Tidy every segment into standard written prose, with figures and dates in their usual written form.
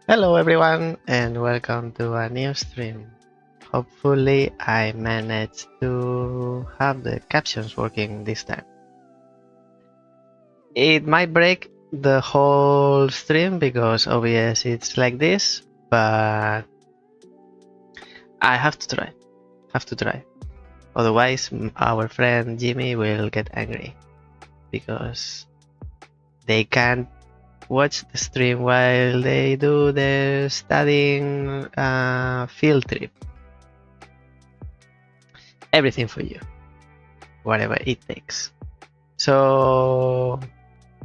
Hello everyone and welcome to a new stream. Hopefully I managed to have the captions working this time. It might break the whole stream because OBS it's like this, but I have to try. Otherwise our friend Jimmy will get angry because they can't watch the stream while they do their studying field trip. Everything for you, whatever it takes. So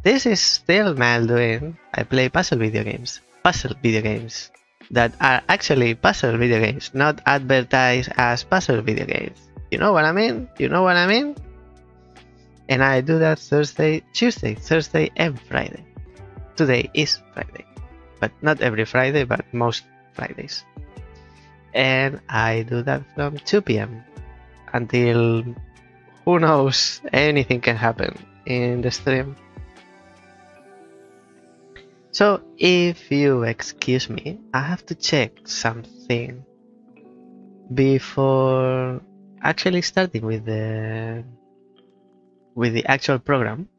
this is still Mael Duin. I play puzzle video games that are actually puzzle video games, not advertised as puzzle video games. You know what I mean? And I do that Tuesday, Thursday, and Friday. Today is Friday, but not every Friday, but most Fridays. And I do that from 2 p.m. until who knows, anything can happen in the stream. So if you excuse me, I have to check something before actually starting with the actual program.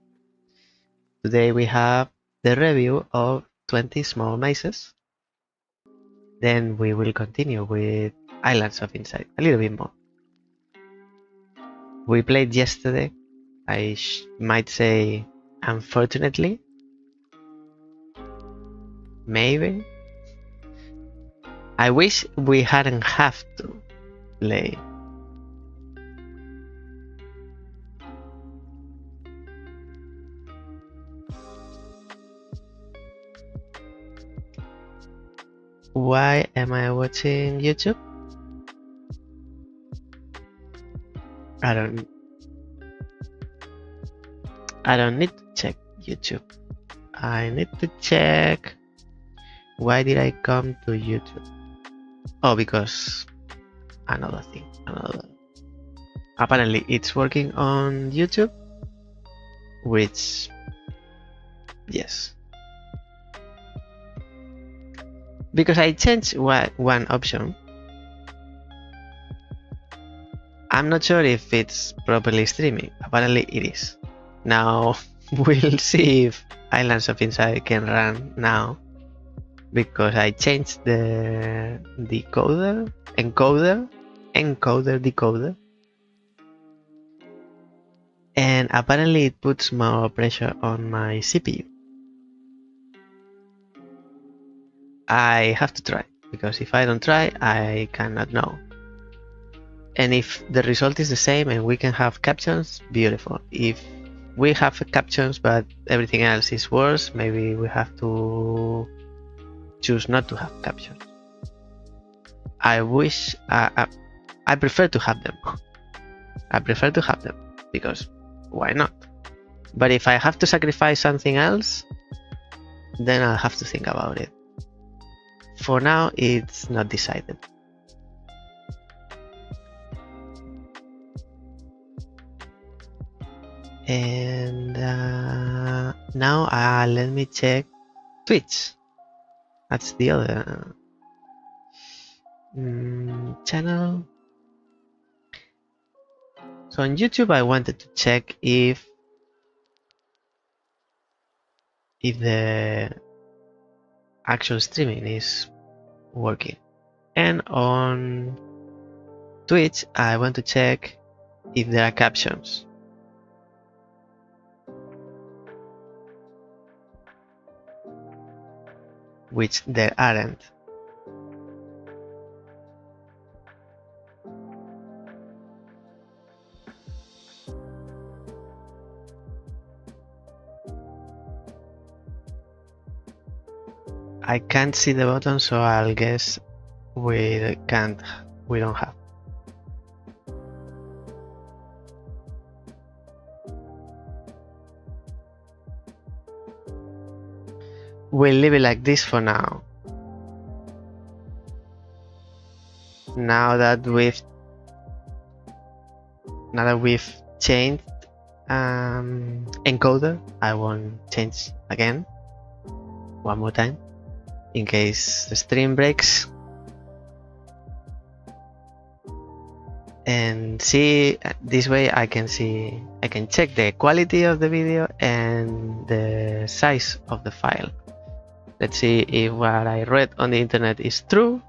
Today we have the review of 20 small mazes. Then we will continue with Islands of Insight a little bit more. We played yesterday, I might say unfortunately, maybe. I wish we hadn't have to play. Why am I watching YouTube? I don't need to check YouTube. I need to check why did I come to YouTube? Oh, because another thing. Apparently it's working on YouTube, which yes. Because I changed one option. I'm not sure if it's properly streaming. Apparently it is. Now we'll see if Islands of Insight can run now, because I changed the encoder, decoder, and apparently it puts more pressure on my CPU. I have to try, because if I don't try, I cannot know. And if the result is the same and we can have captions, beautiful. If we have captions but everything else is worse, maybe we have to choose not to have captions. I wish I prefer to have them. Because why not? But if I have to sacrifice something else, then I'll have to think about it. For now, it's not decided. And now let me check Twitch. That's the other channel. So on YouTube, I wanted to check if the actual streaming is working. And on Twitch, I want to check if there are captions. Which there aren't. I can't see the button, so I'll guess we don't have. We'll leave it like this for now. Now that we've changed encoder, I won't change again one more time. in case the stream breaks. And see, this way I can check the quality of the video and the size of the file. Let's see if what I read on the internet is true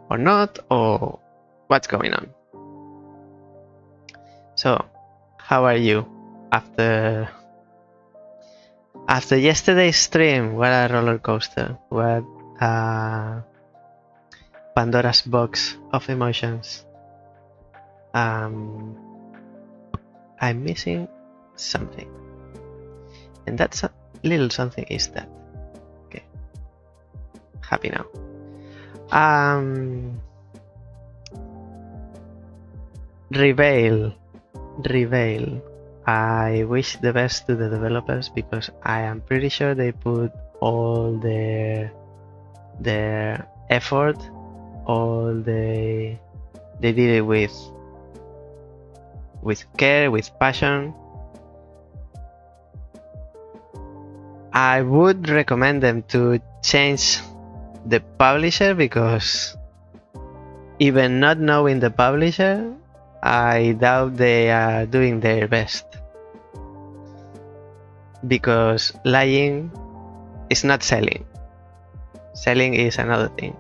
or not, or what's going on. So, how are you after yesterday's stream? What a roller coaster! What Pandora's box of emotions. I'm missing something, and that's a little something is that. Okay, happy now. Reveal. I wish the best to the developers because I am pretty sure they put all their effort, they did it with care, with passion. I would recommend them to change the publisher because even not knowing the publisher, I doubt they are doing their best. Because lying is not selling. Selling is another thing.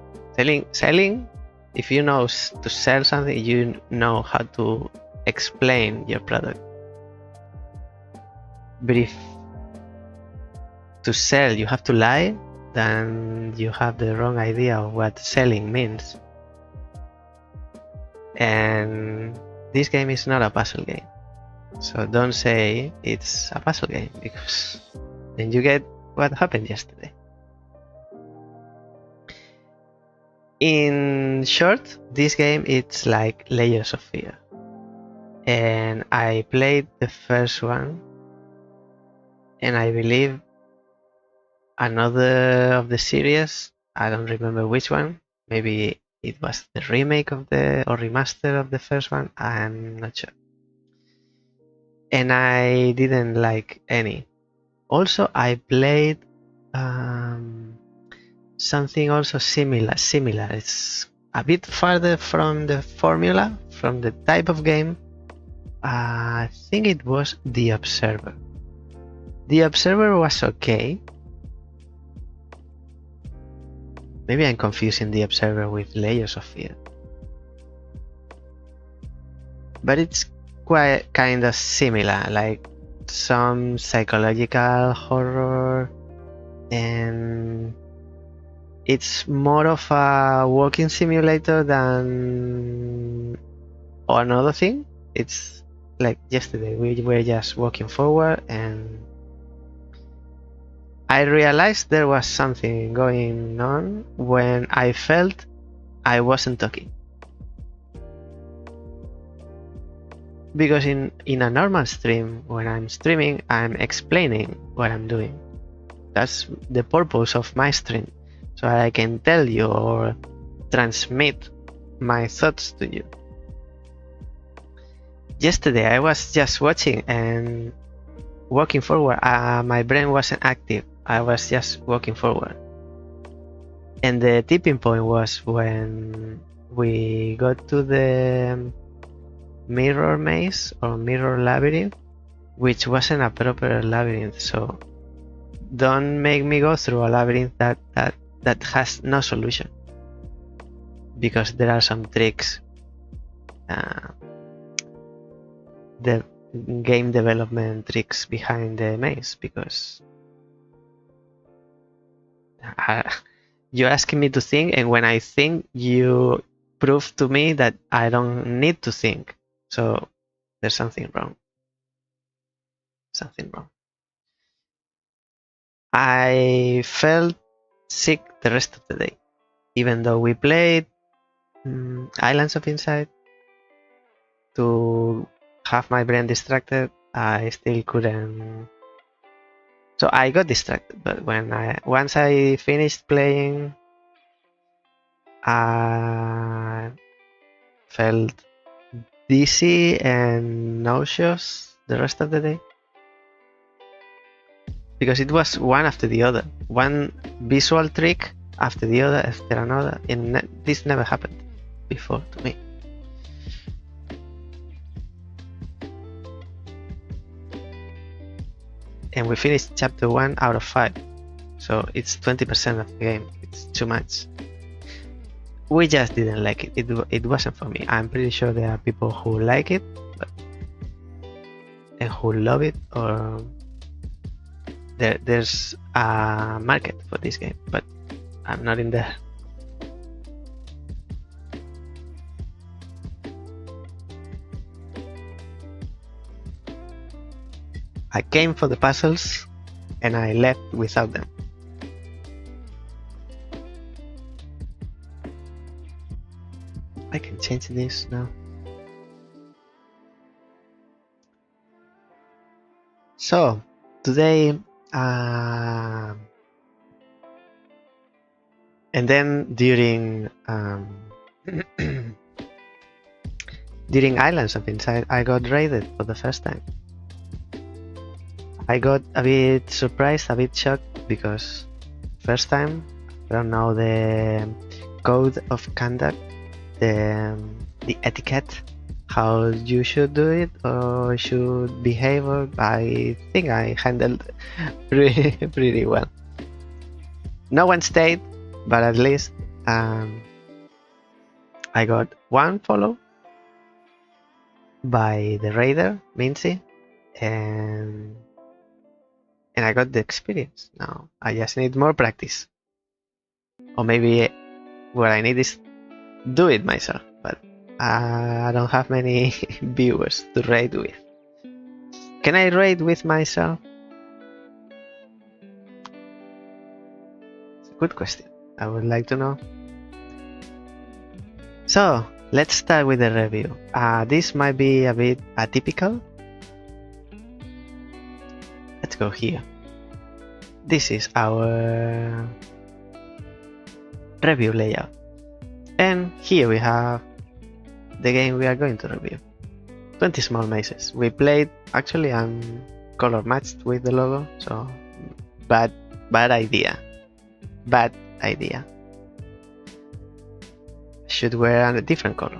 Selling, if you know to sell something, you know how to explain your product. But if to sell you have to lie, then you have the wrong idea of what selling means. And this game is not a puzzle game. So don't say it's a puzzle game because then you get what happened yesterday. In short, this game it's like Layers of Fear. And I played the first one, and I believe another of the series, I don't remember which one, maybe it was the remake of or remaster of the first one, I'm not sure. And I didn't like any. Also, I played something also similar. It's a bit farther from the formula, from the type of game. I think it was The Observer. The Observer was okay. Maybe I'm confusing The Observer with Layers of Fear. But it's quite kind of similar, like some psychological horror, and it's more of a walking simulator than another thing. It's like yesterday we were just walking forward, and I realized there was something going on when I felt I wasn't talking. Because in a normal stream, when I'm streaming, I'm explaining what I'm doing. That's the purpose of my stream, so I can tell you or transmit my thoughts to you. Yesterday I was just watching and walking forward. My brain wasn't active. I was just walking forward. And the tipping point was when we got to the mirror maze or mirror labyrinth, which wasn't a proper labyrinth. So don't make me go through a labyrinth that has no solution, because there are some tricks, the game development tricks behind the maze. Because you're asking me to think, and when I think, you prove to me that I don't need to think. So there's something wrong. I felt sick the rest of the day. Even though we played Islands of Insight to have my brain distracted, I still couldn't. So I got distracted, but once I finished playing, I felt dizzy and nauseous the rest of the day. because it was one after the other, one visual trick after the other after another, and this never happened before to me. And we finished chapter 1 out of 5, so it's 20% of the game. It's too much. We just didn't like it. It wasn't for me. I'm pretty sure there are people who like it, and who love it, or there's a market for this game, but I'm not in there. I came for the puzzles and I left without them. I can change this now. So today, and then during during Islands of Insight, I got raided for the first time. I got a bit surprised, a bit shocked, because first time, I don't know the code of conduct, the etiquette, how you should do it or should behave. Or I think I handled pretty well. No one stayed, but at least I got one follow by the raider Mincy, and I got the experience. Now I just need more practice, or maybe what I need is do it myself, but I don't have many viewers to raid with. Can I raid with myself? It's a good question. I would like to know. So let's start with the review. This might be a bit atypical. Let's go here. This is our review layout, and here we have the game we are going to review. 20 Small Mazes. We played, actually I'm color matched with the logo, so bad idea. Should wear a different color.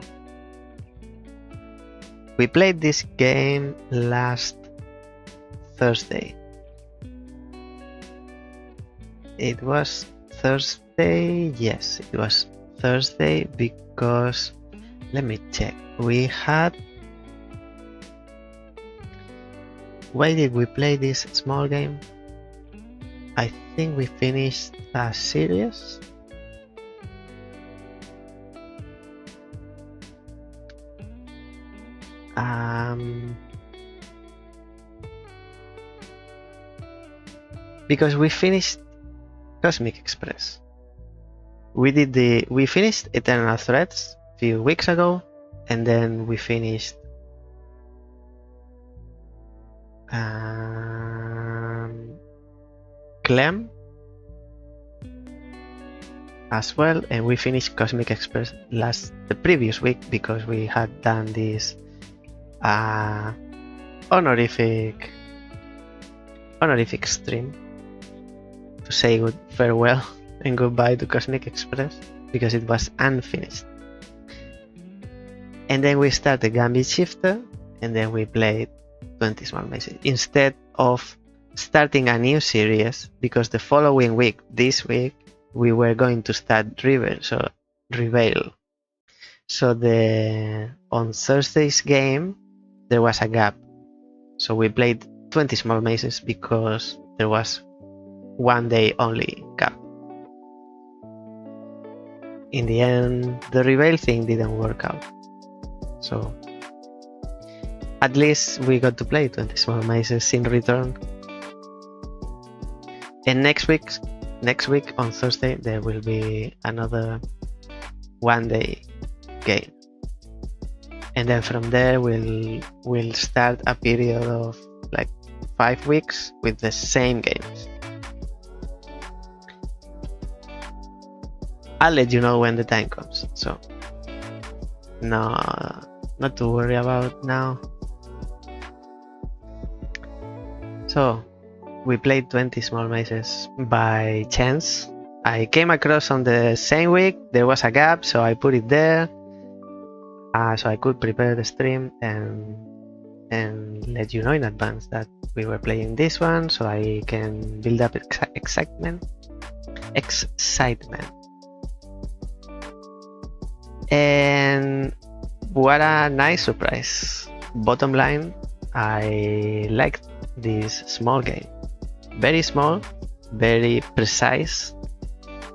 We played this game last Thursday. It was Thursday, yes, it was Thursday, because let me check. We had, why did we play this small game? I think we finished a series. Because we finished Cosmic Express. We finished Eternal Threads a few weeks ago, and then we finished Clem as well, and we finished Cosmic Express the previous week, because we had done this honorific stream to say farewell and goodbye to Cosmic Express, because it was unfinished. And then we started Gambit Shifter, and then we played 20 Small Mazes instead of starting a new series, because the following week, this week, we were going to start Reveal. So on Thursday's game there was a gap, so we played 20 Small Mazes because there was one day only gap. In the end, the Reveal thing didn't work out, so at least we got to play 20 Small Mazes in return. And next week on Thursday there will be another one-day game, and then from there we'll start a period of like 5 weeks with the same games. I'll let you know when the time comes, so no, not to worry about now. So we played 20 small mazes by chance. I came across on the same week, there was a gap, so I put it there, so I could prepare the stream and let you know in advance that we were playing this one, so I can build up excitement. And what a nice surprise. Bottom line, I liked this small game. Very small, very precise,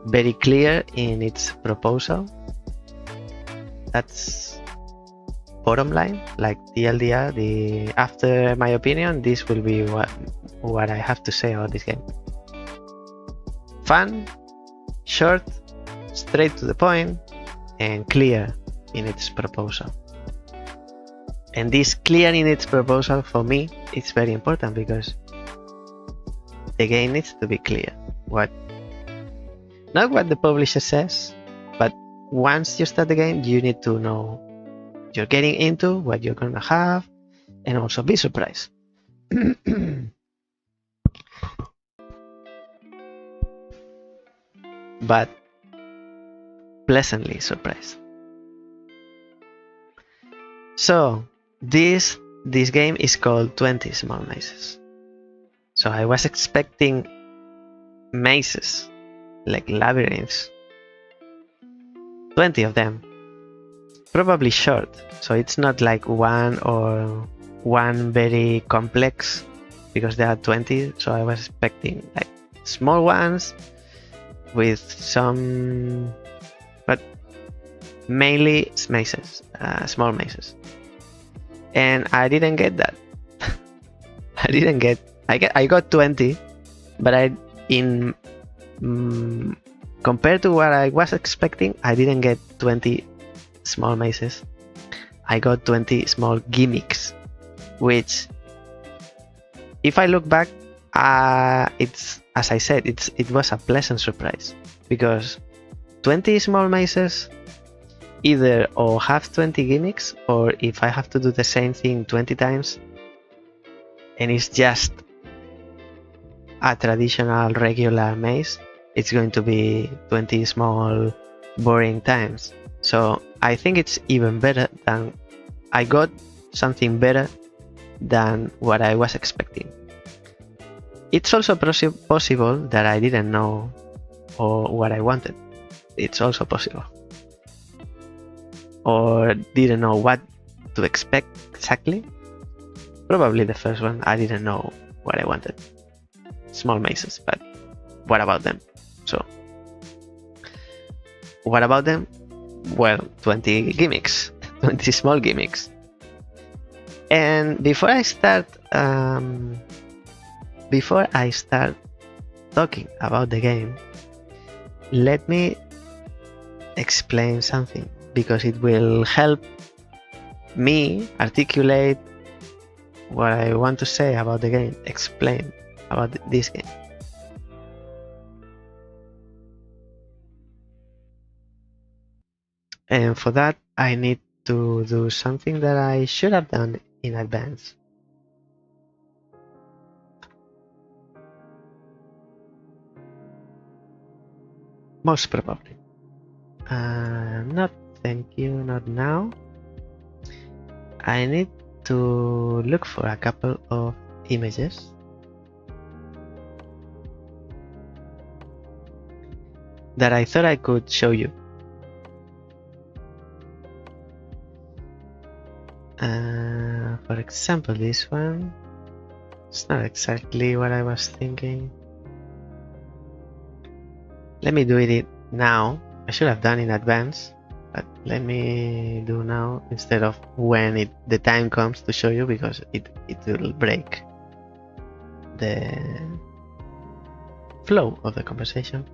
very clear in its proposal. That's bottom line, like TLDR. After my opinion, this will be what I have to say about this game. Fun, short, straight to the point, and clear in its proposal. And this clear in its proposal, for me, it's very important because the game needs to be clear. Not what the publisher says, but once you start the game, you need to know you're getting into, what you're gonna have, and also be surprised. But pleasantly surprised. So this game is called 20 Small Mazes. So I was expecting mazes, like labyrinths, 20 of them, probably short, so it's not like one very complex, because there are 20, so I was expecting like small ones with some, but mainly mazes, small mazes. And I didn't get that. I got 20, but compared to what I was expecting, I didn't get 20 small mazes. I got 20 small gimmicks, which, if I look back, it's, as I said, it was a pleasant surprise, because 20 small mazes either or have 20 gimmicks, or if I have to do the same thing 20 times and it's just a traditional regular maze, it's going to be 20 small boring times. So I think it's even better than, I got something better than what I was expecting. It's also possible that I didn't know or what I wanted. It's also possible. Or didn't know what to expect exactly. Probably the first one, I didn't know what I wanted. Small mazes, but what about them? So, what about them? Well, 20 gimmicks, 20 small gimmicks. And before I start talking about the game, let me explain something, because it will help me articulate what I want to say about the game, explain about this game. And for that, I need to do something that I should have done in advance. Most probably. Not thank you, not now. I need to look for a couple of images that I thought I could show you. For example, this one. It's not exactly what I was thinking. Let me do it now. I should have done in advance, but let me do now instead of when the time comes to show you, because it will break the flow of the conversation.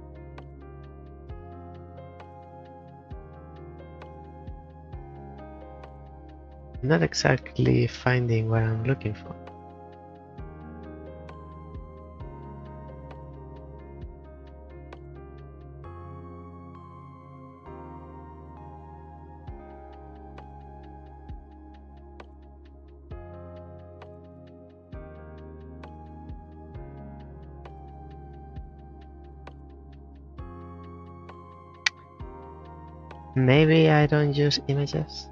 Not exactly finding what I'm looking for. Maybe I don't use images.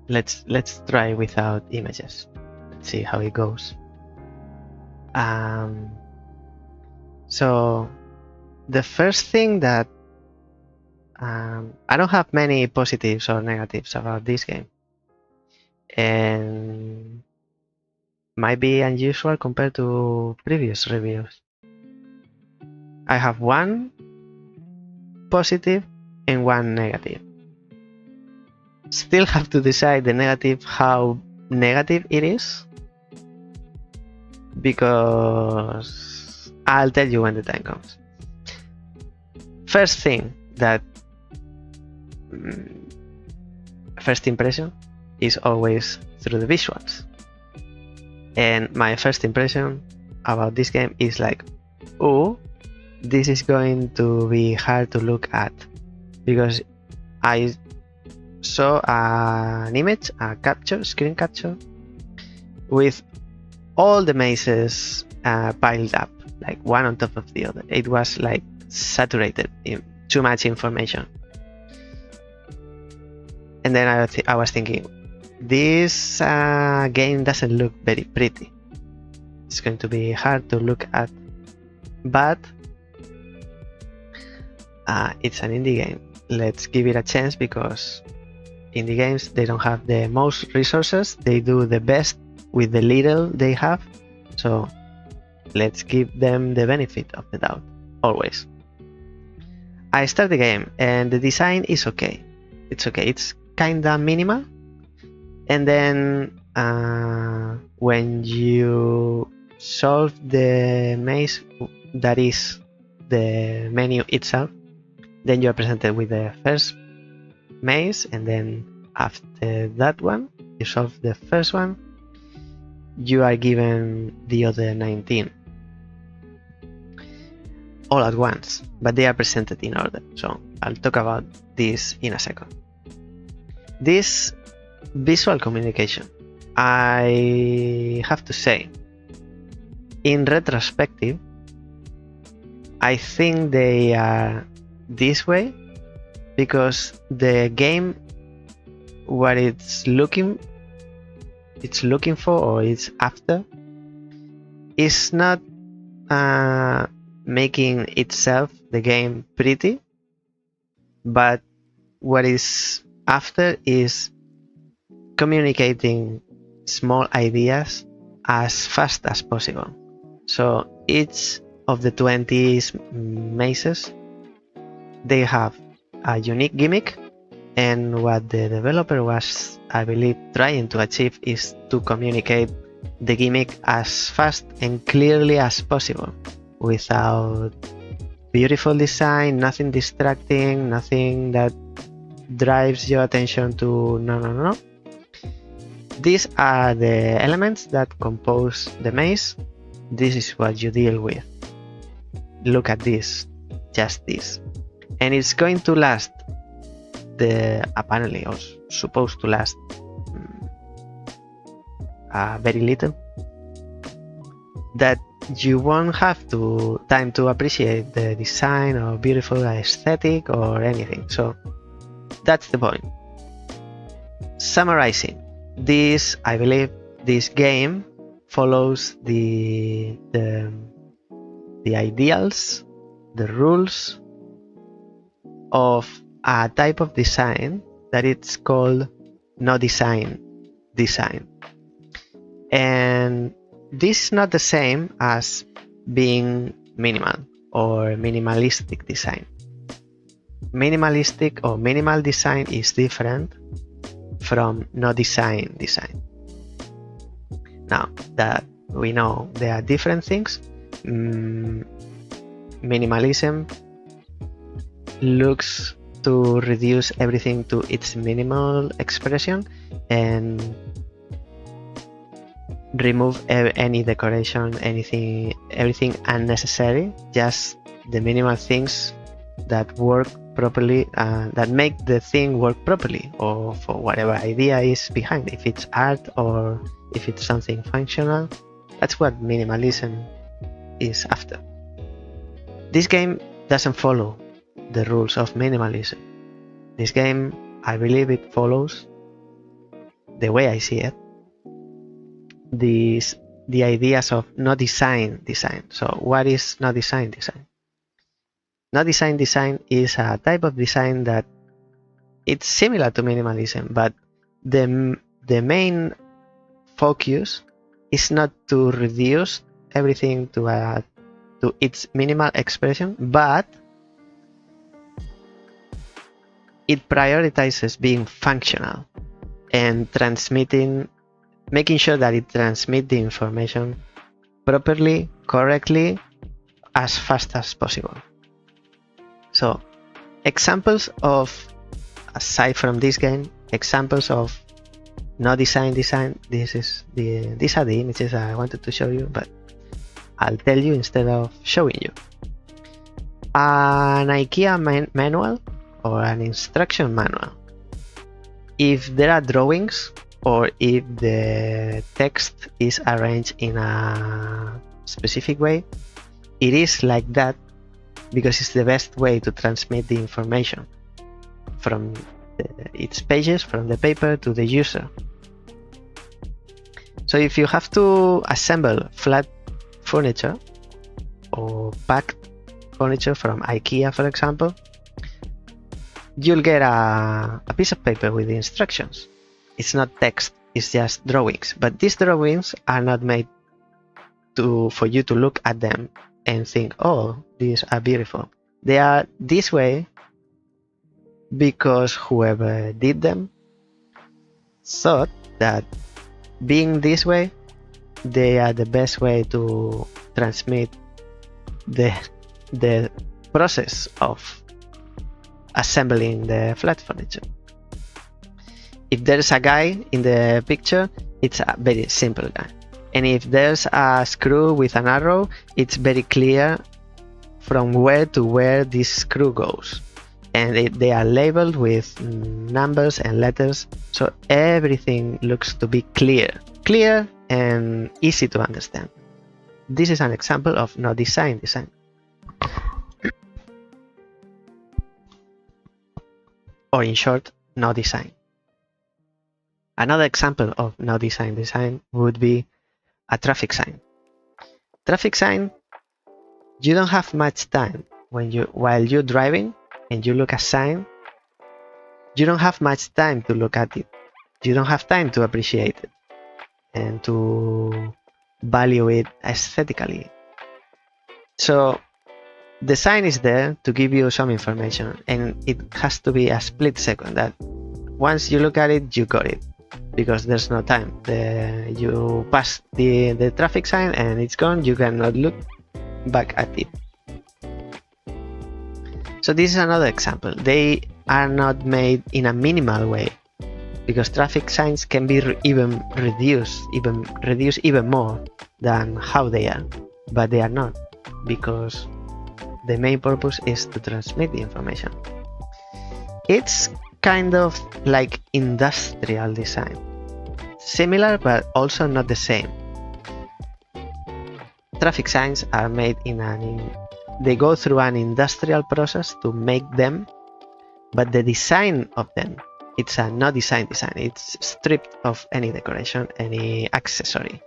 Let's try without images. Let's see how it goes. So the first thing that I don't have many positives or negatives about this game, and might be unusual compared to previous reviews. I have one positive and one negative. Still have to decide the negative, how negative it is, because I'll tell you when the time comes. First thing that first impression is always through the visuals, and my first impression about this game is like, oh, this is going to be hard to look at, because I saw an image, a screen capture, with all the mazes piled up, like one on top of the other. It was like saturated in too much information. And then I was thinking, this game doesn't look very pretty. It's going to be hard to look at, but it's an indie game. Let's give it a chance, because indie games, they don't have the most resources. They do the best with the little they have. So let's give them the benefit of the doubt, always. I start the game and the design is okay. It's okay. It's kinda minimal. And then when you solve the maze, that is the menu itself, then you are presented with the first maze, and then after that one, you solve the first one, you are given the other 19 all at once, but they are presented in order. So I'll talk about this in a second. This visual communication, I have to say, in retrospective, I think they are this way because the game, what it's looking for or it's after, is not making itself, the game, pretty, but what is after is communicating small ideas as fast as possible. So each of the 20 mazes, they have a unique gimmick, and what the developer was, I believe, trying to achieve is to communicate the gimmick as fast and clearly as possible, without beautiful design, nothing distracting, nothing that drives your attention to no. These are the elements that compose the maze. This is what you deal with. Look at this, just this. And it's going to last, apparently, or supposed to last very little. That you won't have time to appreciate the design or beautiful aesthetic or anything. So that's the point. Summarizing, this, I believe, this game follows the ideals, the rules of a type of design that it's called no design. And this is not the same as being minimal or minimalistic design. Minimalistic or minimal design is different from no design. Now that we know there are different things, minimalism looks to reduce everything to its minimal expression and remove any decoration, everything unnecessary, just the minimal things that work properly, that make the thing work properly, or for whatever idea is behind, if it's art or if it's something functional. That's what minimalism is after. This game doesn't follow the rules of minimalism. This game, I believe it follows, the way I see it, the ideas of no design. So what is no design? No design is a type of design that it's similar to minimalism, but the main focus is not to reduce everything to its minimal expression, but it prioritizes being functional and making sure that it transmits the information properly, correctly, as fast as possible. So examples of, aside from this game, examples of no design. These are the images I wanted to show you, but I'll tell you instead of showing you. An IKEA manual or an instruction manual. If there are drawings or if the text is arranged in a specific way, it is like that because it's the best way to transmit the information from its pages, from the paper to the user. So if you have to assemble flat furniture or packed furniture from IKEA, for example, you'll get a piece of paper with the instructions. It's not text, it's just drawings. But these drawings are not made for you to look at them and think, oh, these are beautiful. They are this way because whoever did them thought that being this way, they are the best way to transmit the process of assembling the flat furniture. If there's a guy in the picture, it's a very simple guy. And if there's a screw with an arrow, it's very clear from where to where this screw goes. And they are labeled with numbers and letters, so everything looks to be clear and easy to understand. This is an example of no design. Or in short, no design. Another example of no design would be a traffic sign. Traffic sign, you don't have much time while you're driving and you look at a sign, you don't have much time to look at it. You don't have time to appreciate it and to value it aesthetically. So the sign is there to give you some information, and it has to be a split second that once you look at it, you got it, because there's no time. You pass the traffic sign and it's gone, you cannot look back at it. So this is another example. They are not made in a minimal way, because traffic signs can be even reduced even more than how they are, but they are not, because the main purpose is to transmit the information. It's kind of like industrial design, similar but also not the same. Traffic signs are made they go through an industrial process to make them, but the design of them, it's a no design. It's stripped of any decoration, any accessory.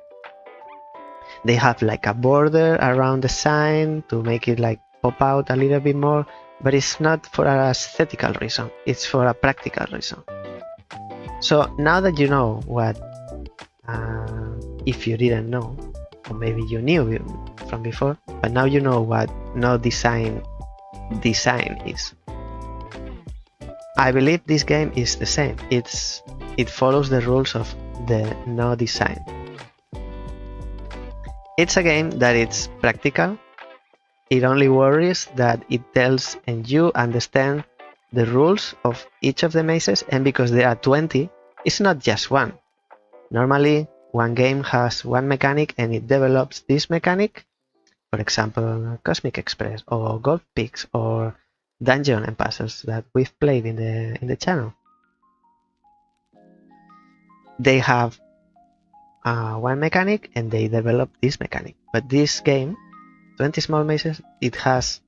They have like a border around the sign to make it like pop out a little bit more, but it's not for an aesthetical reason, it's for a practical reason. So now that you know what, if you didn't know, or maybe you knew from before, but now you know what no design is. I believe this game is the same. It follows the rules of the no design. It's a game that it's practical. It only worries that it tells and you understand the rules of each of the mazes, and because there are 20, it's not just one. Normally, one game has one mechanic and it develops this mechanic. For example, Cosmic Express or Gold Peaks or Dungeon and Puzzles that we've played in the channel. They have one mechanic and they develop this mechanic. But this game, 20 Small Mazes, it has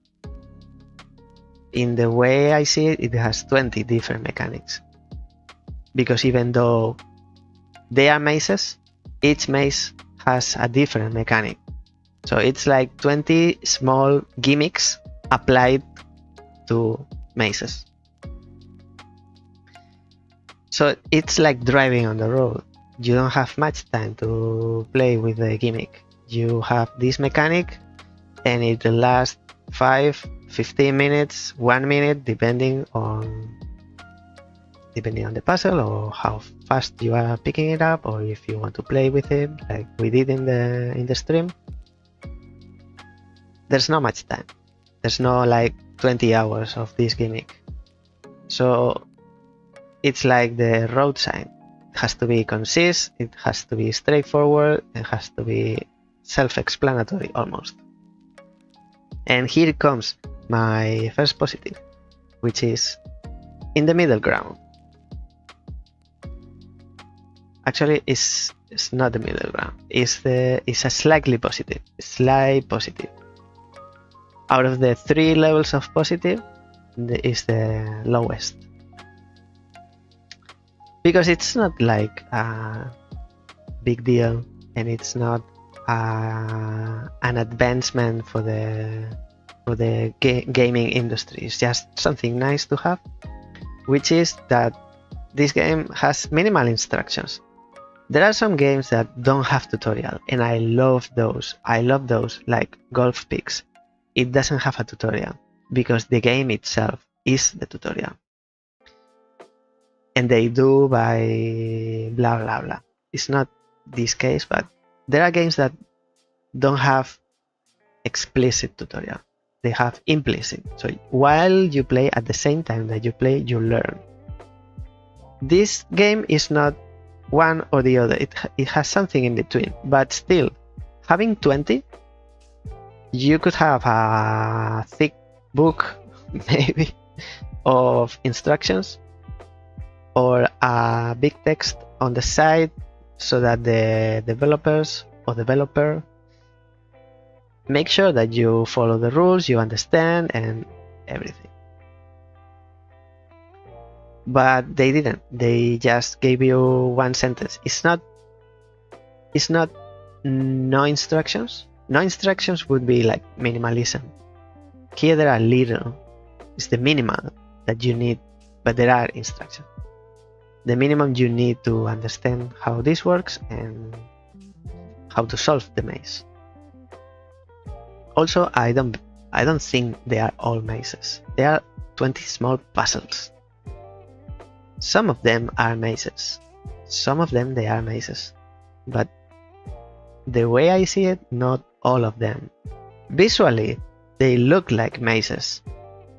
in the way I see it, it has 20 different mechanics. Because even though they are mazes, each maze has a different mechanic. So it's like 20 small gimmicks applied to mazes. So it's like driving on the road. You don't have much time to play with the gimmick. You have this mechanic and it lasts 5, 15 minutes, 1 minute, depending on the puzzle or how fast you are picking it up, or if you want to play with it like we did in the stream. There's not much time. There's no like 20 hours of this gimmick. So it's like the road sign. It has to be concise, it has to be straightforward, it has to be self-explanatory almost. And here comes my first positive, which is in the middle ground. Actually, it's not the middle ground. It's a slightly positive, slight positive. Out of the 3 levels of positive, is the lowest. Because it's not like a big deal, and it's not an advancement for the gaming industry. It's just something nice to have, which is that this game has minimal instructions. There are some games that don't have tutorial, and I love those. I love those, like Golf Picks. It doesn't have a tutorial because the game itself is the tutorial. And they do by blah blah blah. It's not this case, but there are games that don't have explicit tutorial. They have implicit. So while you play, at the same time that you play, you learn. This game is not one or the other. It has something in between, but still, having 20, you could have a thick book maybe of instructions, or a big text on the side, so that the developers or developer make sure that you follow the rules, you understand, and everything. But they didn't. They just gave you one sentence. It's not no instructions. No instructions would be like minimalism. Here there are little. It's the minimum that you need, but there are instructions. The minimum you need to understand how this works and how to solve the maze. Also, I don't think they are all mazes. There are 20 small puzzles. Some of them are mazes. Some of them they are mazes. But the way I see it, not all of them. Visually, they look like mazes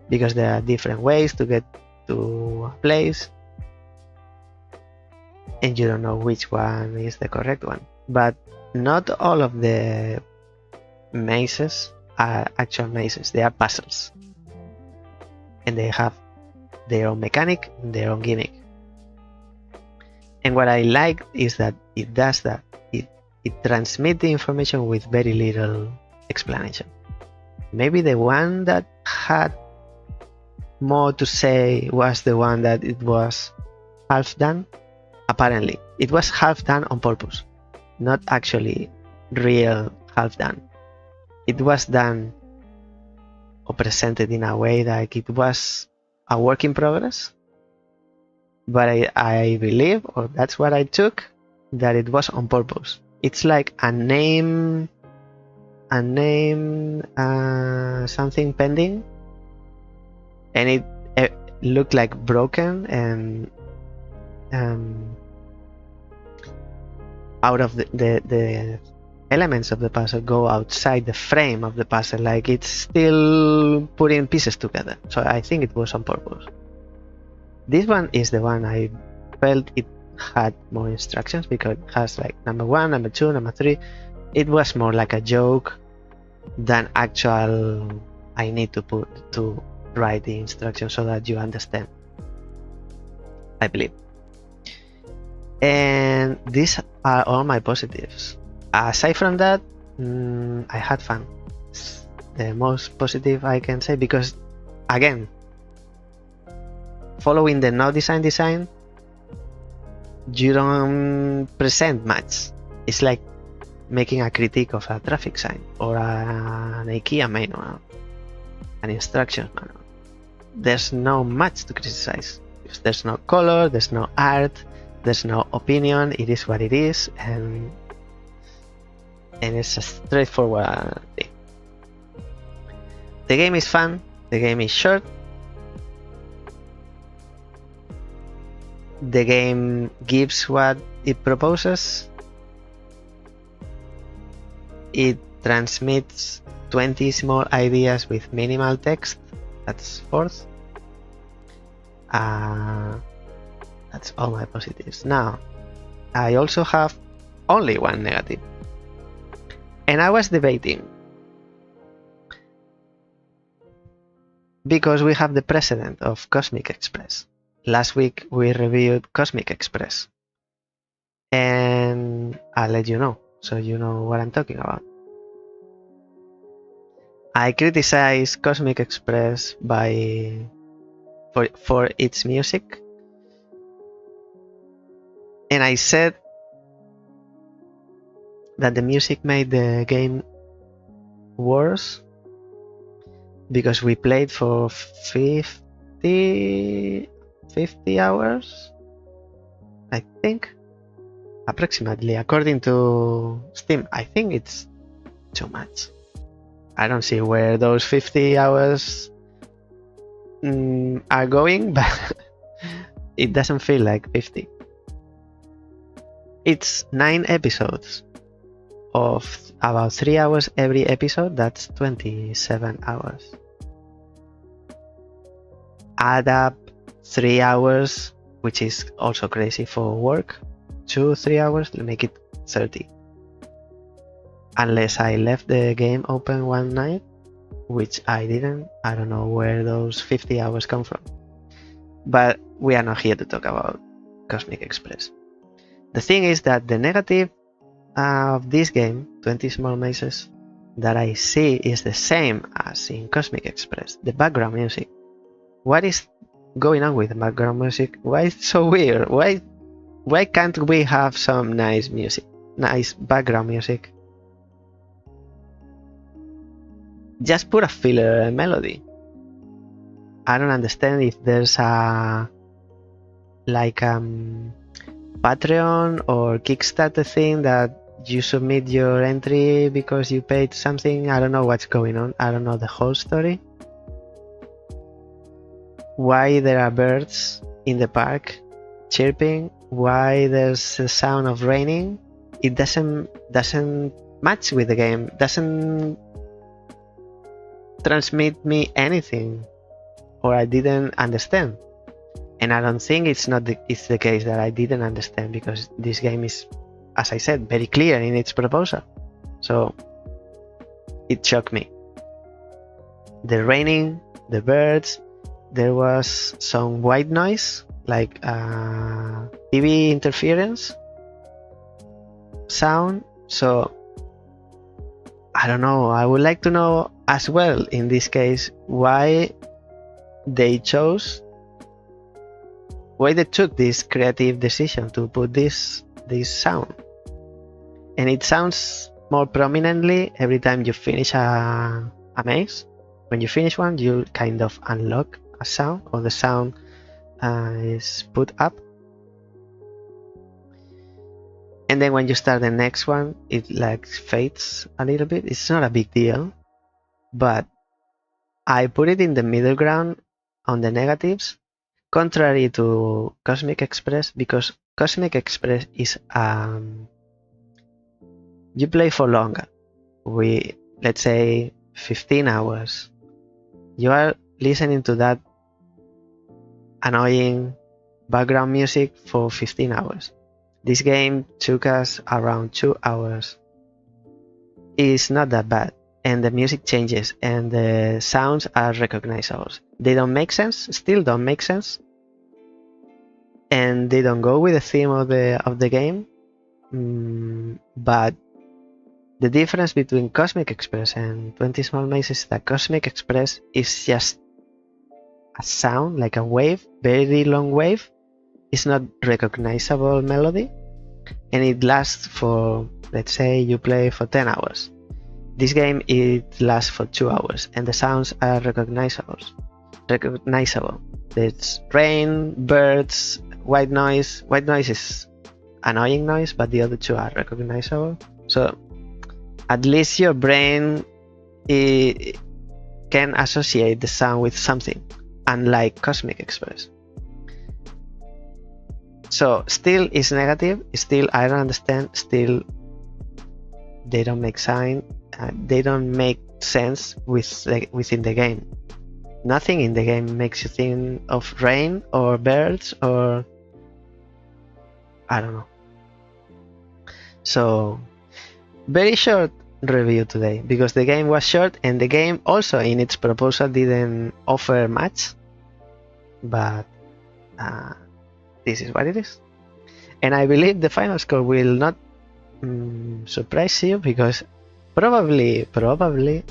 because there are different ways to get to a place, and you don't know which one is the correct one. But not all of the mazes are actual mazes. They are puzzles, and they have their own mechanic, their own gimmick. And what I like is that it does that. It transmits the information with very little explanation. Maybe the one that had more to say was the one that it was half done. Apparently, it was half done on purpose, not actually real half done. It was done or presented in a way like it was a work in progress. But I believe, or that's what I took, that it was on purpose. It's like a name, something pending, and it looked like broken, and out of the elements of the puzzle go outside the frame of the puzzle, like it's still putting pieces together. So I think it was on purpose. This one is the one I felt it had more instructions, because it has like number 1, number 2, number 3. It was more like a joke than actual I need to write the instructions so that you understand, I believe. And these are all my positives. Aside from that, I had fun. It's the most positive I can say, because again, following the no design, you don't present much. It's like making a critique of a traffic sign or an IKEA manual, an instructions manual. There's no much to criticize. There's no color, there's no art, there's no opinion. It is what it is, and it's a straightforward thing. The game is fun. The game is short. The game gives what it proposes. It transmits 20 small ideas with minimal text. That's fourth. That's all my positives. Now, I also have only one negative. And I was debating, because we have the precedent of Cosmic Express. Last week we reviewed Cosmic Express, and I'll let you know, so you know what I'm talking about. I criticize Cosmic Express for its music, and I said that the music made the game worse because we played for 50 hours, I think, approximately, according to Steam. I think it's too much. I don't see where those 50 hours are going, but it doesn't feel like 50. It's 9 episodes of about 3 hours every episode. That's 27 hours. Add up 3 hours, which is also crazy for work, 2-3 hours, make it 30. Unless I left the game open one night, which I didn't. I don't know where those 50 hours come from. But we are not here to talk about Cosmic Express. The thing is that the negative of this game, 20 Small Mazes, that I see is the same as in Cosmic Express, the background music. What is going on with the background music? Why is it so weird? Why can't we have some nice music, nice background music? Just put a filler melody. I don't understand if there's a Patreon or Kickstarter thing that you submit your entry because you paid something. I don't know what's going on. I don't know the whole story. Why there are birds in the park chirping? Why there's the sound of raining? It doesn't match with the game. Doesn't transmit me anything, or I didn't understand. And I don't think it's the case that I didn't understand, because this game is, as I said, very clear in its proposal. So it shocked me. The raining, the birds, there was some white noise, like TV interference sound. So I don't know. I would like to know as well, in this case, why they took this creative decision to put this sound. And it sounds more prominently every time you finish a maze. When you finish one, you kind of unlock a sound, or the sound is put up. And then when you start the next one, it like fades a little bit. It's not a big deal, but I put it in the middle ground on the negatives, contrary to Cosmic Express, because Cosmic Express is you play for longer. Let's say 15 hours. You are listening to that annoying background music for 15 hours. This game took us around 2 hours. It's not that bad, and the music changes, and the sounds are recognizable. They don't make sense, still don't make sense, and they don't go with the theme of the game. But the difference between Cosmic Express and 20 Small Mazes is that Cosmic Express is just a sound, like a wave, very long wave. It's not recognizable melody, and it lasts for, let's say you play for 10 hours. This game, it lasts for 2 hours, and the sounds are recognizable. There's rain, birds, white noise. White noise is annoying noise, but the other two are recognizable. So at least your brain can associate the sound with something, unlike Cosmic Express. So still it's negative, still I don't understand, still they don't make they don't make sense within the game. Nothing in the game makes you think of rain or birds or I don't know. So very short review today because the game was short, and the game also in its proposal didn't offer much, but this is what it is. And I believe the final score will not surprise you because probably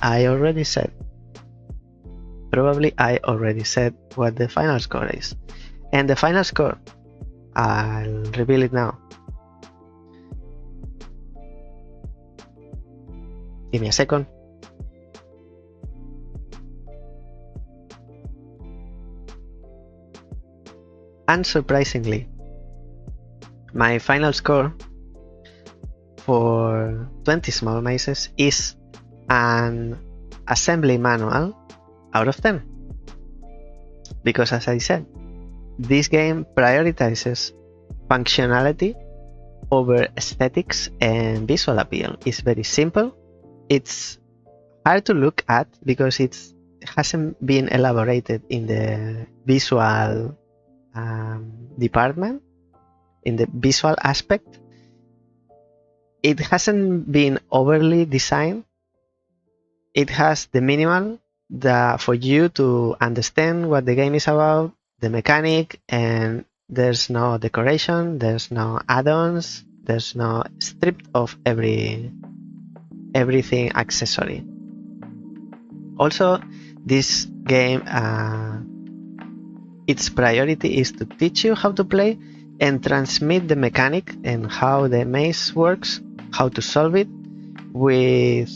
I already said what the final score is. And the final score, I'll reveal it now. Give me a second. Unsurprisingly, my final score for 20 Small Mazes is an assembly manual out of 10. Because as I said, this game prioritizes functionality over aesthetics and visual appeal. It's very simple. It's hard to look at because it hasn't been elaborated in the visual department, in the visual aspect. It hasn't been overly designed. It has the minimal for you to understand what the game is about, the mechanic, and there's no decoration, there's no add-ons, there's no stripped of everything accessory. Also, this game, its priority is to teach you how to play and transmit the mechanic and how the maze works, how to solve it with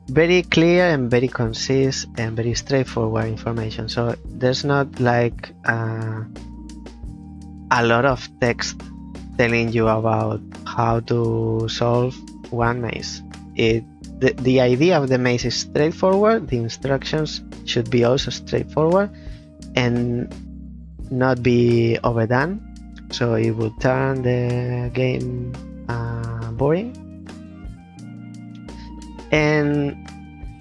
very clear and very concise and very straightforward information. So there's not like a lot of text telling you about how to solve one maze. The idea of the maze is straightforward. The instructions should be also straightforward and not be overdone, so it will turn the game boring. And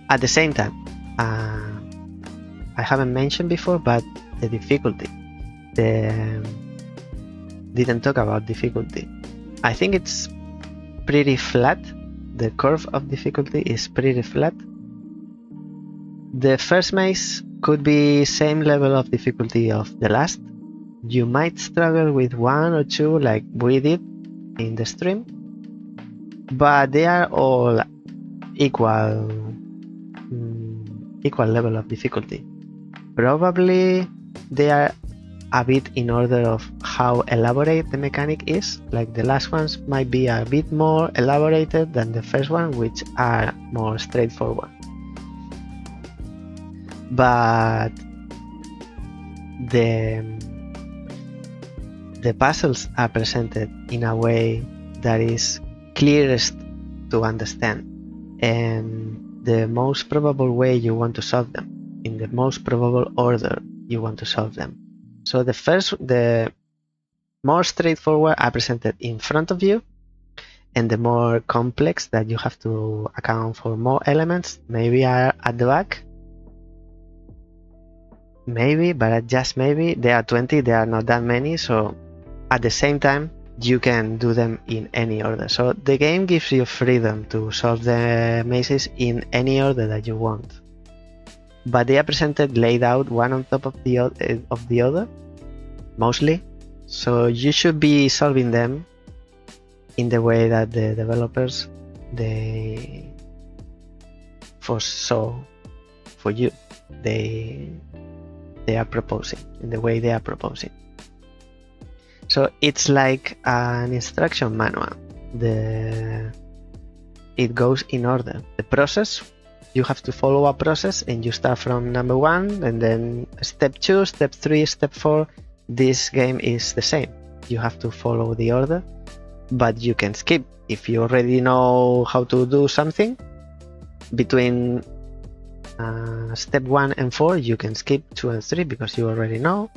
at the same time, I haven't mentioned before, but the difficulty. Didn't talk about difficulty. I think it's pretty flat. The curve of difficulty is pretty flat. The first maze could be same level of difficulty of the last. You might struggle with one or two like we did in the stream, but they are all equal level of difficulty. Probably they are a bit in order of how elaborate the mechanic is. Like the last ones might be a bit more elaborated than the first one, which are more straightforward. But the puzzles are presented in a way that is clearest to understand, and the most probable way you want to solve them, in the most probable order you want to solve them. So the more straightforward are presented in front of you, and the more complex that you have to account for more elements maybe are at the back. Maybe, but just maybe, there are 20, there are not that many, so at the same time you can do them in any order. So the game gives you freedom to solve the mazes in any order that you want, but they are presented laid out one on top of the other mostly, so you should be solving them in the way that the developers they foresaw for you. they are proposing, in the way they are proposing. So it's like an instruction manual. It goes in order. The process, you have to follow a process, and you start from number 1, and then step 2, step 3, step 4. This game is the same. You have to follow the order, but you can skip if you already know how to do something. Between step 1 and 4, you can skip 2 and 3 because you already know.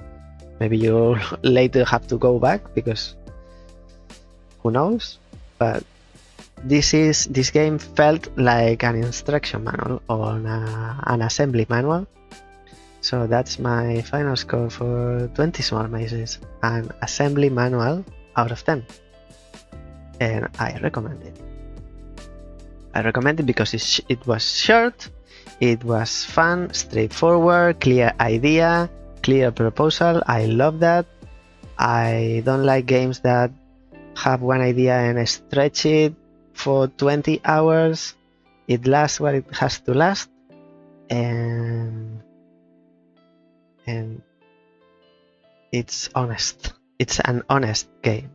Maybe you later have to go back because who knows. But this game felt like an instruction manual or an assembly manual. So that's my final score for 20 Small Mazes, an assembly manual out of 10. And I recommend it. I recommend it because it was short, it was fun, straightforward, clear idea, clear proposal. I love that. I don't like games that have one idea and stretch it for 20 hours. It lasts what it has to last, and it's honest. It's an honest game,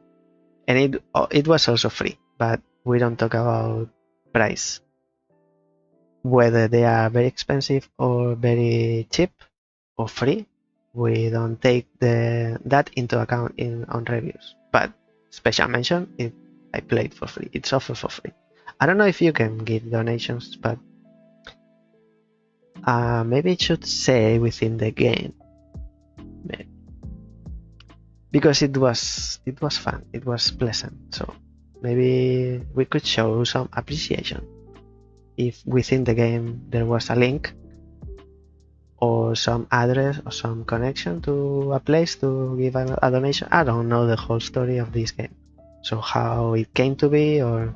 and it was also free. But we don't talk about price, whether they are very expensive or very cheap or free. We don't take that into account on reviews. But special mention, I played for free. It's offered for free. I don't know if you can give donations, but maybe it should say within the game. Maybe. Because it was fun. It was pleasant. So maybe we could show some appreciation if within the game there was a link or some address or some connection to a place to give a donation. I don't know the whole story of this game, so how it came to be, or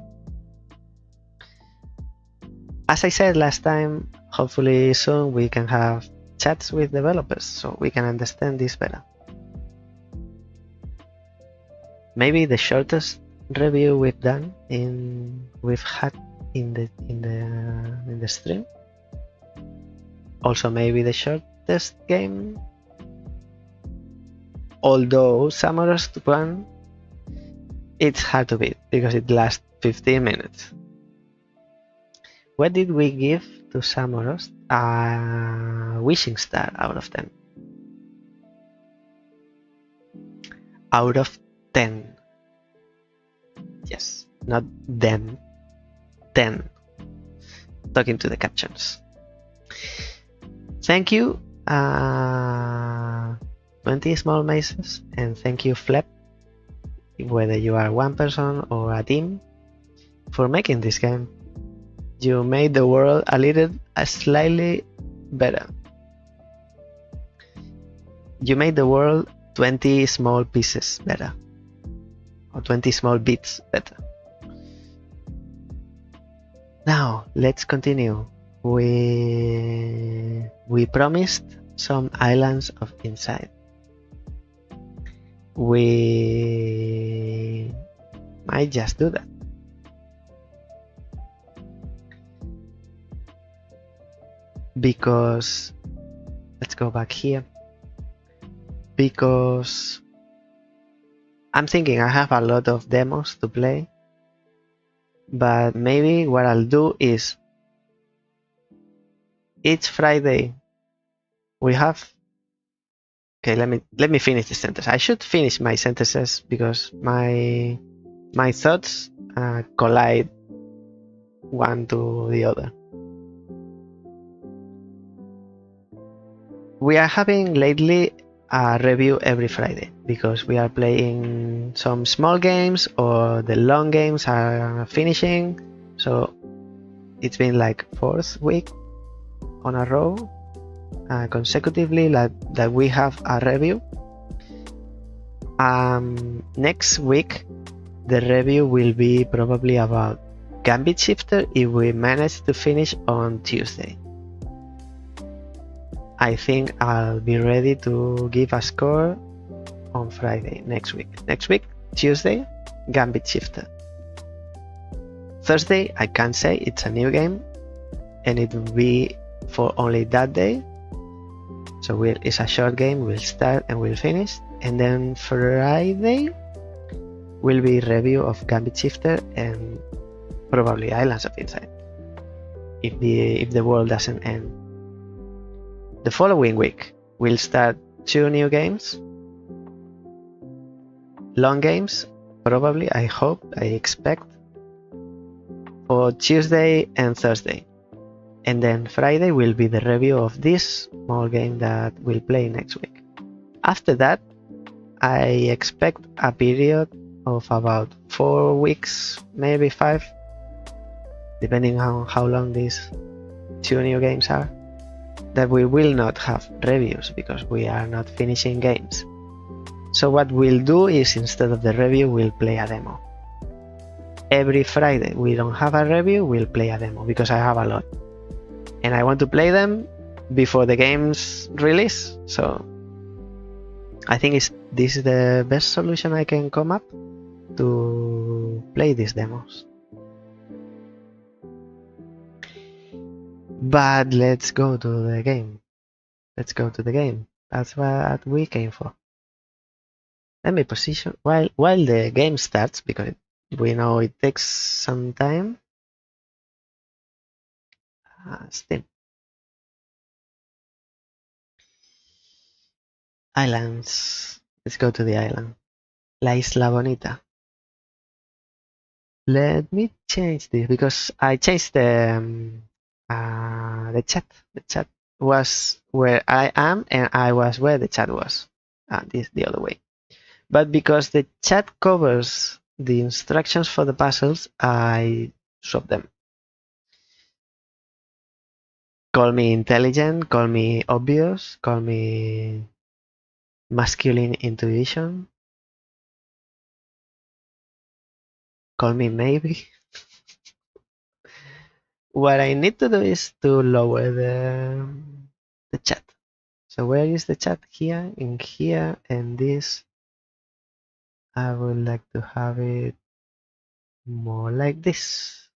as I said last time, hopefully soon we can have chats with developers so we can understand this better. Maybe the shortest review we've had in the stream. Also maybe the shortest game. Although Samorost one, it's hard to beat because it lasts 15 minutes. What did we give to Samorost? A wishing star out of 10. Out of 10. Yes, not then. 10. Talking to the captions. Thank you, 20 Small Mazes, and thank you, Flep, whether you are one person or a team, for making this game. You made the world slightly better. You made the world 20 small pieces better, or 20 small bits better. Now let's continue. We promised some islands of insight. We might just do that. Because let's go back here. Because I'm thinking I have a lot of demos to play, but maybe what I'll do is each Friday we have. Okay, let me finish the sentence. I should finish my sentences because my thoughts collide one to the other. We are having lately a review every Friday because we are playing some small games or the long games are finishing. So it's been like 4th week on a row consecutively that we have a review. Next week the review will be probably about Gambit Shifter if we manage to finish on Tuesday. I think I'll be ready to give a score on Friday next week. Next week, Tuesday, Gambit Shifter. Thursday, I can't say, it's a new game and it will be for only that day. So it's a short game. We'll start and we'll finish. And then Friday will be review of Gambit Shifter and probably Islands of Insight. If the world doesn't end. The following week we'll start 2 new games. Long games, probably, I hope, I expect, for Tuesday and Thursday. And then Friday will be the review of this small game that we'll play next week. After that, I expect a period of about 4 weeks, maybe 5, depending on how long these 2 new games are, that we will not have reviews because we are not finishing games. So what we'll do is, instead of the review, we'll play a demo. Every Friday we don't have a review, we'll play a demo because I have a lot. And I want to play them before the game's release. So I think this is the best solution I can come up to play these demos. But let's go to the game. Let's go to the game. That's what we came for. Let me position while the game starts, because we know it takes some time. Steam. Islands. Let's go to the island. La Isla Bonita. Let me change this because I changed the chat. The chat was where I am and I was where the chat was. This the other way. But because the chat covers the instructions for the puzzles, I swap them. Call me intelligent, call me obvious, call me masculine intuition, call me maybe. What I need to do is to lower the chat. So where is the chat? Here, in here, and this. I would like to have it more like this.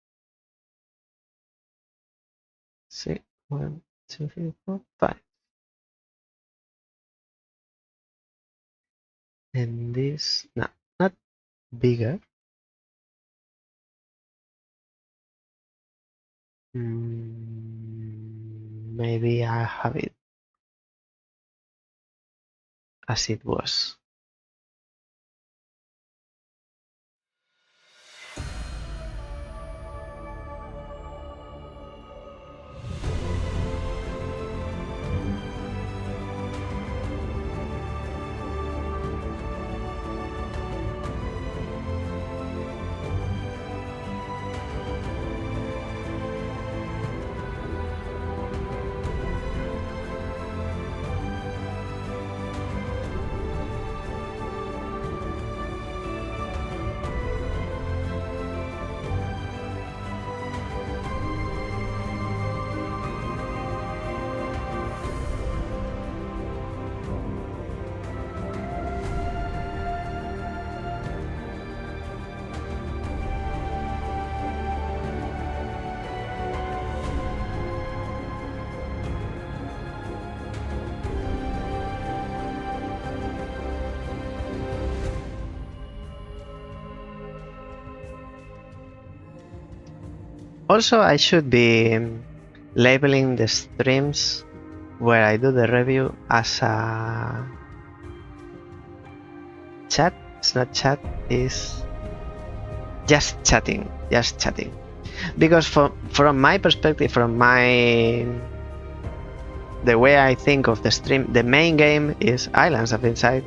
See, 1, 2, 3, 4, 5. And this, no, not bigger. Maybe I have it as it was. Also, I should be labeling the streams where I do the review as a chat. It's not chat, it's just chatting, because from my perspective, the way I think of the stream, the main game is Islands of Insight,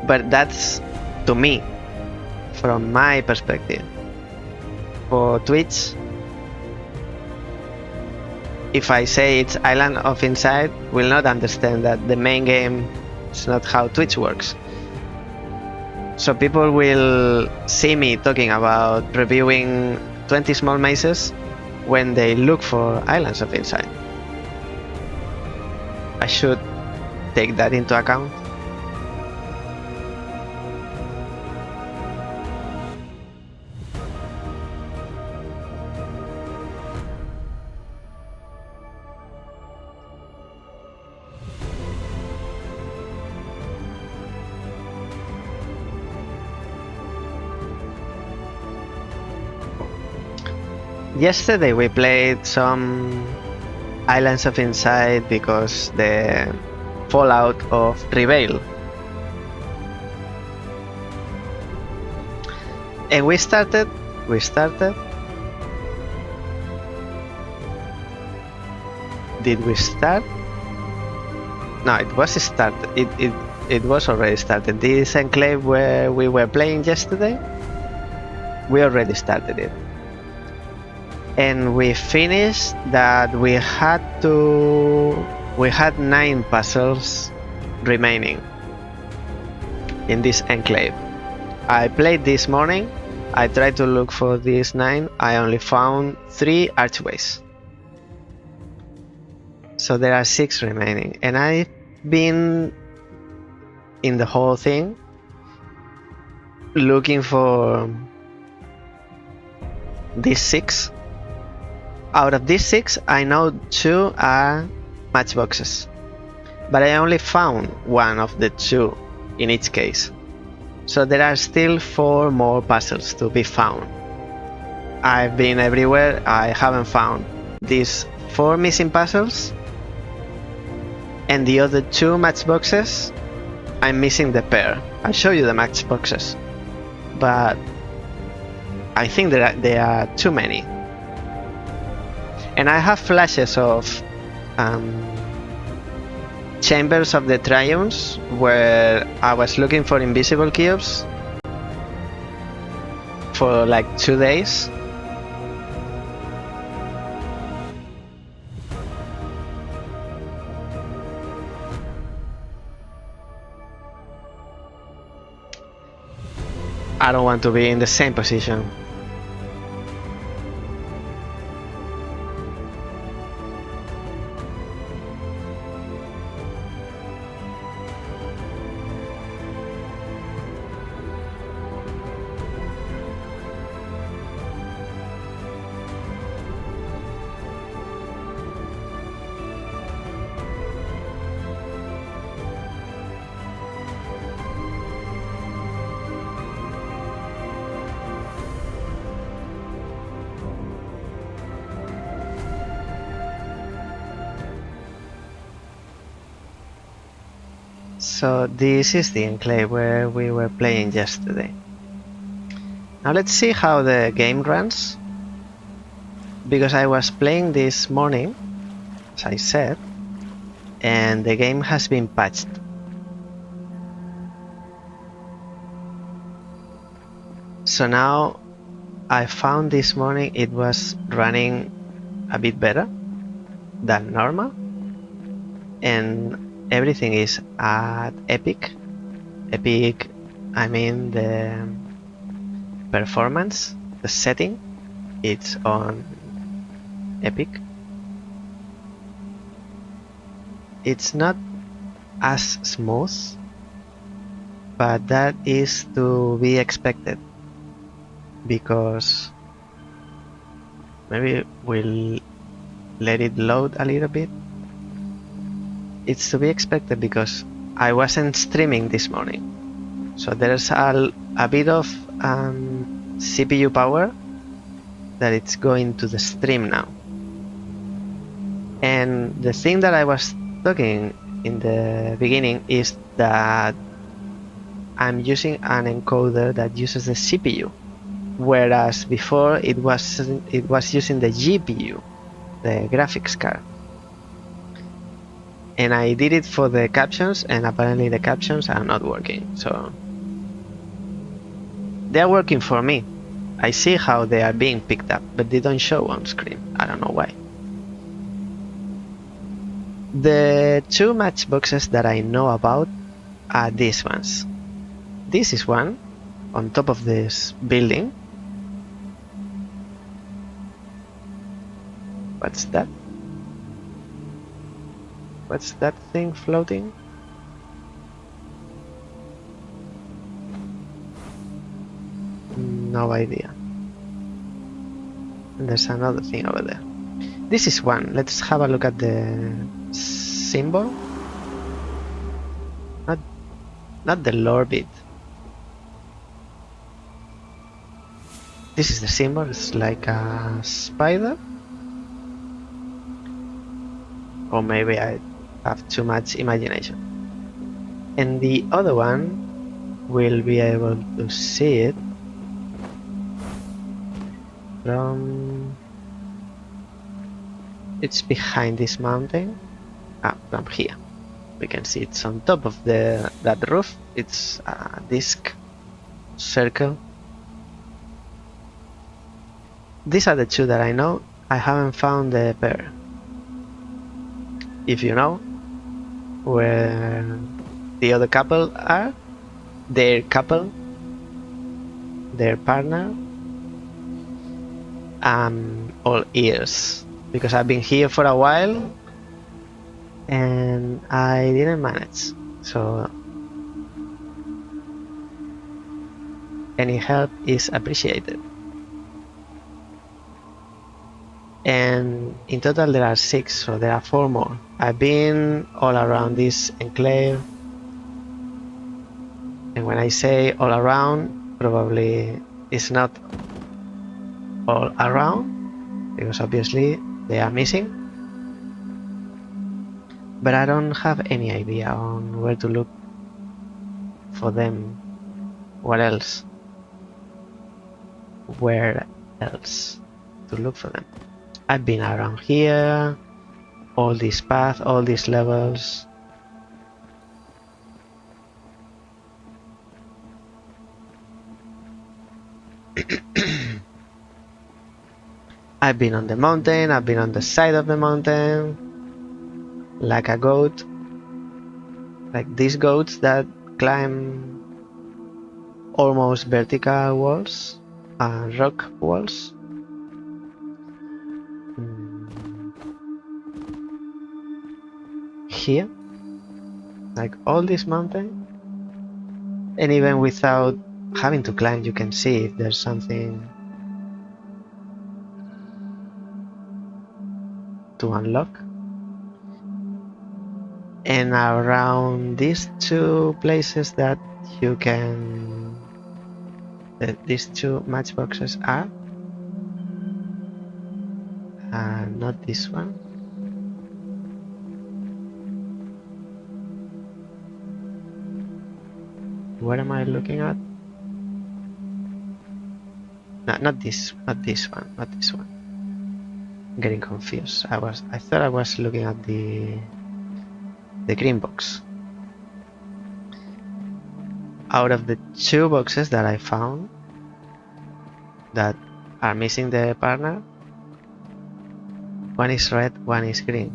but that's to me, from my perspective. For Twitch, if I say it's Island of Insight, will not understand that the main game is not how Twitch works. So people will see me talking about reviewing 20 small mazes when they look for Islands of Insight. I should take that into account. Yesterday we played some Islands of Insight because the fallout of Reveal. And we started. Did we start? No, it was started. It was already started. This enclave where we were playing yesterday, we already started it. And we finished that we had 9 puzzles remaining in this enclave. I played this morning. I tried to look for these 9. I only found 3 archways. So there are 6 remaining. And I've been in the whole thing looking for these 6. Out of these 6, I know 2 are matchboxes, but I only found 1 of the 2 in each case. So there are still 4 more puzzles to be found. I've been everywhere. I haven't found these 4 missing puzzles, and the other 2 matchboxes, I'm missing the pair. I'll show you the matchboxes, but I think there are too many. And I have flashes of Chambers of the Triumphs where I was looking for invisible cubes for like 2 days. I don't want to be in the same position. So this is the enclave where we were playing yesterday. Now let's see how the game runs, because I was playing this morning, as I said, and the game has been patched. So now I found this morning it was running a bit better than normal, and everything is at epic. Epic, I mean the performance, the setting, it's on epic. It's not as smooth, but that is to be expected, because maybe we'll let it load a little bit. It's to be expected because I wasn't streaming this morning, so there's a bit of CPU power that it's going to the stream now. And the thing that I was talking in the beginning is that I'm using an encoder that uses the CPU, whereas before it was using the GPU, the graphics card. And I did it for the captions, and apparently the captions are not working. So they're working for me. I see how they are being picked up, but they don't show on screen. I don't know why. The 2 matchboxes that I know about are these ones. This is one on top of this building. What's that? What's that thing floating? No idea. And there's another thing over there. This is one. Let's have a look at the symbol. Not the lore bit. This is the symbol. It's like a spider. Or maybe I have too much imagination. And the other one will be able to see it from... It's behind this mountain. From here. We can see it's on top of that roof. It's a disc circle. These are the two that I know. I haven't found the pair. If you know where the other couple are, their couple, their partner, I'm all ears, because I've been here for a while and I didn't manage. So any help is appreciated. And in total there are 6, so there are 4 more. I've been all around this enclave, and when I say all around, probably it's not all around, because obviously they are missing, but I don't have any idea on where to look for them. What else? Where else to look for them? I've been around here, all this path, all these levels. I've been on the mountain, I've been on the side of the mountain, like a goat, like these goats that climb almost vertical walls, rock walls. Here, like all this mountain, and even without having to climb, you can see if there's something to unlock. And around these 2 places that you can, these 2 matchboxes are, not this one. What am I looking at? No, not this one. I'm getting confused. I thought I was looking at the green box. Out of the 2 boxes that I found that are missing the partner, one is red, one is green.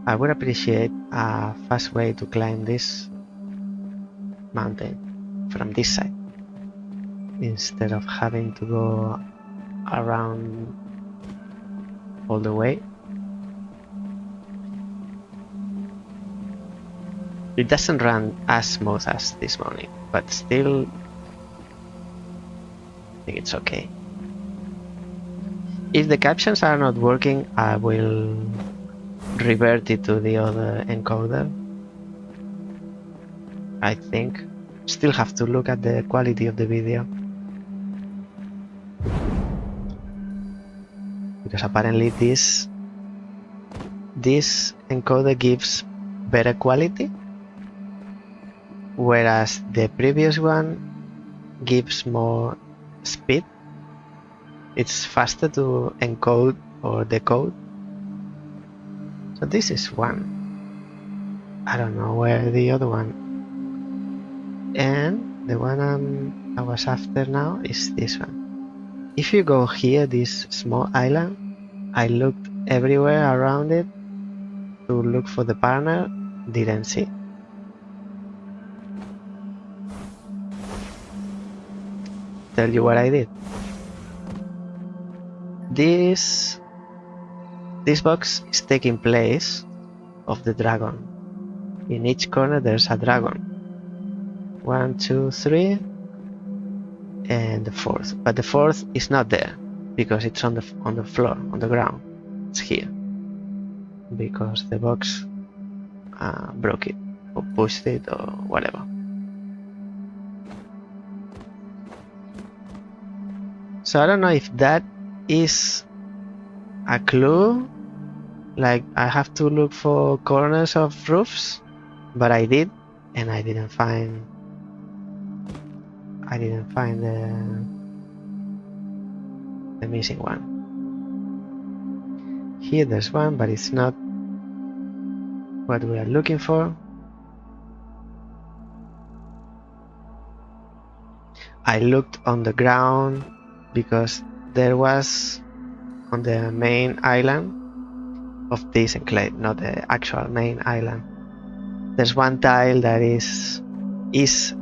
I would appreciate a fast way to climb this mountain from this side, instead of having to go around all the way. It doesn't run as smooth as this morning, but still, I think it's okay. If the captions are not working, I will revert it to the other encoder. I think. Still have to look at the quality of the video, because apparently this encoder gives better quality, whereas the previous one gives more speed. It's faster to encode or decode. So this is one. I don't know where the other one. And the one I was after now is this one. If you go here, this small island, I looked everywhere around it to look for the partner, didn't see. Tell you what I did. This box is taking place of the dragon. In each corner there's a dragon. 1, 2, 3, and the 4th. But the 4th is not there because it's on the floor, on the ground. It's here because the box broke it. or pushed it or whatever. So I don't know if that is a clue, like I have to look for corners of roofs, but I did, and I didn't find the missing one. Here there's one, but it's not what we are looking for. I looked on the ground because there was on the main island of this enclave, not the actual main island. There's one tile that is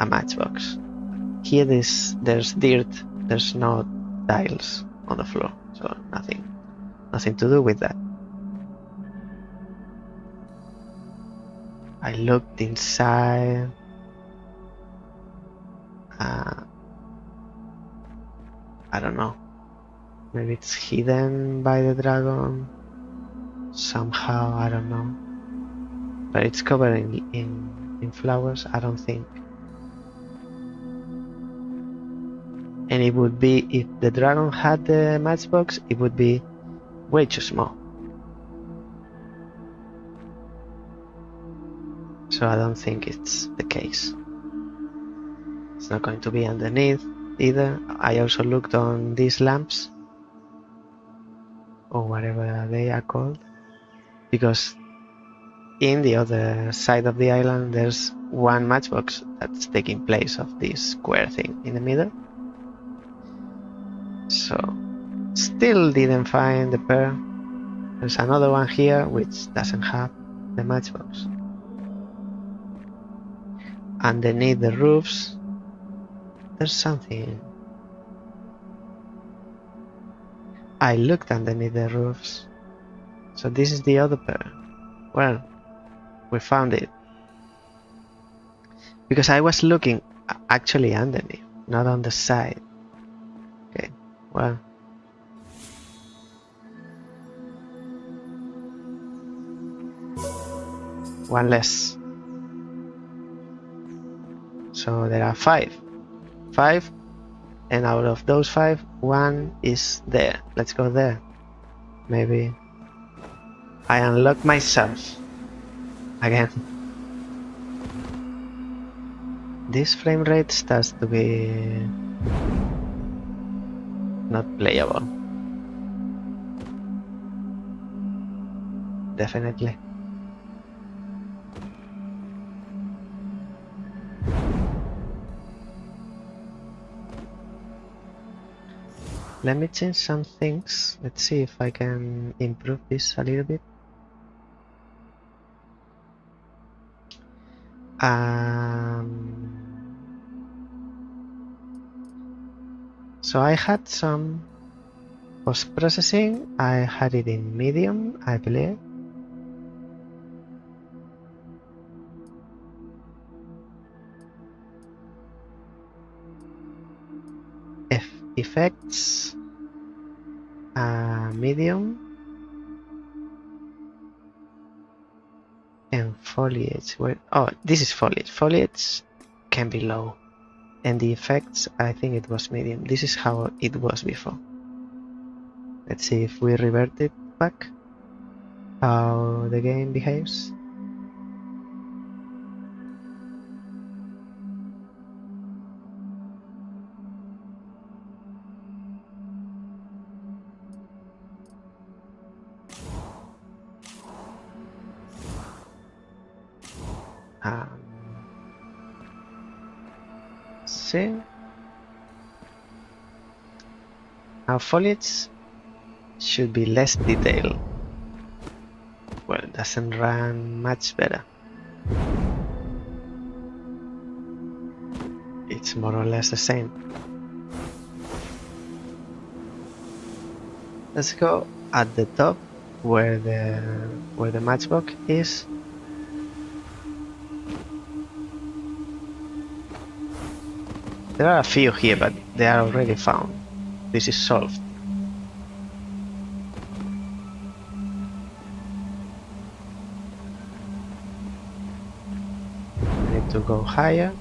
a matchbox. Here there's dirt, there's no tiles on the floor, so nothing to do with that. I looked inside. I don't know. Maybe it's hidden by the dragon somehow. I don't know. But it's covered in flowers. I don't think. And it would be, if the dragon had the matchbox, it would be way too small. So I don't think it's the case. It's not going to be underneath either. I also looked on these lamps, or whatever they are called, because in the other side of the island there's one matchbox that's taking place of this square thing in the middle. So still didn't find the pair. There's another one here which doesn't have the matchbox. Underneath the roofs there's something. I looked underneath the roofs. So this is the other pair. Well, we found it. Because I was looking actually underneath, not on the side. Okay, well. One less. So there are 5. 5, and out of those 5, 1 is there. Let's go there. Maybe I unlock myself again. This frame rate starts to be not playable. Definitely. Let me change some things. Let's see if I can improve this a little bit. So I had some post-processing. I had it in medium, I believe. Effects, medium, and foliage. Oh, this is foliage. Foliage can be low, and the effects, I think it was medium. This is how it was before. Let's see if we revert it back, how the game behaves. See, our foliage should be less detailed. Well, it doesn't run much better. It's more or less the same. Let's go at the top where the matchbox is. There are a few here, but they are already found. This is solved. to go higher.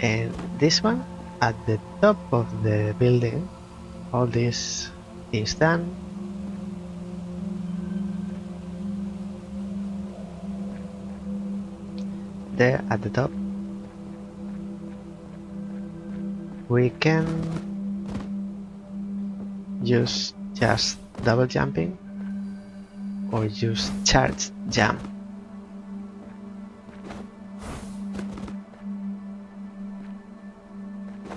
And this one at the top of the building, all this is done. There at the top, we can use just double jumping or use charge jump.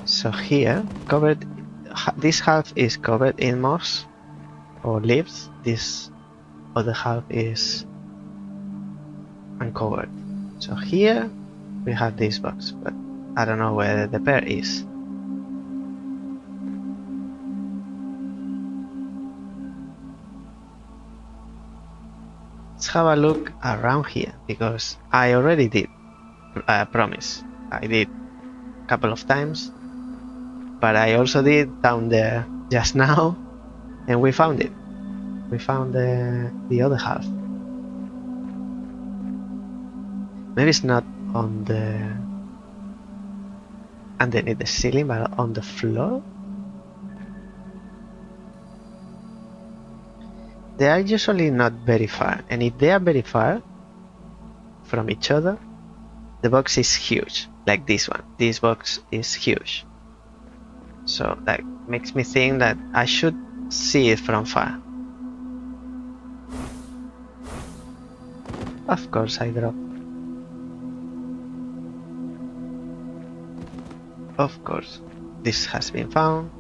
So here, this half is covered in moss or leaves. This other half is uncovered. So here we have this box, but I don't know where the pear is. Let's have a look around here, because I already did promise. I did a couple of times, but I also did down there just now, and we found it. We found the other half. Maybe it's not on the underneath the ceiling, but on the floor. They are usually not very far, and if they are very far from each other, the box is huge, like this one. This box is huge. So that makes me think that I should see it from far. Of course I drop. Of course, this has been found.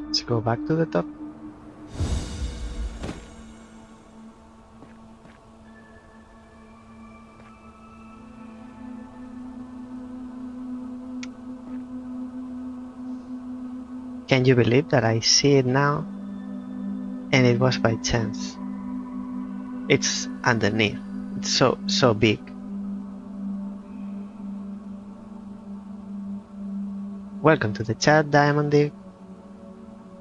Let's go back to the top. Can you believe that I see it now? And it was by chance. It's underneath. It's so big. Welcome to the chat, Diamondy.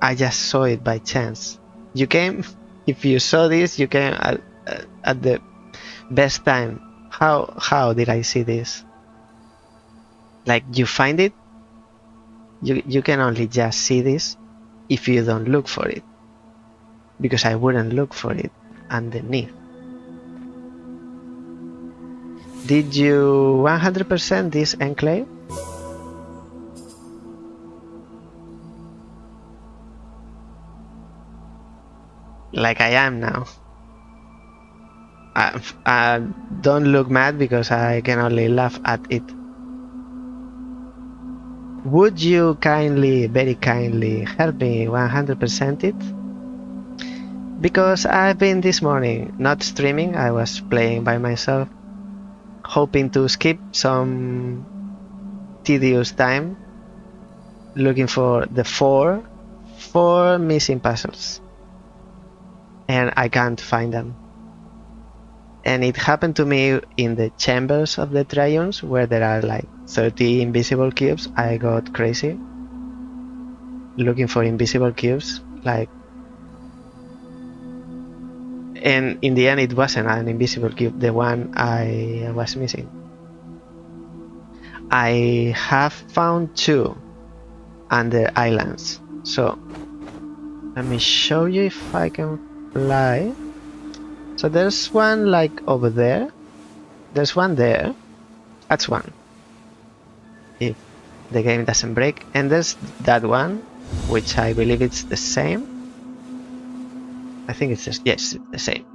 I just saw it by chance. You came, if you saw this, you came at the best time. How did I see this? Like, you find it? You can only just see this if you don't look for it. Because I wouldn't look for it underneath. Did you 100% this enclave? Like I am now. Don't look mad because I can only laugh at it. Would you kindly, very kindly, help me 100% it? Because I've been this morning not streaming, I was playing by myself, hoping to skip some tedious time looking for the four missing puzzles. And I can't find them. And it happened to me in the chambers of the triumphs where there are like 30 invisible cubes. I got crazy looking for invisible cubes, like, and in the end it wasn't an invisible cube, the one I was missing. I have found 2 under islands, so let me show you if I can fly. So there's one like over there, there's one there, that's one, if the game doesn't break, and there's that one, which I believe it's the same. I think it's just, yes, it's the same.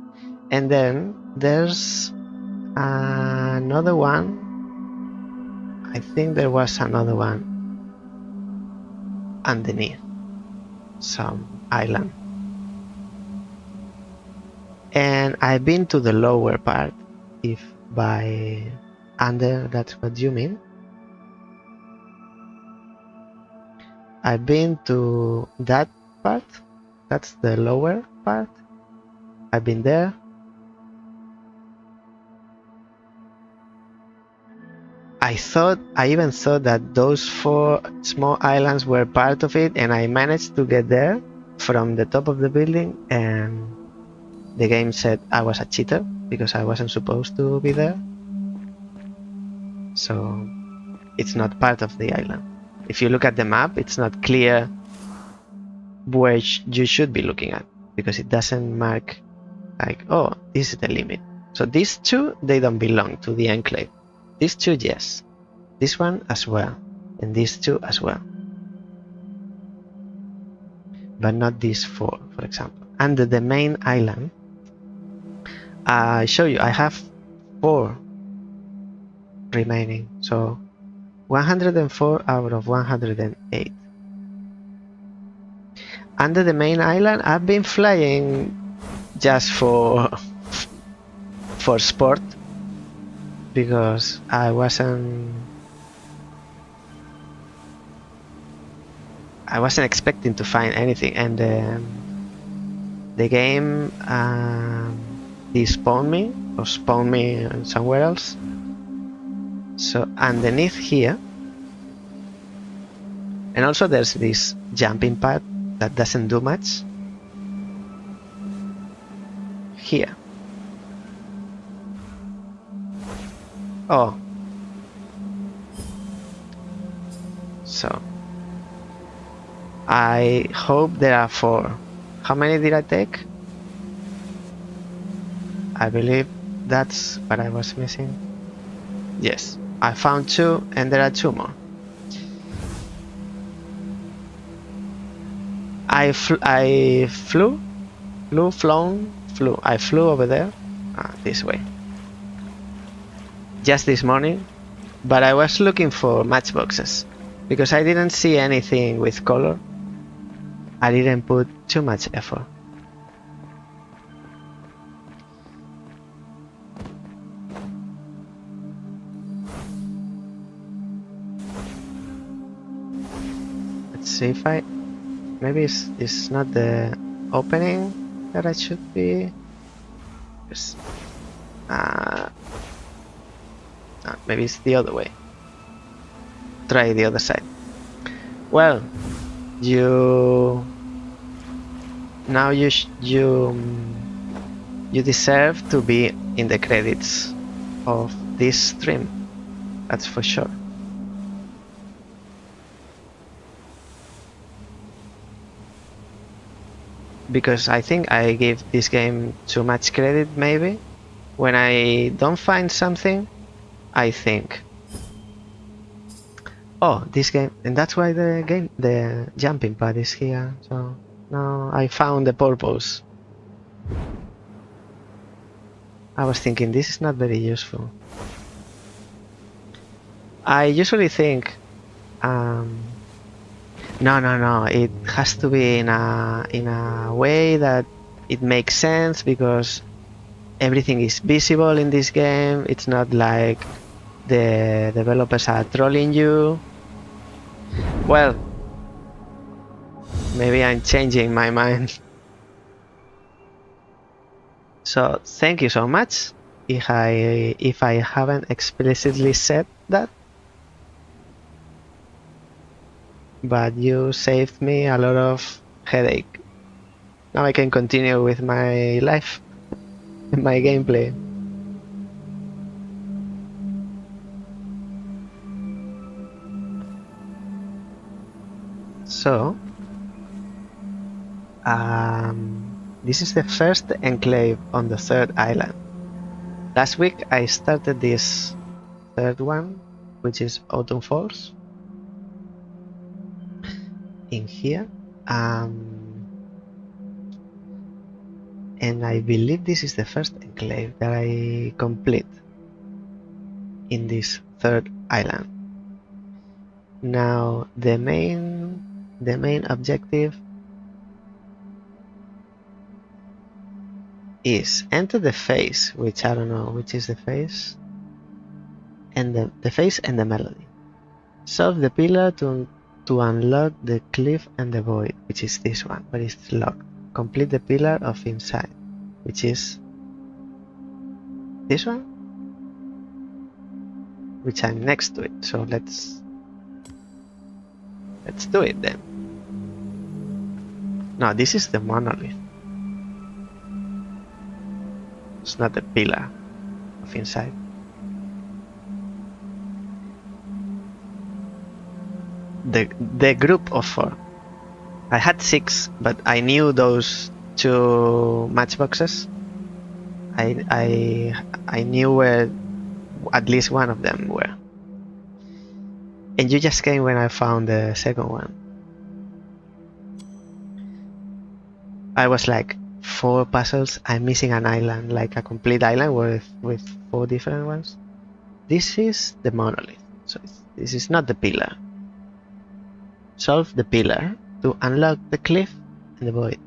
And then there's another one. I think there was another one underneath some island. And I've been to the lower part, if by under that's what you mean. I've been to that part, that's the lower part. I've been there. I even thought that those 4 small islands were part of it, and I managed to get there from the top of the building, and the game said I was a cheater because I wasn't supposed to be there. So it's not part of the island. If you look at the map, it's not clear where you should be looking at, because it doesn't mark like, oh, this is the limit. So these 2, they don't belong to the enclave. These 2, yes. This one as well, and these 2 as well, but not these 4, for example. Under the main island, I show you I have 4 remaining, so 104 out of 108. Under the main island, I've been flying just for sport, because I wasn't expecting to find anything, and the game despawned me or spawned me somewhere else. So underneath here, and also there's this jumping pad that doesn't do much here. Oh, so I hope there are 4. How many did I take? I believe that's what I was missing. Yes, I found 2, and there are 2 more. I flew over there, this way, just this morning, but I was looking for matchboxes because I didn't see anything with color. I didn't put too much effort. Let's see if maybe it's not the opening that I should be. Maybe it's the other way. Try the other side. Well, you deserve to be in the credits of this stream. That's for sure. Because I think I gave this game too much credit, maybe. When I don't find something, I think, oh, this game, and that's why the jumping pad is here. So now I found the purpose. I was thinking this is not very useful. I usually think, no, it has to be in a way that it makes sense, because everything is visible in this game. It's not like the developers are trolling you. Well, maybe I'm changing my mind. So thank you so much if I haven't explicitly said that, but you saved me a lot of headache. Now I can continue with my life, my gameplay. So this is the first enclave on the third island. Last week I started this third one, which is Autumn Falls, in here, and I believe this is the first enclave that I complete in this third island. Now the main objective is enter the face, which I don't know which is the face, and the face and the melody. Solve the pillar to unlock the cliff and the void, which is this one, but it's locked. Complete the pillar of inside, which is this one. which I'm next to it. So let's do it then. No, this is the monolith. It's not the pillar of inside. The group of 4. I had 6, but I knew those 2 matchboxes. I knew where at least one of them were. And you just came when I found the second one. I was like, 4 puzzles, I'm missing an island, like a complete island with 4 different ones. This is the monolith, so this is not the pillar. Solve the pillar to unlock the cliff and the void.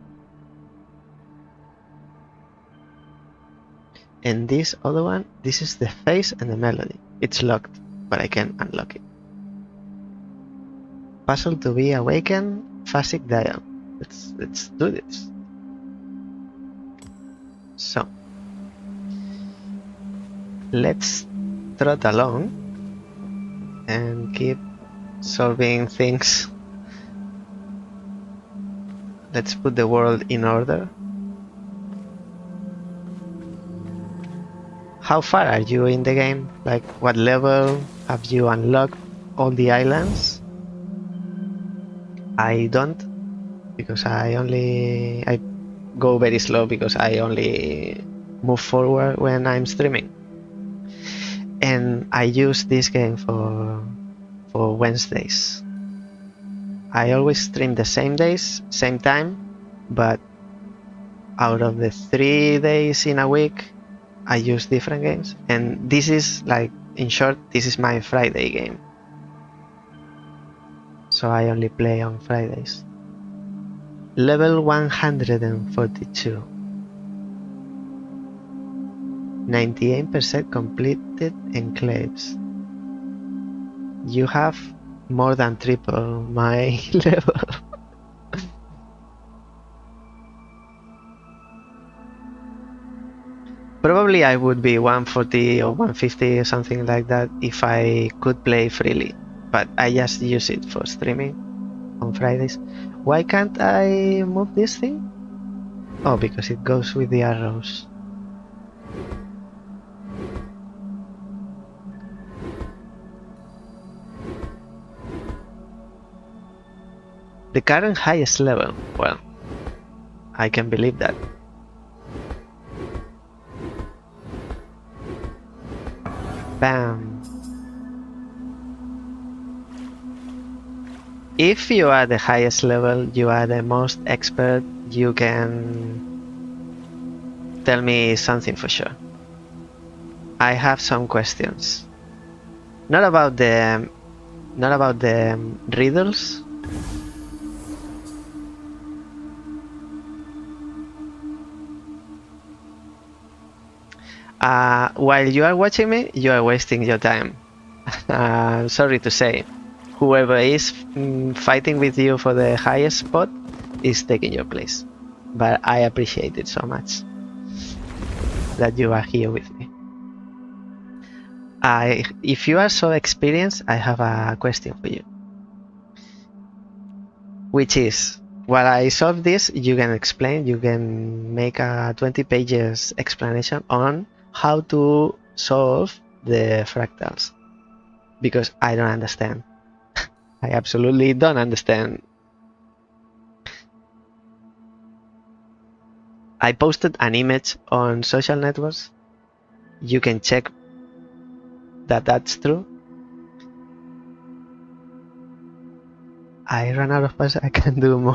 And this other one, this is the face and the melody. It's locked, but I can unlock it. Puzzle to be awakened, Phasic dial. Let's do this. So let's trot along and keep solving things. Let's put the world in order. How far are you in the game? Like, what level? Have you unlocked all the islands? I don't, because I go very slow because I only move forward when I'm streaming. And I use this game for Wednesdays. I always stream the same days, same time, but out of the 3 days in a week, I use different games. And this is, like, in short, this is my Friday game. So I only play on Fridays. Level 142. 98% completed enclaves. You have more than triple my level. Probably I would be 140 or 150 or something like that if I could play freely, but I just use it for streaming on Fridays. Why can't I move this thing? Oh, because it goes with the arrows. The current highest level. Well, I can believe that. Bam. If you are the highest level, you are the most expert, you can tell me something for sure. I have some questions. Not about the riddles. While you are watching me, you are wasting your time. Sorry to say, whoever is fighting with you for the highest spot is taking your place. But I appreciate it so much that you are here with me. If you are so experienced, I have a question for you. Which is, while I solve this, you can explain, you can make a 20 pages explanation on how to solve the fractals. Because I don't understand. I absolutely don't understand. I posted an image on social networks. You can check that that's true. I ran out of puzzles. I can do more.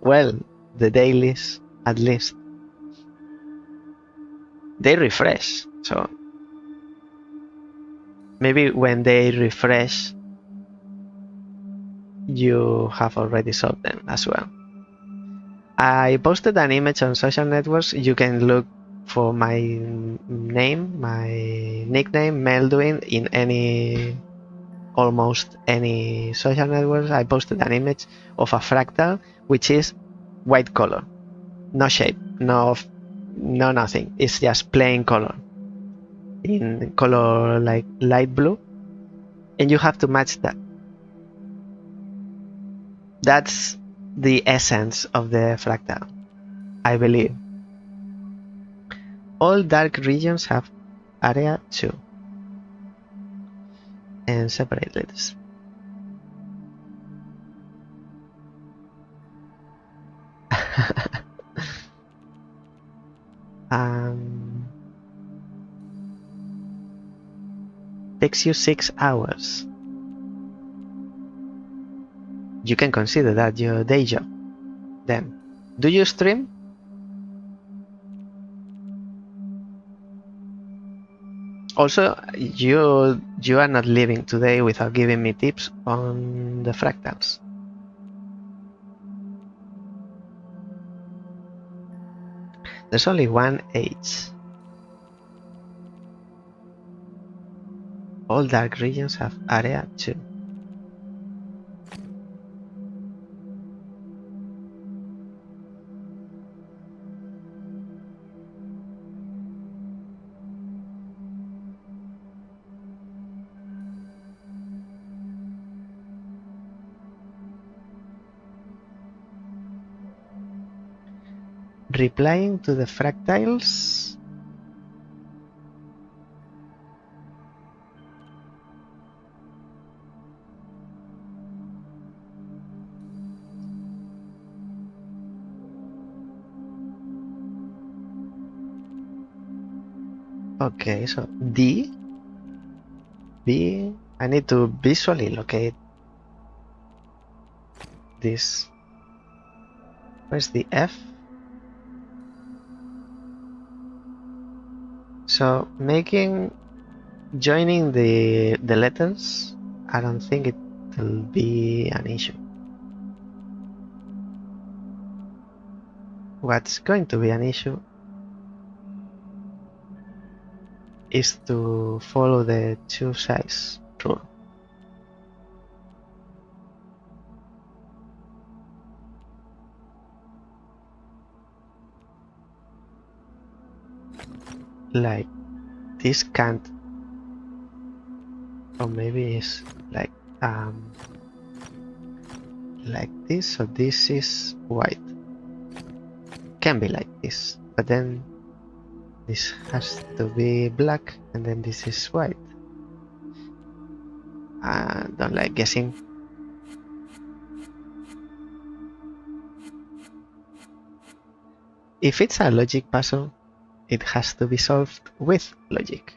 Well, the dailies, at least. They refresh, so maybe when they refresh, you have already solved them as well. I posted an image on social networks. You can look for my name, my nickname, Mael Duin, in almost any social networks. I posted an image of a fractal which is white color, no shape, no nothing. It's just plain color. in color like light blue, and you have to match that. That's the essence of the fractal, I believe. All dark regions have area 2 and separate letters. Takes you 6 hours. You can consider that your day job. Then, do you stream? Also, you are not leaving today without giving me tips on the fractals. There's only one H. All dark regions have area 2. Replying to the fractals. Okay, so D, B, I need to visually locate this. Where's the F? So joining the letters, I don't think it will be an issue. What's going to be an issue is to follow the two sides rule. Like this can't, or maybe it's like this, so this is white. Can be like this, but then this has to be black, and then this is white. I don't like guessing. If it's a logic puzzle, it has to be solved with logic.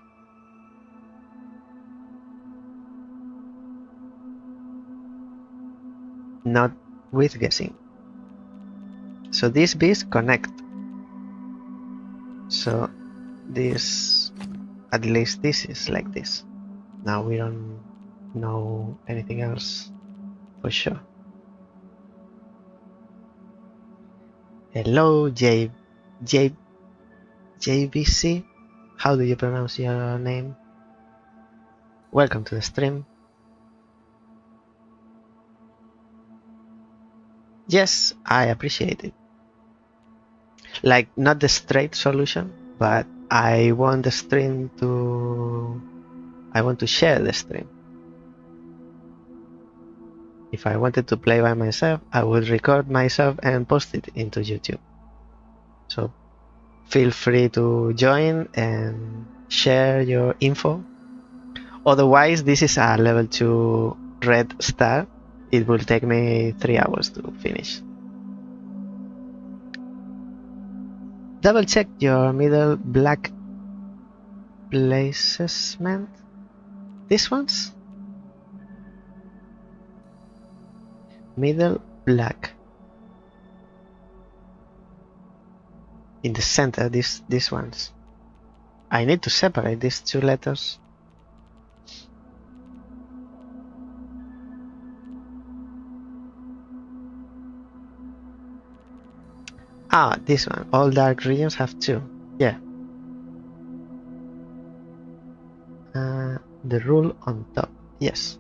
Not with guessing. So these bees connect. So this, at least this is like this. Now we don't know anything else for sure. Hello, JBC. How do you pronounce your name? Welcome to the stream. Yes, I appreciate it. Like, not the straight solution, but I want the stream to... I want to share the stream. If I wanted to play by myself, I would record myself and post it into YouTube. So feel free to join and share your info. Otherwise, this is a level 2 red star. It will take me 3 hours to finish. Double check your middle black placement. These ones? Middle black. In the center, these ones. I need to separate these two letters. Ah, this one. All dark regions have 2. Yeah. The rule on top. Yes.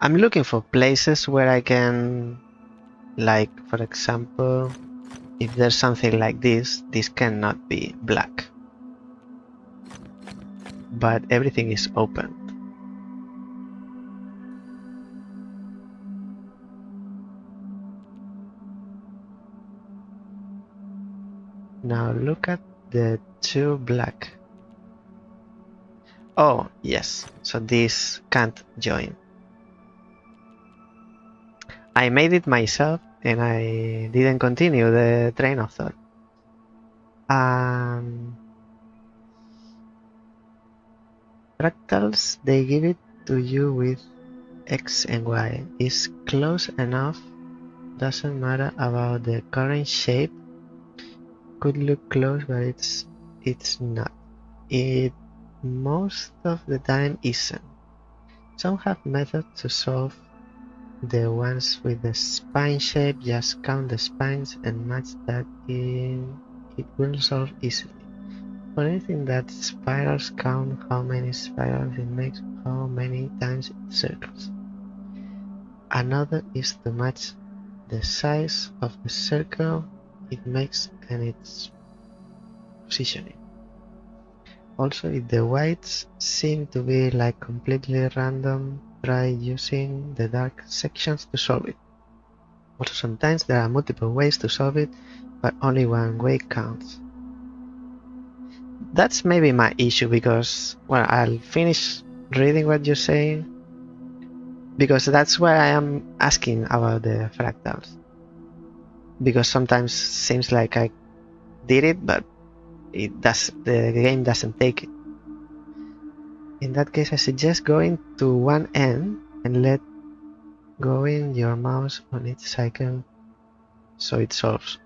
I'm looking for places where I can, like, for example, if there's something like this cannot be black. But everything is open. Now look at the two black. Oh, yes, so this can't join. I made it myself and I didn't continue the train of thought. Fractals, they give it to you with X and Y. Is close enough, doesn't matter about the current shape. Could look close, but it's not. It most of the time isn't. Some have methods to solve the ones with the spine shape. Just count the spines and match that in. It will solve easily. For anything that spirals, count how many spirals it makes, how many times it circles. Another is to match the size of the circle it makes and its positioning. Also, if the whites seem to be like completely random, try using the dark sections to solve it. Also, sometimes there are multiple ways to solve it, but only one way counts. That's maybe my issue because, well, I'll finish reading what you're saying because that's why I am asking about the fractals. Because sometimes seems like I did it, but the game doesn't take it. In that case, I suggest going to one end and let going your mouse on each cycle so it solves.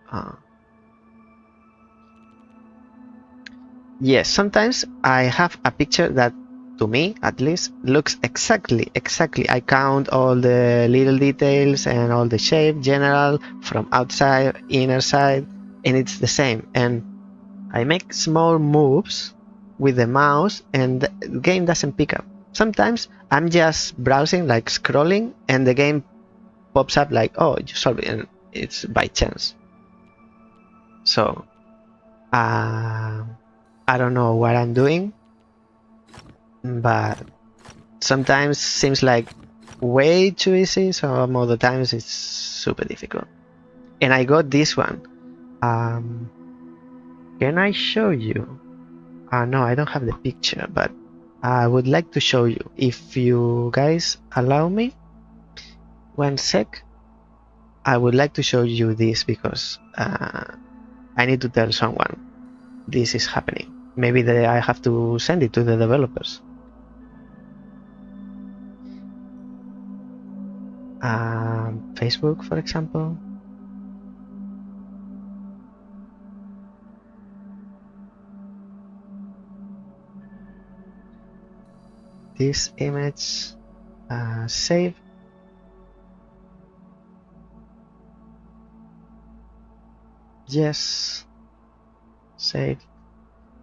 Yes, sometimes I have a picture that, to me at least, looks exactly. I count all the little details and all the shape, general, from outside, inner side, and it's the same. And I make small moves with the mouse and the game doesn't pick up. Sometimes I'm just browsing, like scrolling, and the game pops up like, oh, you solved it, and it's by chance. So, I don't know what I'm doing, but sometimes seems like way too easy, some other times it's super difficult. And I got this one. Can I show you? No, I don't have the picture, but I would like to show you. If you guys allow me, 1 sec, I would like to show you this because I need to tell someone this is happening. Maybe I have to send it to the developers. Facebook, for example. This image, save. Yes, save.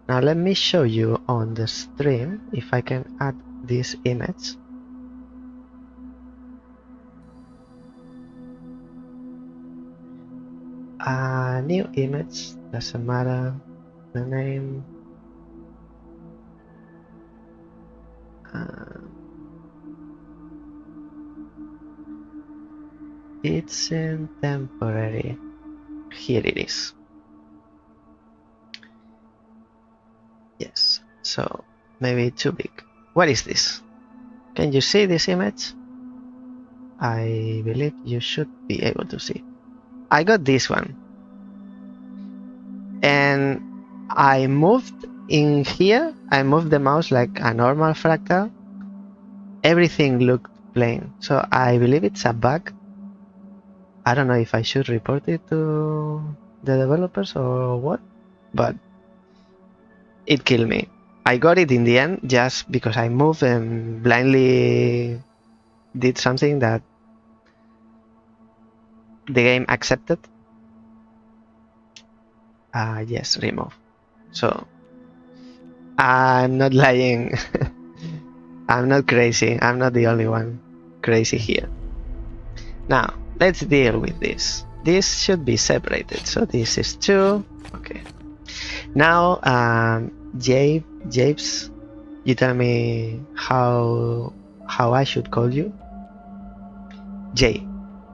Now let me show you on the stream if I can add this image. A new image, doesn't matter the name. It's in temporary. Here it is. Yes, so maybe too big. What is this? Can you see this image? I believe you should be able to see. I got this one. And I moved in here, I moved the mouse like a normal fractal. Everything looked plain. So I believe it's a bug. I don't know if I should report it to the developers or what, but it killed me. I got it in the end just because I moved and blindly did something that the game accepted. Yes, remove. So I'm not lying. I'm not crazy. I'm not the only one crazy here. Now, let's deal with this. This should be separated. So this is 2. Okay. Now, Japes, you tell me how I should call you. J.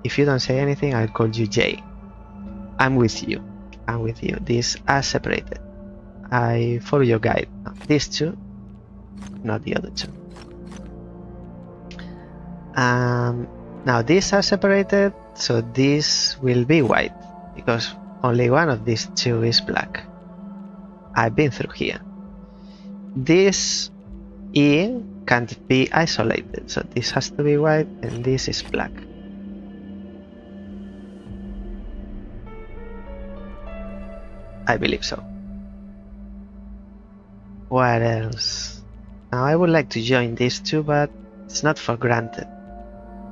If you don't say anything, I'll call you J. I'm with you. I'm with you. These are separated. I follow your guide. No, these 2, not the other 2. Now these are separated, so this will be white because only one of these 2 is black. I've been through here. This E can't be isolated, so this has to be white and this is black. I believe so. What else? Now I would like to join these 2, but it's not for granted.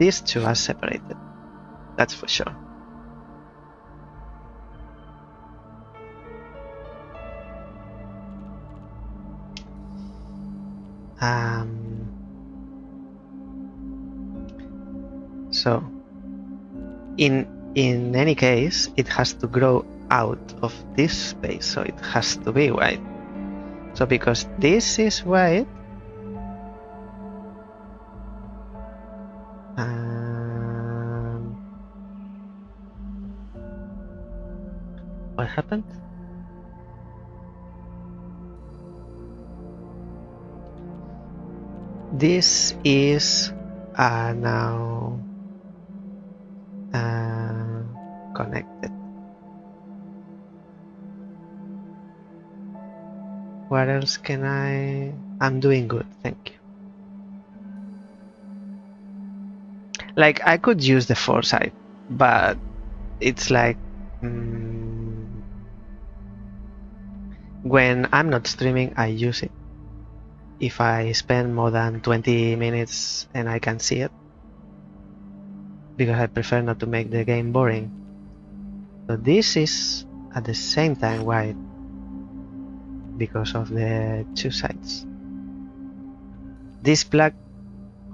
These 2 are separated, that's for sure. So in any case, it has to grow out of this space, so it has to be white. So because this is white, what happened? This is now connected. What else can I'm doing good, thank you. Like, I could use the foresight, but it's like when I'm not streaming, I use it. If I spend more than 20 minutes and I can see it, because I prefer not to make the game boring. So this is at the same time white because of the 2 sides. This black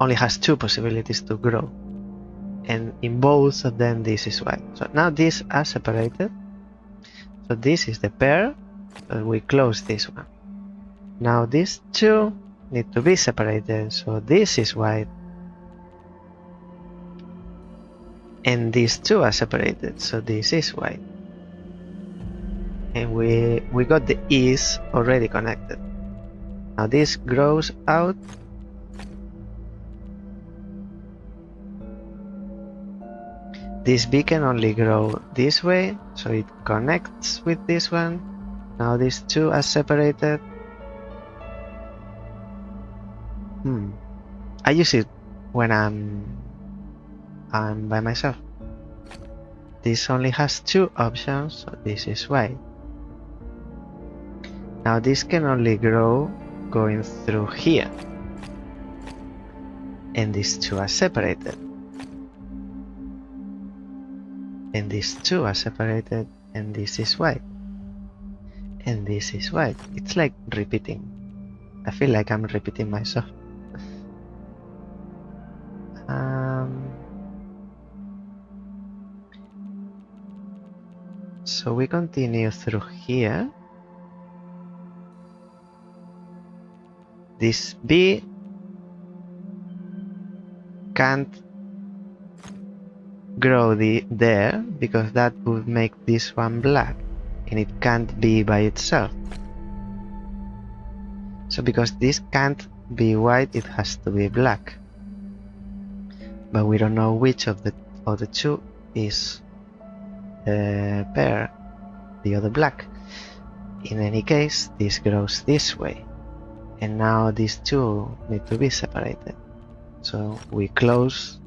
only has 2 possibilities to grow, and in both of them this is white. So now these are separated. So this is the pair, so we close this one. Now these 2 need to be separated, so this is white. And these 2 are separated, so this is white. And we got the E's already connected. Now this grows out. This B can only grow this way, so it connects with this one. Now these 2 are separated. I use it when I'm by myself. This only has 2 options, so this is white. Now this can only grow going through here, and these 2 are separated. And these 2 are separated, and this is white. And this is white. It's like repeating. I feel like I'm repeating myself. So we continue through here. This B can't grow there because that would make this one black, and it can't be by itself. So because this can't be white, it has to be black. But we don't know which of the 2 is pair, the other black. In any case, this grows this way, and now these 2 need to be separated. So we close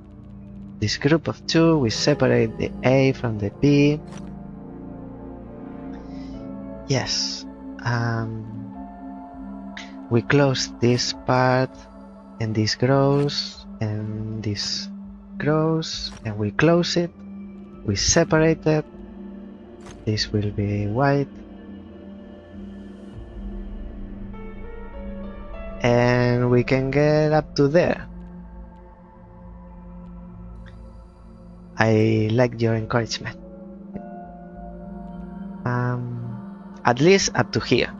this group of 2, we separate the A from the B. Yes, we close this part, and this grows, and this grows, and we close it. We separate it. This will be white. And we can get up to there. I like your encouragement. At least up to here.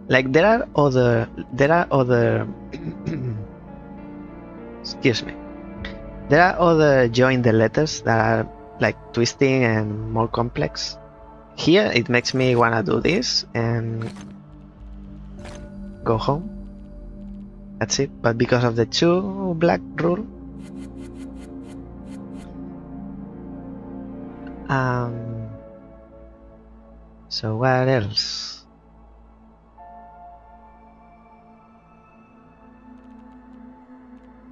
Like there are other excuse me. There are other join the letters that are like twisting and more complex. Here it makes me wanna do this and go home. That's it. But because of the 2 black rule, so what else?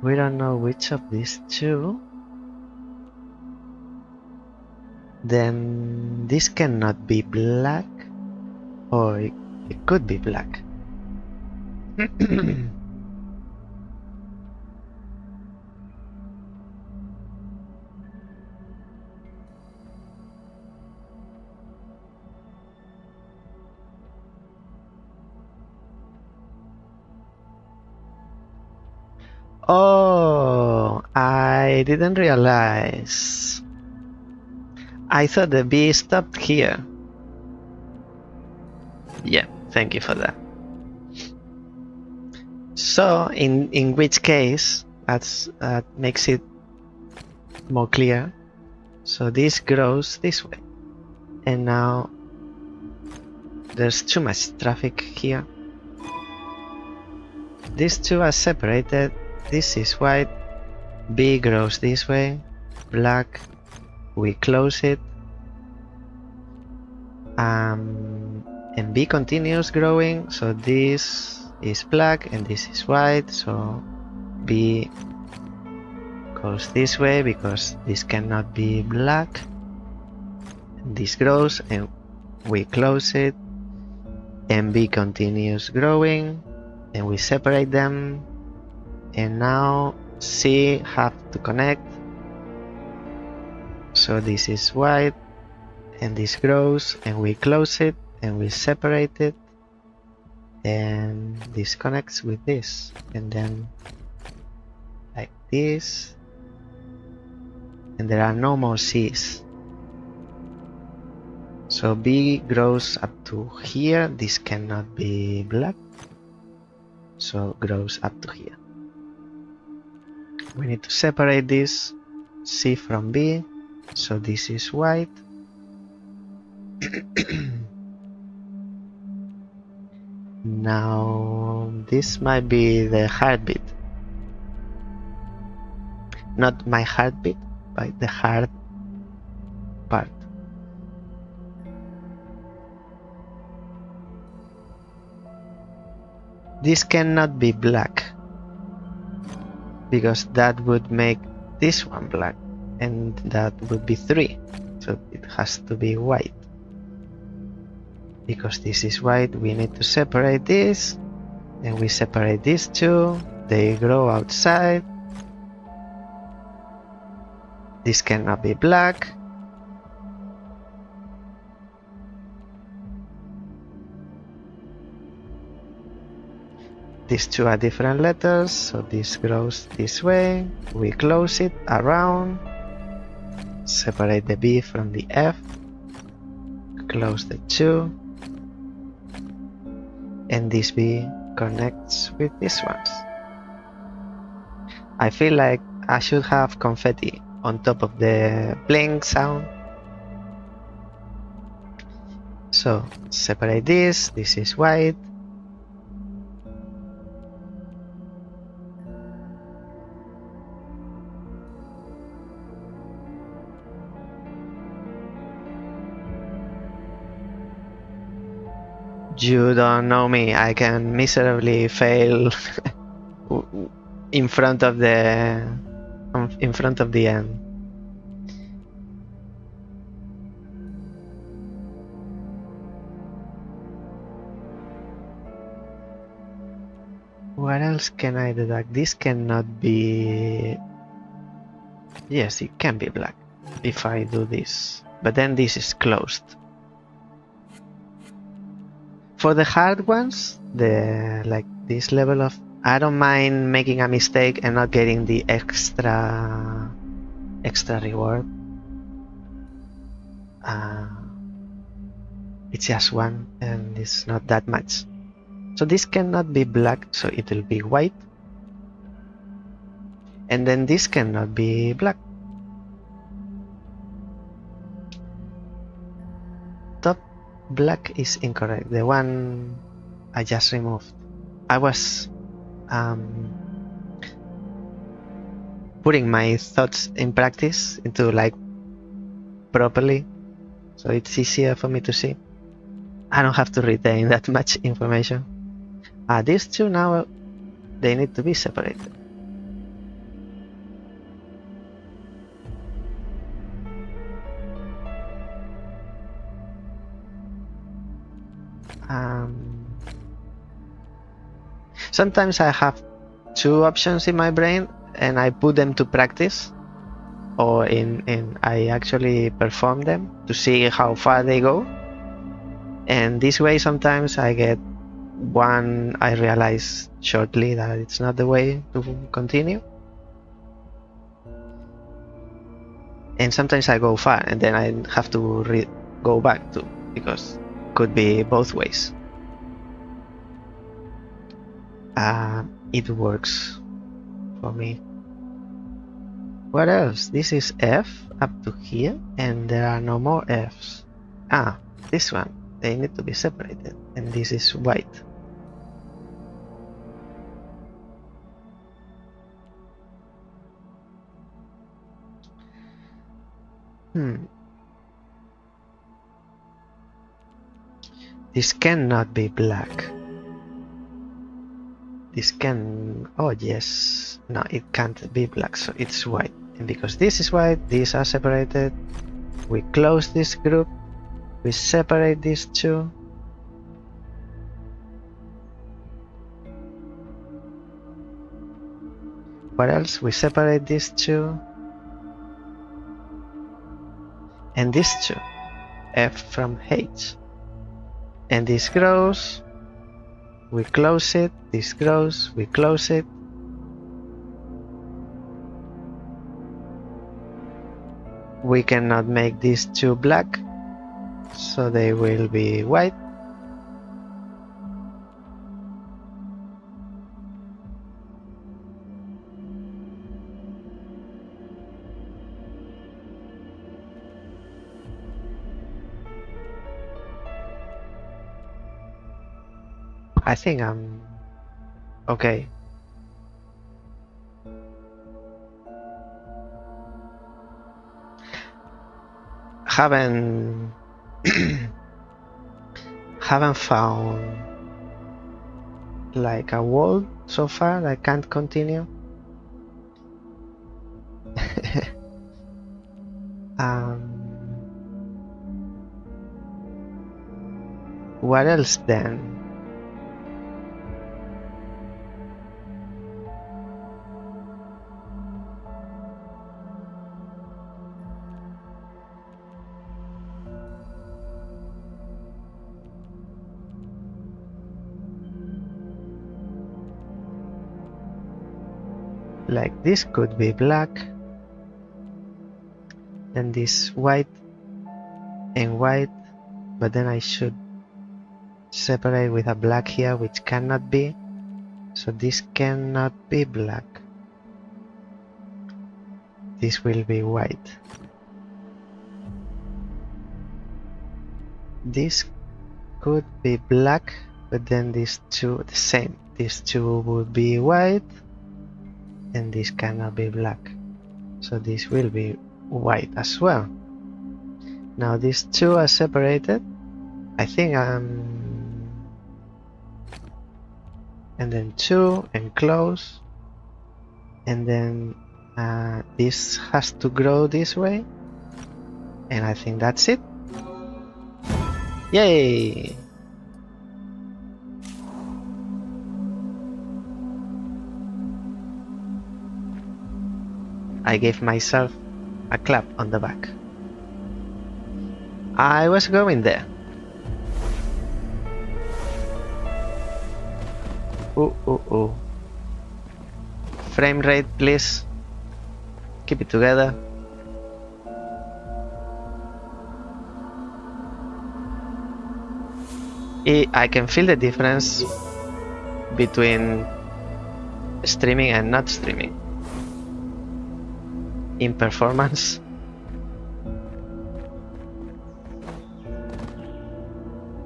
We don't know which of these 2. Then this cannot be black, or it could be black. Oh, I didn't realize. I thought the B stopped here. Yeah, thank you for that. So, in which case, that makes it more clear. So this grows this way. And now there's too much traffic here. These 2 are separated. This is white. B grows this way. Black. We close it. And B continues growing. So this is black and this is white. So B goes this way because this cannot be black. And this grows and we close it. And B continues growing and we separate them. And now C have to connect. So this is white and this grows and we close it and we separate it, and this connects with this, and then like this, and there are no more C's. So B grows up to here. This cannot be black, so grows up to here. We need to separate this C from B, so this is white. Now this might be the heartbeat. Not my heartbeat, but the hard part. This cannot be black, because that would make this one black, and that would be 3. So it has to be white. Because this is white, we need to separate this, and we separate these 2. They grow outside. This cannot be black. These 2 are different letters, so this grows this way. We close it around. Separate the B from the F. Close the 2. And this B connects with these ones. I feel like I should have confetti on top of the bling sound. So separate this. This is white. You don't know me. I can miserably fail in front of the end. What else can I deduct? This cannot be. Yes, it can be black. if I do this, but then this is closed. For the hard ones, like this level of, I don't mind making a mistake and not getting the extra reward. It's just one and it's not that much. So this cannot be black, so it will be white. And then this cannot be black. Top black is incorrect. The one I just removed. I was putting my thoughts in practice into like properly, so it's easier for me to see. I don't have to retain that much information. These two now, they need to be separated. Sometimes I have two options in my brain and I put them to practice, or I actually perform them to see how far they go. And this way sometimes I get one, I realize shortly that it's not the way to continue. And sometimes I go far and then I have to go back to, because it could be both ways. It works for me. What else? This is F up to here, and there are no more Fs. This one, they need to be separated, and this is white. This cannot be black. This can, oh yes, no, it can't be black, so it's white. And because this is white, these are separated. We close this group, we separate these two. What else? We separate these two. And these two, F from H. And this grows, we close it, this grows, we close it. We cannot make these two black, so they will be white. I think I'm okay. Haven't found like a wall so far. I can't continue. What else then? Like this could be black, and this white and white, but then I should separate with a black here, which cannot be, so this cannot be black. This will be white. This could be black, but then these two the same. These two would be white, and this cannot be black, so this will be white as well. Now these two are separated. I think and then two and close, and then this has to grow this way, and I think that's it. Yay! I gave myself a clap on the back. I was going there. Ooh. Frame rate, please. Keep it together. I can feel the difference between streaming and not streaming in performance.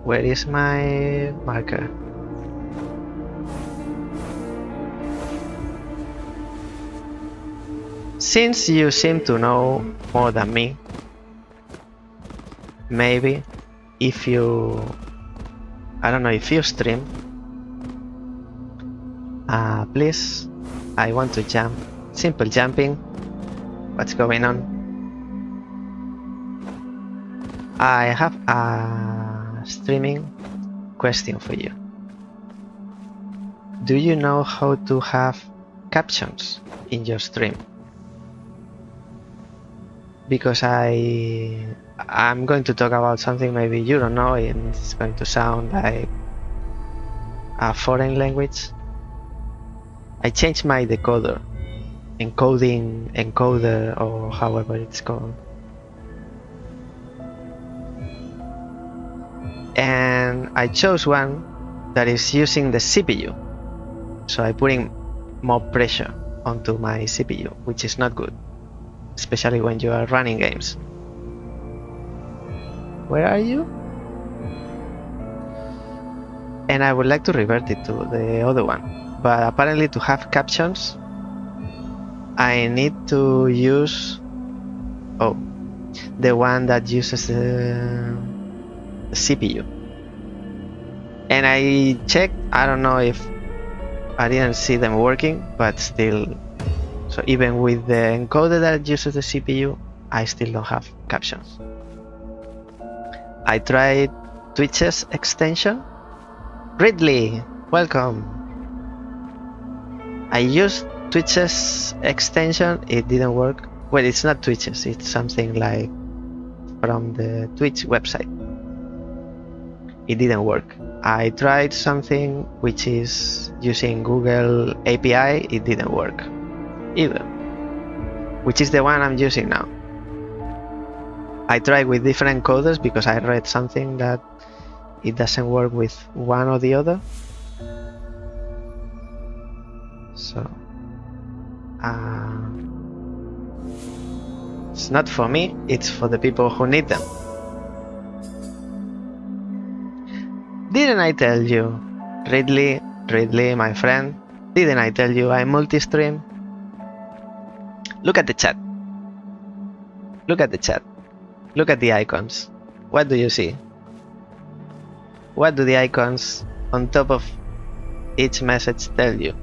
Where is my marker? Since you seem to know more than me, maybe if you, I don't know, if you stream, please, I want to jump. Simple jumping. What's going on? I have a streaming question for you. Do you know how to have captions in your stream? Because I'm going to talk about something maybe you don't know, and it's going to sound like a foreign language. I changed my encoder, or however it's called. And I chose one that is using the CPU. So I'm putting more pressure onto my CPU, which is not good, especially when you are running games. Where are you? And I would like to revert it to the other one. But apparently to have captions, I need to use the one that uses the CPU. And I checked, I don't know if I didn't see them working, but still, so even with the encoder that uses the CPU, I still don't have captions. I tried Twitch's extension. Ridley, welcome. I used Twitch's extension, it didn't work. Well, it's not Twitch's, it's something like from the Twitch website. It didn't work. I tried something which is using Google API, it didn't work either, which is the one I'm using now. I tried with different coders because I read something that it doesn't work with one or the other. So it's not for me, it's for the people who need them. Didn't I tell you, Ridley, my friend, didn't I tell you I multi-stream? Look at the chat. Look at the chat. Look at the icons. What do you see? What do the icons on top of each message tell you?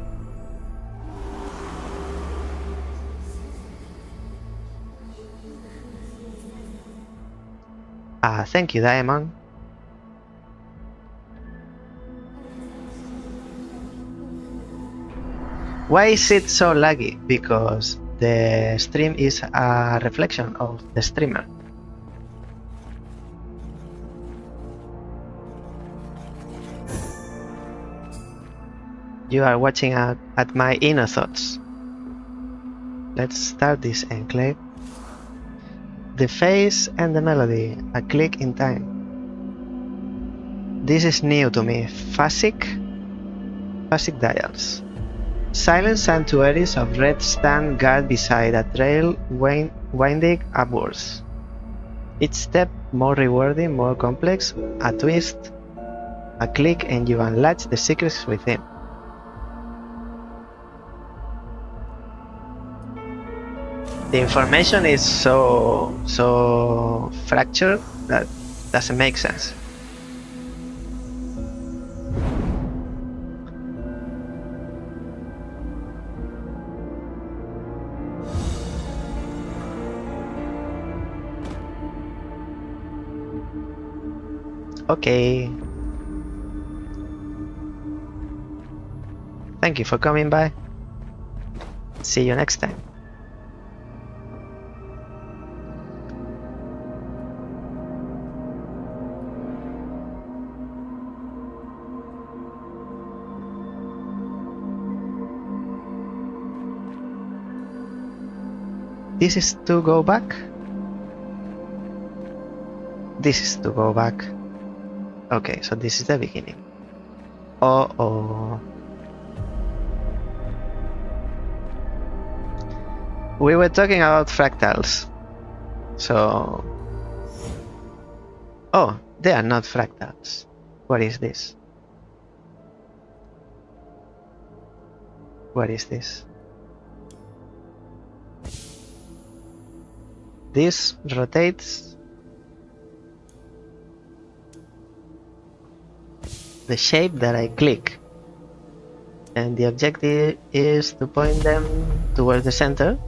Thank you, Diamond. Why is it so laggy? Because the stream is a reflection of the streamer. You are watching at my inner thoughts. Let's start this enclave. The face and the melody, a click in time. This is new to me. Phasic dials. Silent sanctuaries of red stand guard beside a trail winding upwards. Each step more rewarding, more complex. A twist, a click, and you unlatch the secrets within. The information is so fractured that doesn't make sense. Okay. Thank you for coming by. See you next time. This is to go back. This is to go back. Okay, so this is the beginning. Oh. We were talking about fractals. So... Oh, they are not fractals. What is this? What is this? This rotates the shape that I click, and the objective is to point them towards the center.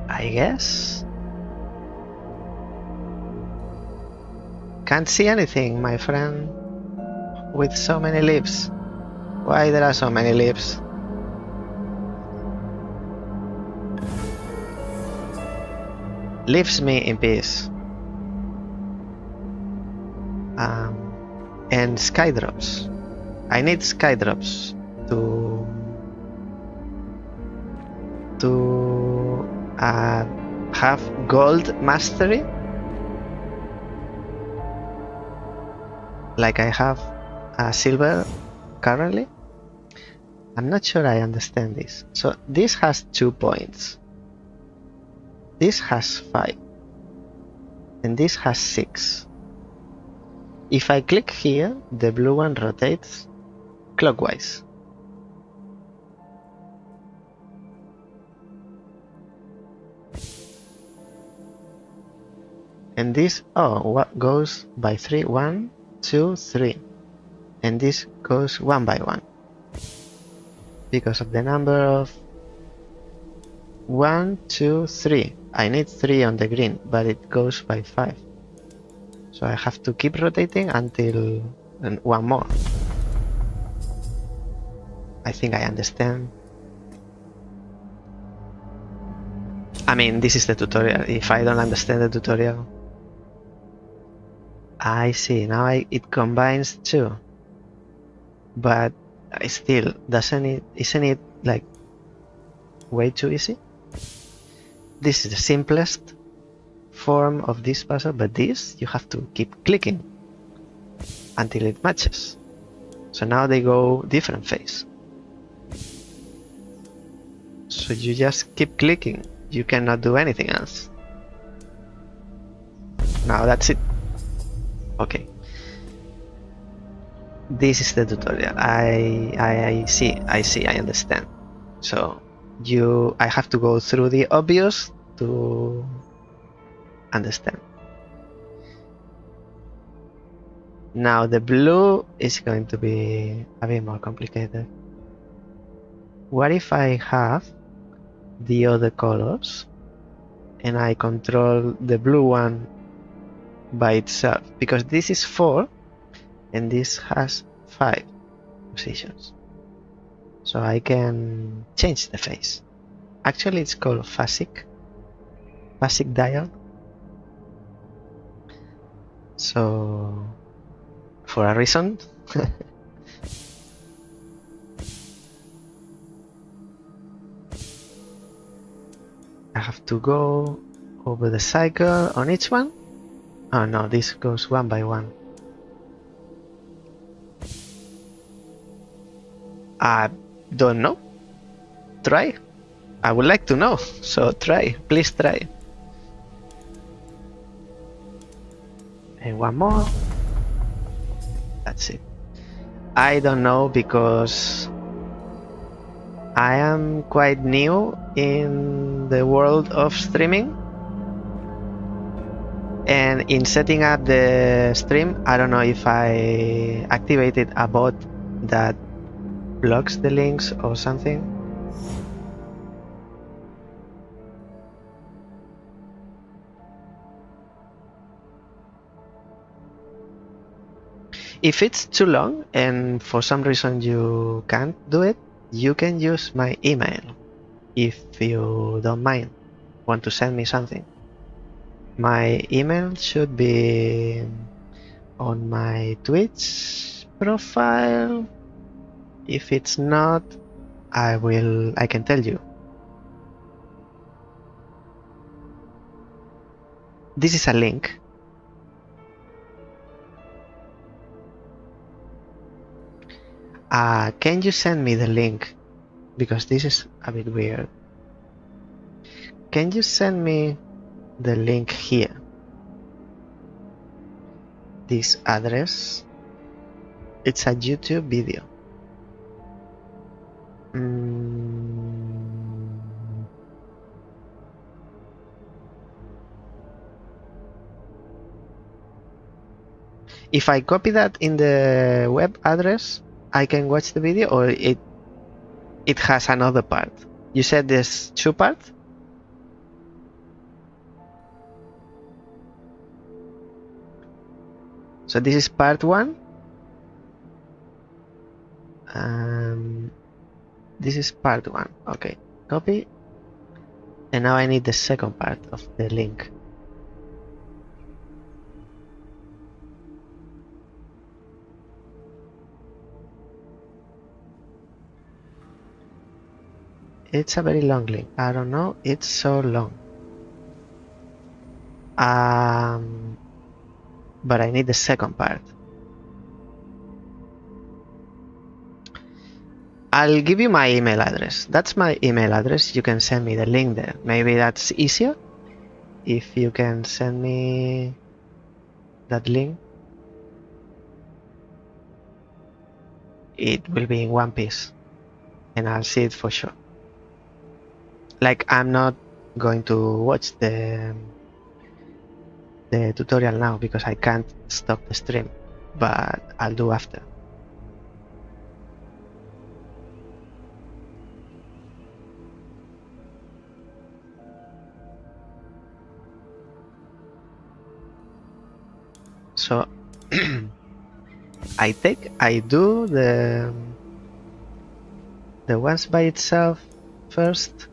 I guess. Can't see anything, my friend, with so many leaves. Why there are so many leaves? Leaves me in peace. And sky drops. I need sky drops to have gold mastery, like I have silver currently. I'm not sure I understand this. So this has 2 points. This has 5. And this has 6. If I click here, the blue one rotates clockwise. And this, what goes by 3? 1, 2, 3. And this goes 1 by 1. Because of the number of 1, 2, 3. I need 3 on the green, but it goes by 5. So I have to keep rotating until 1 more. I think I understand. I mean, this is the tutorial. If I don't understand the tutorial, I see. Now it combines 2. But I still isn't it like way too easy? This is the simplest form of this puzzle, but this you have to keep clicking until it matches. So now they go different phase. So you just keep clicking. You cannot do anything else. Now that's it. Okay. This is the tutorial. I see, I understand. So I have to go through the obvious to understand. Now the blue is going to be a bit more complicated. What if I have the other colors and I control the blue one by itself? Because this is 4 and this has 5 positions. So I can change the phase. Actually, it's called phasic dial. So, for a reason. I have to go over the cycle on each one. Oh no, this goes 1 by 1. I don't know. Try. I would like to know. So try. Please try. And 1 more. That's it. I don't know because I am quite new in the world of streaming. And in setting up the stream, I don't know if I activated a bot that blocks the links or something. If it's too long and for some reason you can't do it, you can use my email. if you don't mind, want to send me something. My email should be on my Twitch profile. If it's not, I can tell you. This is a link. Can you send me the link? Because this is a bit weird. Can you send me the link here? This address. It's a YouTube video. If I copy that in the web address, I can watch the video, or it has another part. You said there's two parts? So this is part 1. This is part 1. Okay, copy. And now I need the second part of the link. It's a very long link. I don't know, it's so long. But I need the second part. I'll give you my email address. That's my email address. You can send me the link there. Maybe that's easier if you can send me that link. It will be in one piece and I'll see it for sure. Like, I'm not going to watch the tutorial now because I can't stop the stream, but I'll do after. So I do the ones by itself first,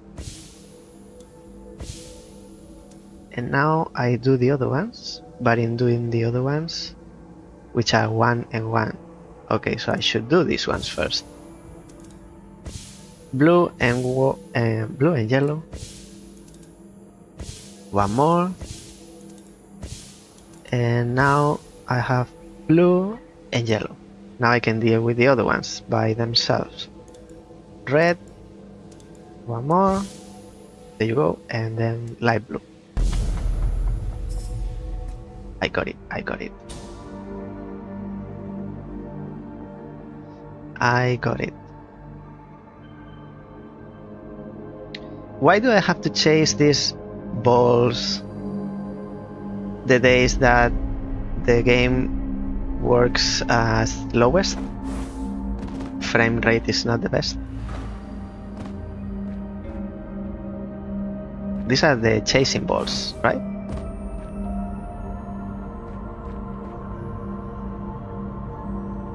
and now I do the other ones, but in doing the other ones, which are 1 and 1. Okay, so I should do these ones first. Blue and yellow. One more. And now I have blue and yellow. Now I can deal with the other ones by themselves. Red. One more. There you go. And then light blue. I got it. I got it. I got it. Why do I have to chase these balls the days that the game works as lowest? Frame rate is not the best. These are the chasing balls, right?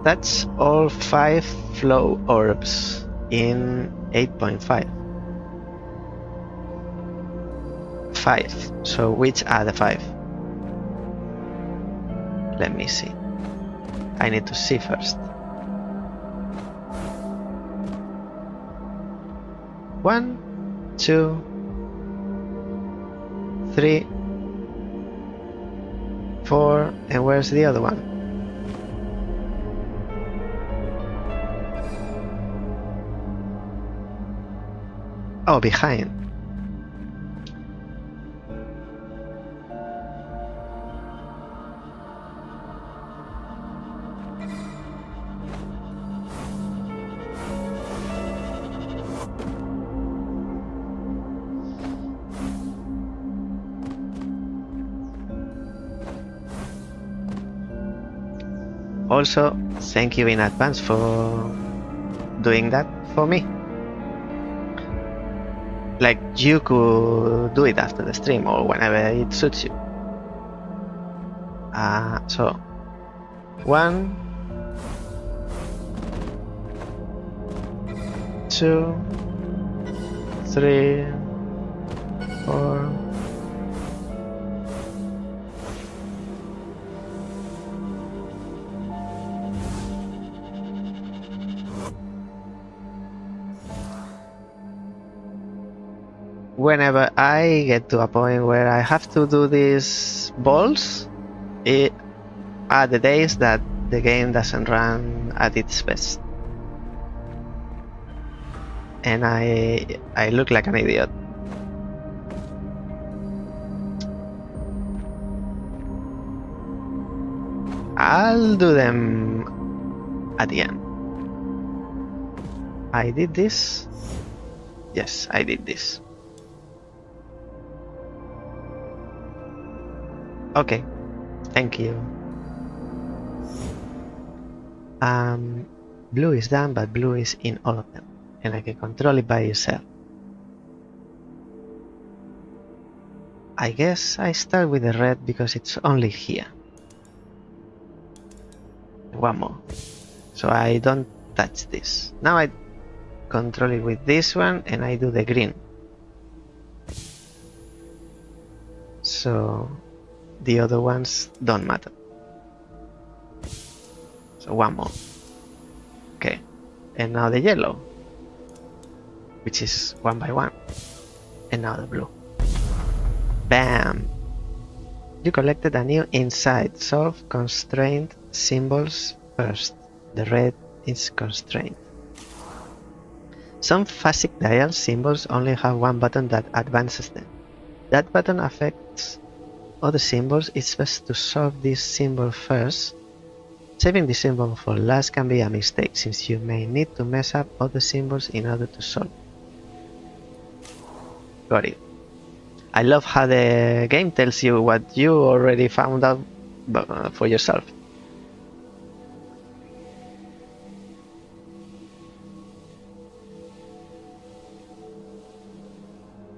That's all 5 flow orbs in 8.5. 5. So which are the 5? Let me see. I need to see first. 1, 2, 3, 4, and where's the other one? Oh, behind. Also, thank you in advance for doing that for me. Like, you could do it after the stream or whenever it suits you. So 1, 2, 3, 4. Whenever I get to a point where I have to do these balls, it are the days that the game doesn't run at its best. And I look like an idiot. I'll do them at the end. I did this. Yes, I did this. Okay, thank you. Blue is done, but blue is in all of them, and I can control it by yourself. I guess I start with the red because it's only here. One more. So I don't touch this. Now I control it with this one and I do the green. So the other ones don't matter. So one more. Okay. And now the yellow, which is one by one. And now the blue. Bam! You collected a new insight. Solve constraint symbols first. The red is constraint. Some FASIC dial symbols only have one button that advances them. That button affects other symbols. It's best to solve this symbol first. Saving the symbol for last can be a mistake, since you may need to mess up other symbols in order to solve. Got it. I love how the game tells you what you already found out for yourself.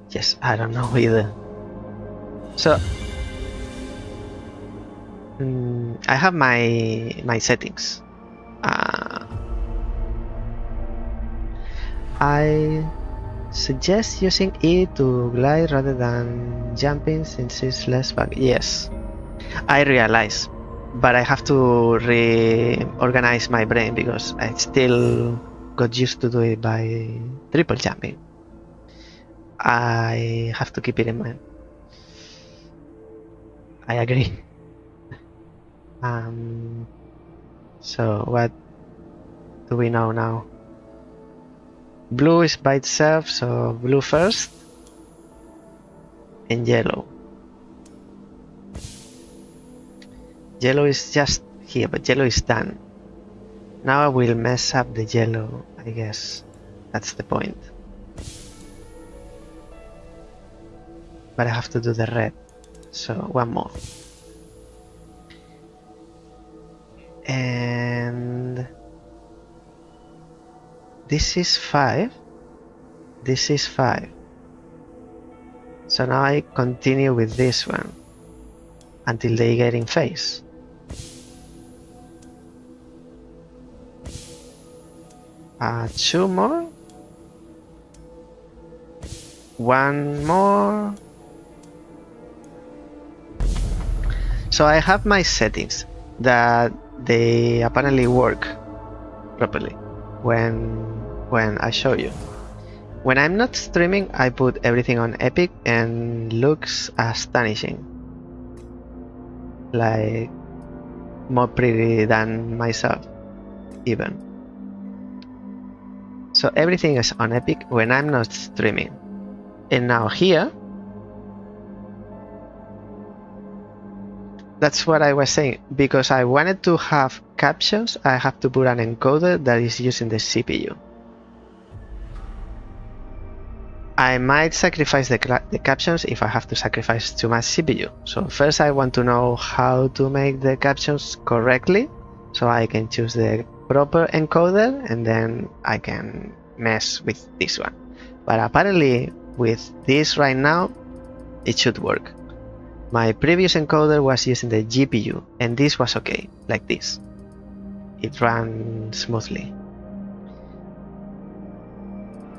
Yes, I don't know either. So I have my settings. I suggest using E to glide rather than jumping since it's less bug. Yes, I realize, but I have to reorganize my brain because I still got used to do it by triple jumping. I have to keep it in mind. I agree. So what do we know now? Blue is by itself, so blue first, and yellow. Yellow is just here, but yellow is done. Now I will mess up the yellow, I guess. That's the point. But I have to do the red, so one more. And this is 5. This is 5. So now I continue with this one until they get in phase. Two more. One more. So I have my settings that they apparently work properly when I show you. When I'm not streaming, I put everything on epic and looks astonishing, like more pretty than myself even. So everything is on epic when I'm not streaming. And now here, that's what I was saying. Because I wanted to have captions, I have to put an encoder that is using the CPU. I might sacrifice the captions if I have to sacrifice too much CPU. So first I want to know how to make the captions correctly, so I can choose the proper encoder and then I can mess with this one. But apparently with this right now, it should work. My previous encoder was using the GPU and this was okay, like this. It ran smoothly.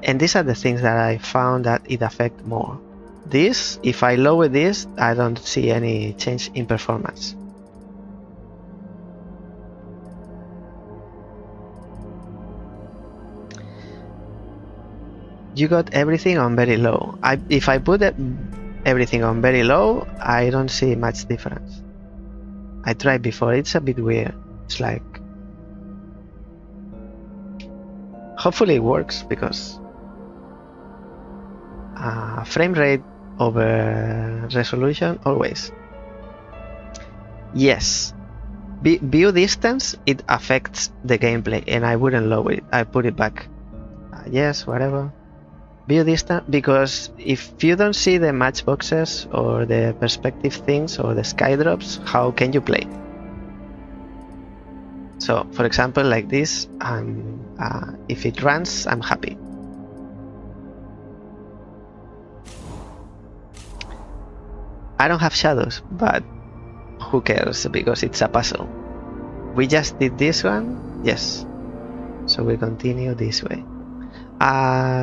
And these are the things that I found that it affect more. This, if I lower this, I don't see any change in performance. You got everything on very low. If I put everything on very low, I don't see much difference. I tried before, it's a bit weird. It's like, hopefully it works, because frame rate over resolution always. Yes, view distance, it affects the gameplay, and I wouldn't lower it. I put it back. Yes, whatever. View distance, because if you don't see the matchboxes or the perspective things or the sky drops, how can you play? So, for example, like this, if it runs, I'm happy. I don't have shadows, but who cares, because it's a puzzle. We just did this one, yes. So we continue this way.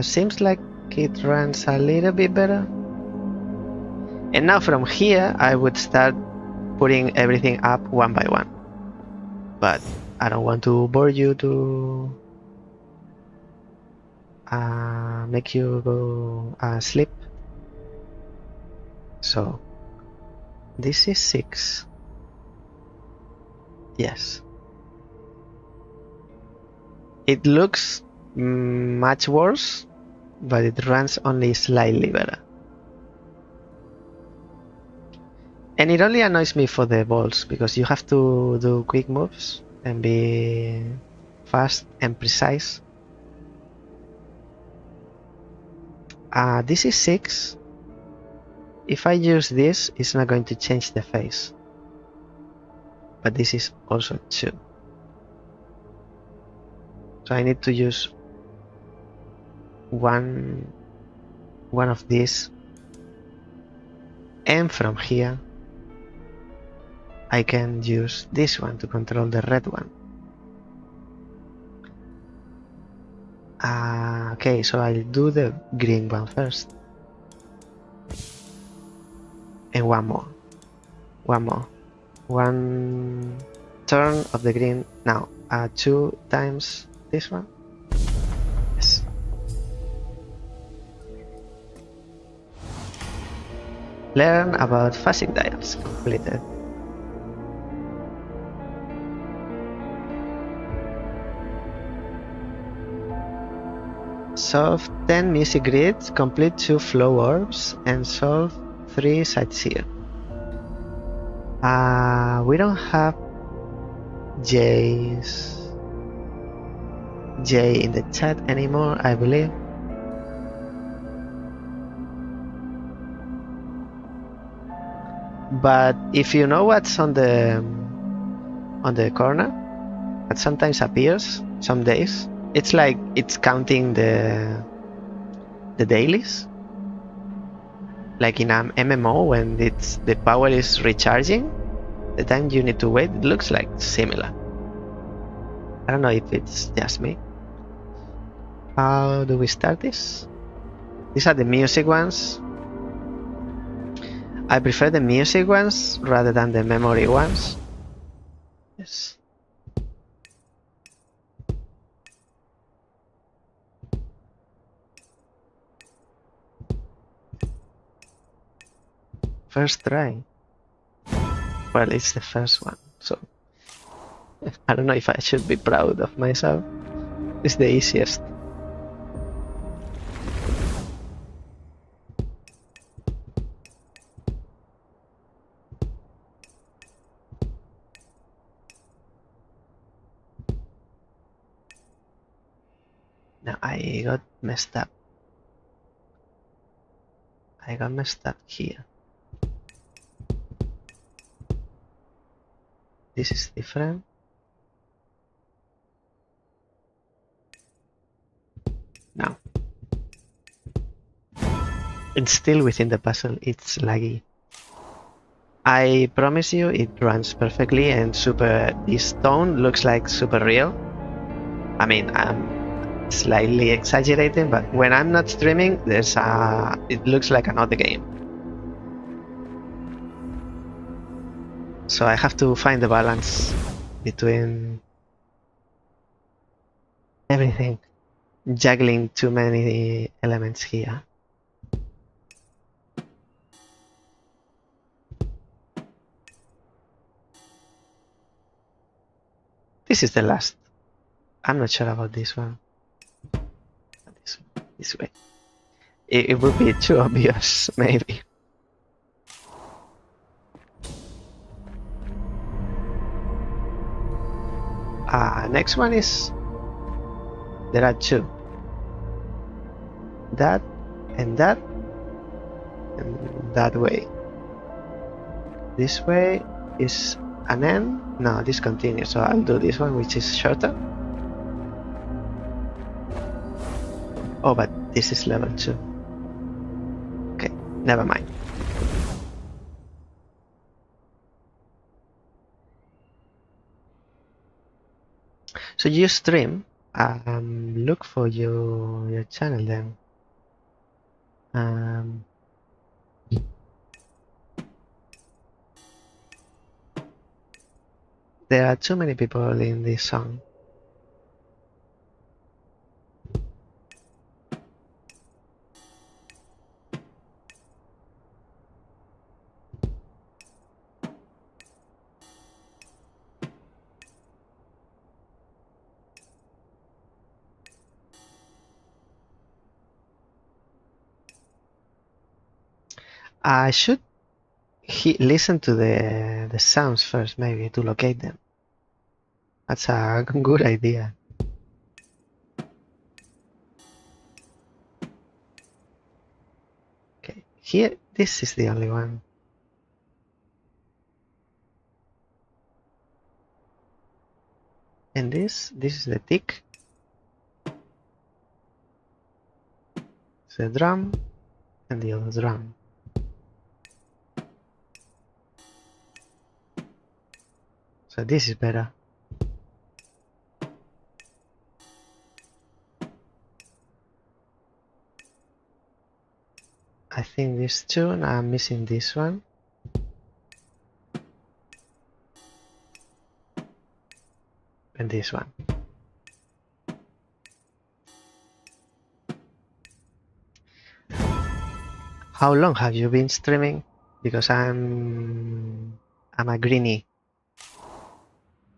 Seems like it runs a little bit better. And now from here, I would start putting everything up one by one. But I don't want to bore you to make you go sleep. So this is 6. Yes. It looks much worse, but it runs only slightly better. And it only annoys me for the balls, because you have to do quick moves and be fast and precise. This is 6. If I use this, it's not going to change the face. But this is also 2. So I need to use one of these, and from here I can use this one to control the red one. Okay, so I'll do the green one first, and one more. One turn of the green. Now 2 times this one. Yes. Learn about phasic dials. Completed. Solve 10 music grids, complete 2 flow orbs, and solve 3 sightseer. We don't have J in the chat anymore, I believe. But if you know what's on the corner, that sometimes appears some days, it's like it's counting the dailies. Like in an MMO, when the power is recharging, the time you need to wait, it looks like similar. I don't know if it's just me. How do we start this? These are the music ones. I prefer the music ones rather than the memory ones. Yes. First try. Well, it's the first one, so I don't know if I should be proud of myself. It's the easiest. Now I got messed up. I got messed up here. This is different. Now. It's still within the puzzle, it's laggy. I promise you it runs perfectly and this tone looks like super real. I mean, slightly exaggerating, but when I'm not streaming, it looks like another game. So I have to find the balance between everything, juggling too many elements here. This is the last. I'm not sure about this one. This way. It would be too obvious, maybe. Next one is, there are two. That and that and that way. This way is an end. No, this continues. So I'll do this one, which is shorter. Oh, but this is level 2. Okay, never mind. So you stream, look for your channel then. There are too many people in this song. I should listen to the sounds first, maybe, to locate them. That's a good idea. Okay, here, this is the only one. And this is the tick. It's the drum and the other drum. So this is better. I think this tune, I'm missing this one. And this one. How long have you been streaming? Because I'm a greenie.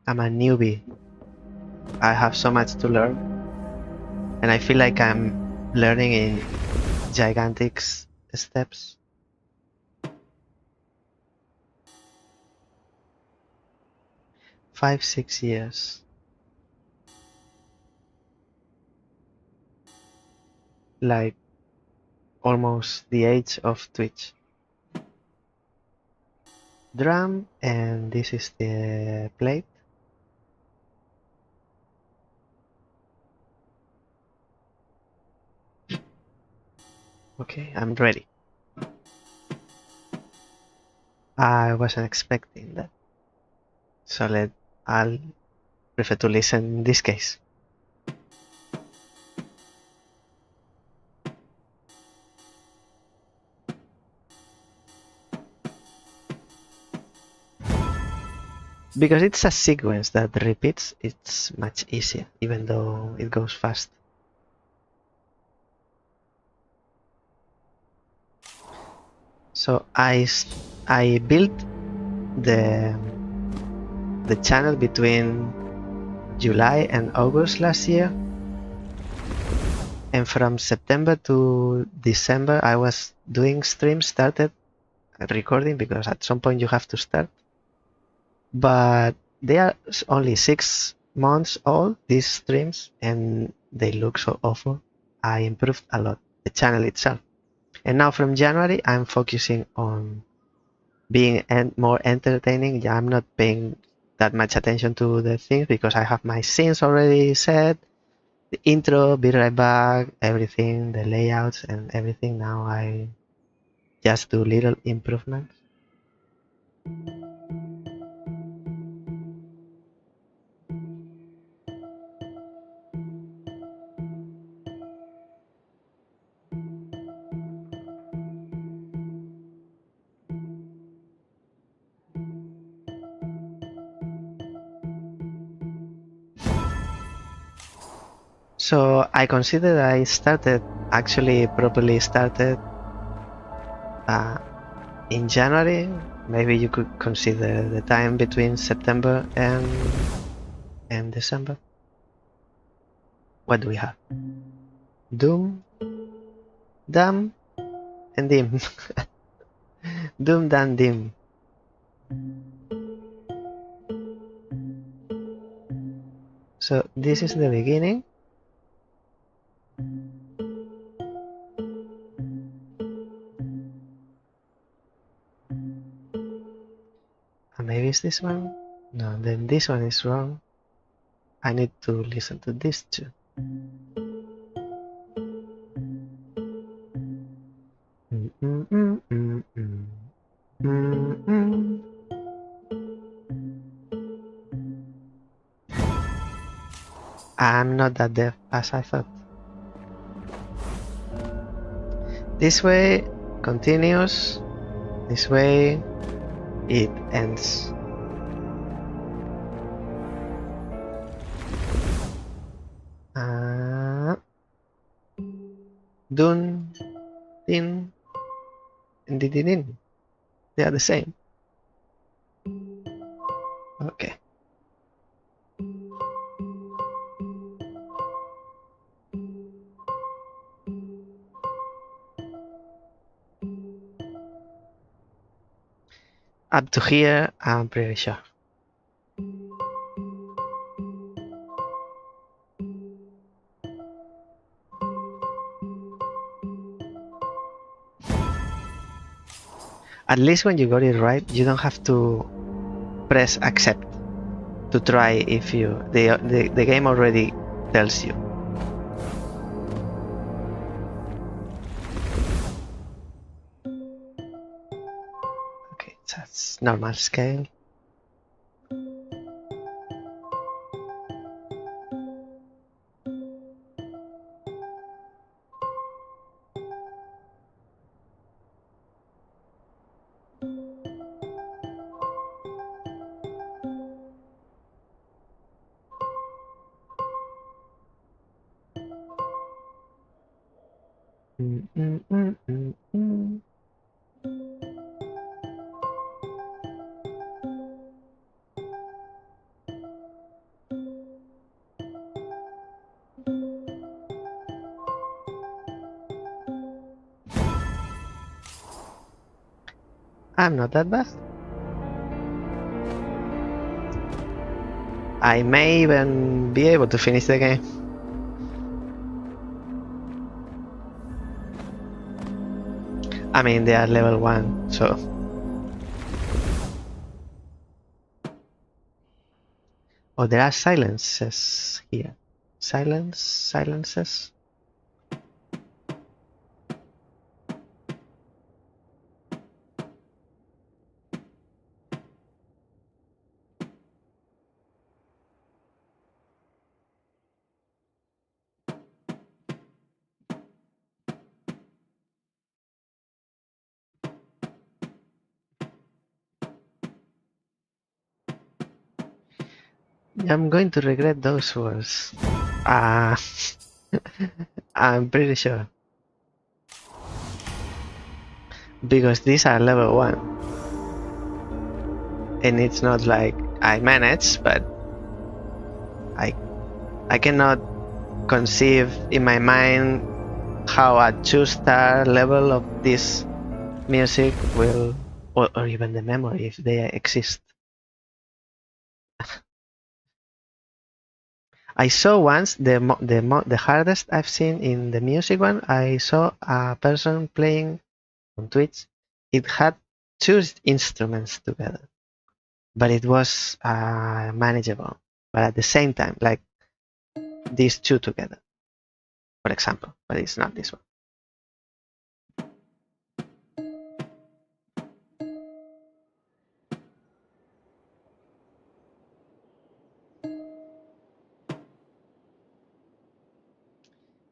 I'm a newbie. I have so much to learn. And I feel like I'm learning in gigantic steps. 5-6 years. Like almost the age of Twitch. Drum, and this is the plate. Okay, I'm ready. I wasn't expecting that. So I'll prefer to listen in this case. Because it's a sequence that repeats, it's much easier, even though it goes fast. So I built the channel between July and August last year, and from September to December I was doing streams, started recording, because at some point you have to start. But they are only 6 months old, these streams, and they look so awful. I improved a lot, the channel itself. And now from January, I'm focusing on being more entertaining. Yeah, I'm not paying that much attention to the things because I have my scenes already set, the intro, be right back, everything, the layouts and everything. Now I just do little improvements. So I consider I properly started in January. Maybe you could consider the time between September and December. What do we have? Doom, Dam, and Dim. Doom, Dam, Dim. So this is the beginning. And maybe it's this one? No, then this one is wrong. I need to listen to this too. I'm not that deaf as I thought. This way continues. This way it ends. Dun, din, and din. They are the same. Okay. Up to here, I'm pretty sure. At least when you got it right, you don't have to press accept to try if the game already tells you. Okay, that's normal scale. I'm not that bad. I may even be able to finish the game. I mean, they are level 1, so... Oh, there are silences here. Silences. I'm going to regret those words. I'm pretty sure. Because these are level 1. And it's not like I manage, but I cannot conceive in my mind how a 2-star level of this music will, or even the memory if they exist. I saw once the hardest I've seen in the music one. I saw a person playing on Twitch. It had 2 instruments together, but it was manageable. But at the same time, like these 2 together, for example, but it's not this one.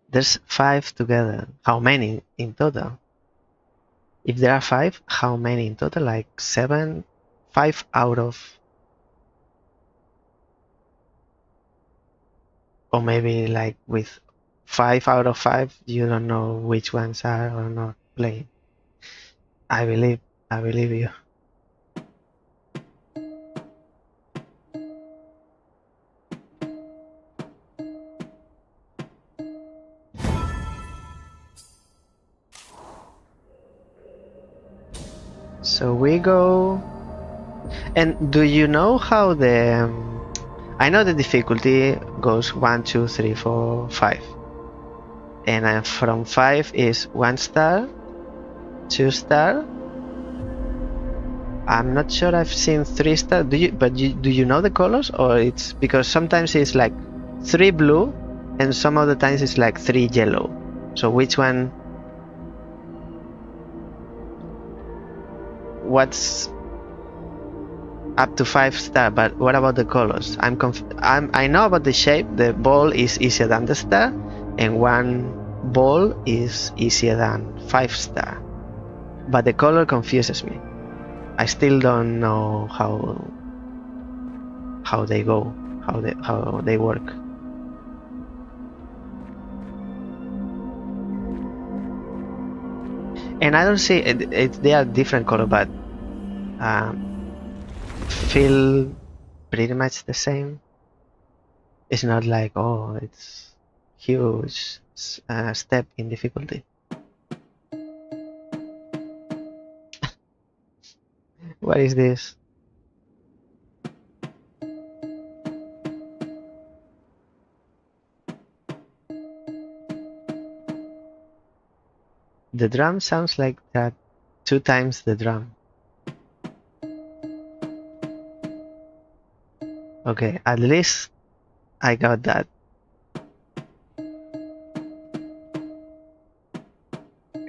There's 5 together. How many in total? If there are 5, how many in total? Like 7? 5 out of... Or maybe like with 5 out of 5, you don't know which ones are or not playing. I believe you. So we go. And do you know how the I know the difficulty goes 1, 2, 3, 4, 5, and from 5 is 1 star, 2 star. I'm not sure I've seen 3 star. Do you know the colors, or it's because sometimes it's like 3 blue and some other times it's like 3 yellow. So which one? What's up to 5 star? But what about the colors? I know about the shape. The ball is easier than the star, and 1 ball is easier than 5 star. But the color confuses me. I still don't know how they go, how they work. And I don't see they are different color, but feel pretty much the same. It's not like, oh, it's huge step in difficulty. What is this? The drum sounds like that 2 times the drum. Okay, at least I got that.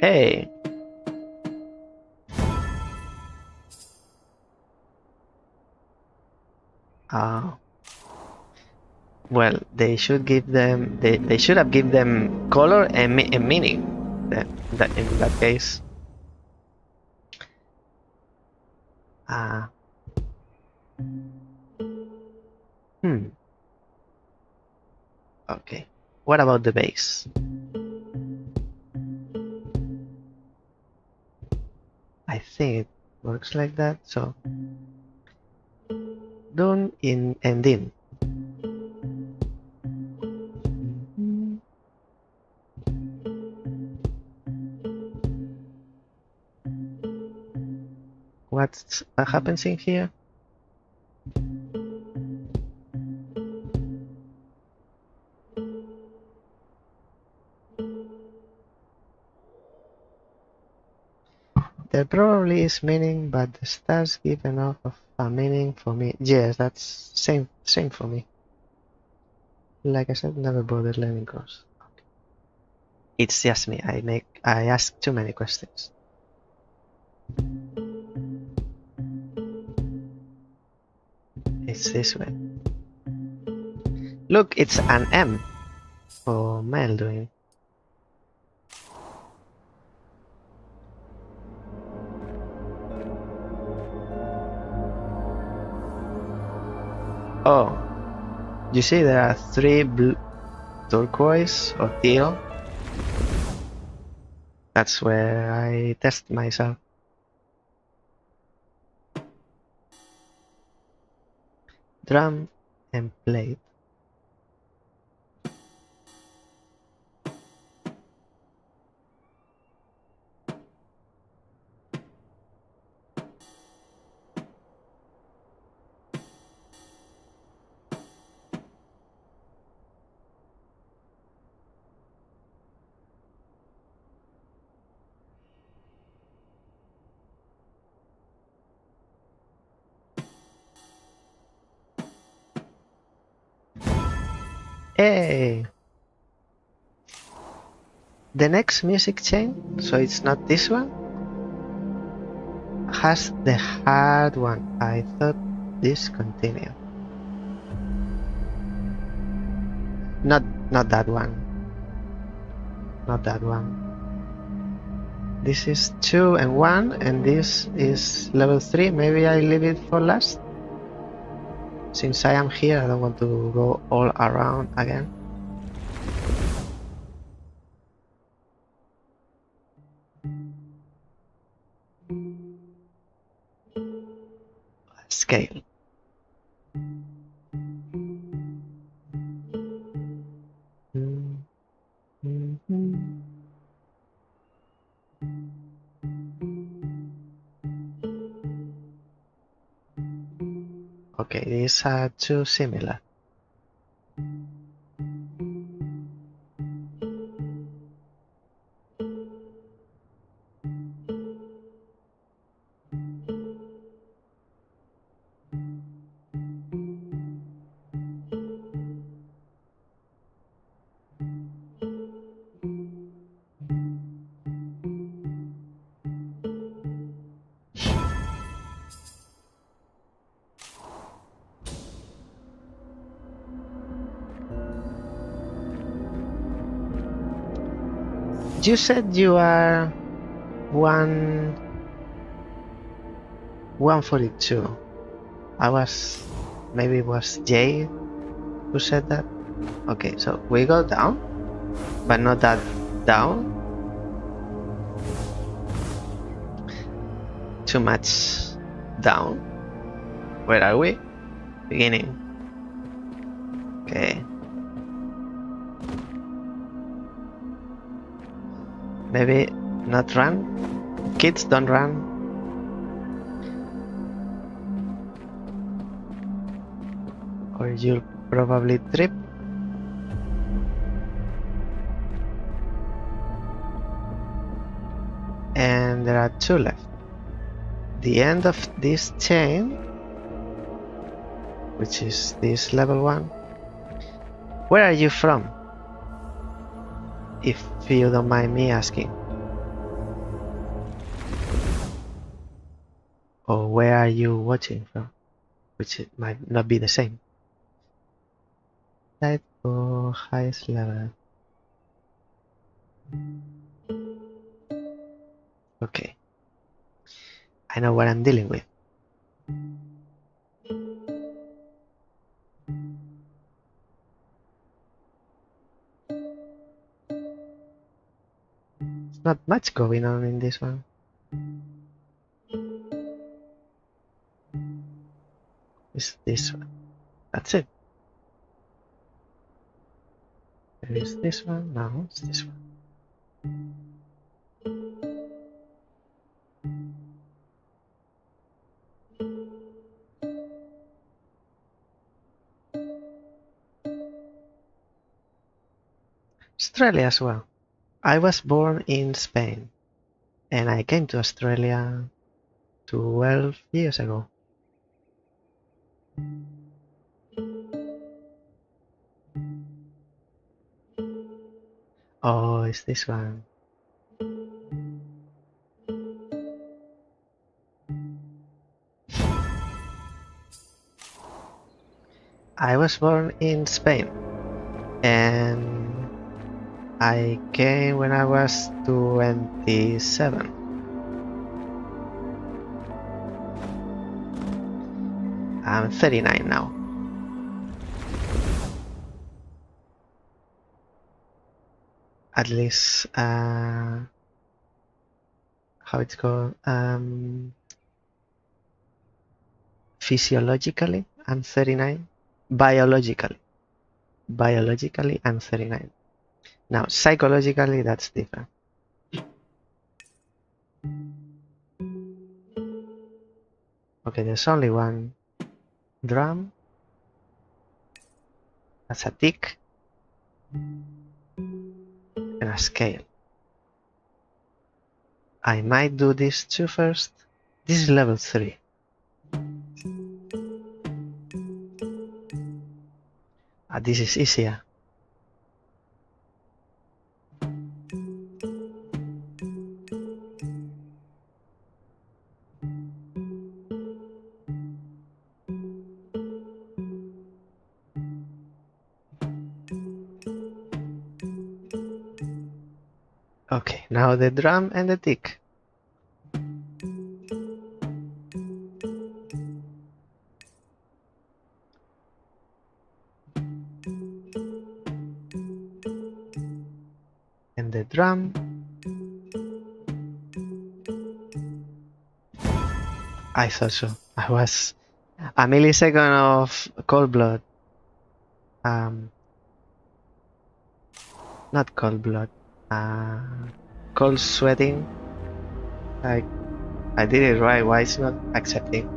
Hey! Well, they should give them. They should have given them color and meaning. That in that case. Okay. What about the bass? I think it works like that. So, dun in and din. What happens in here? There probably is meaning, but the stars give enough of a meaning for me. Yes, that's same for me. Like I said, never bothered learning chords. Okay. It's just me. I ask too many questions. It's this way. Look, it's an M for Mael Duin. Oh, you see there are 3 blue, turquoise or teal. That's where I test myself. Drum and plate. Hey! The next music chain, so it's not this one, has the hard one. I thought this continued. Not that one. Not that one. This is 2 and 1, and this is level 3. Maybe I leave it for last. Since I am here, I don't want to go all around again. scale. Okay, these are too similar. You said you are 142. Maybe it was Jay who said that. Okay, so we go down, but not that down. Too much down. Where are we? Beginning. Okay. Maybe not run. Kids don't run. Or you'll probably trip. And there are 2 left. The end of this chain, which is this level 1. Where are you from? If you don't mind me asking. Or where are you watching from? Which it might not be the same. Type for highest level. Okay. I know what I'm dealing with. There's not much going on in this one. It's this one. That's it. There is this one. No, it's this one. Australia as well. I was born in Spain, and I came to Australia 12 years ago. Oh, it's this one. I was born in Spain, and I came when I was 27. I'm 39 now. At least, how it's called, physiologically, I'm 39. Biologically, I'm 39. Now, psychologically, that's different. Okay, there's only one drum. That's a tick. And a scale. I might do these 2 first. This is level 3. This is easier. Okay, now the drum and the tick. And the drum. I thought so. A millisecond of cold blood. Not cold blood. Cold sweating. Like, I did it right. Why it's not accepting?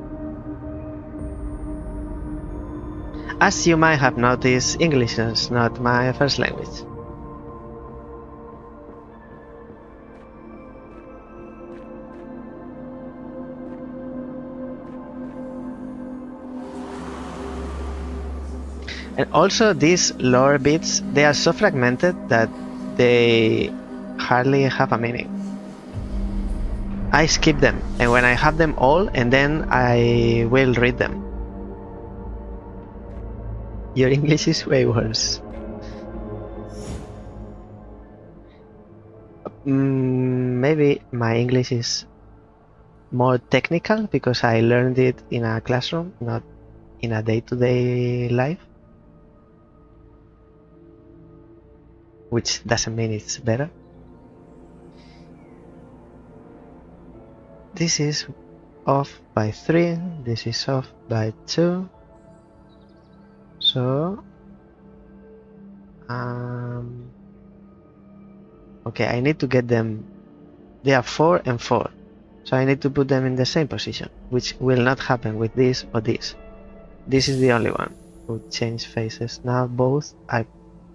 As you might have noticed, English is not my first language. And also these lore bits, they are so fragmented that they hardly have a meaning. I skip them, and when I have them all, and then I will read them. Your English is way worse. Maybe my English is more technical because I learned it in a classroom, not in a day-to-day life. Which doesn't mean it's better. This is off by 3, this is off by 2. So, okay, I need to get them. They are 4 and 4. So I need to put them in the same position, which will not happen with this or this. This is the only one who change faces. Now both are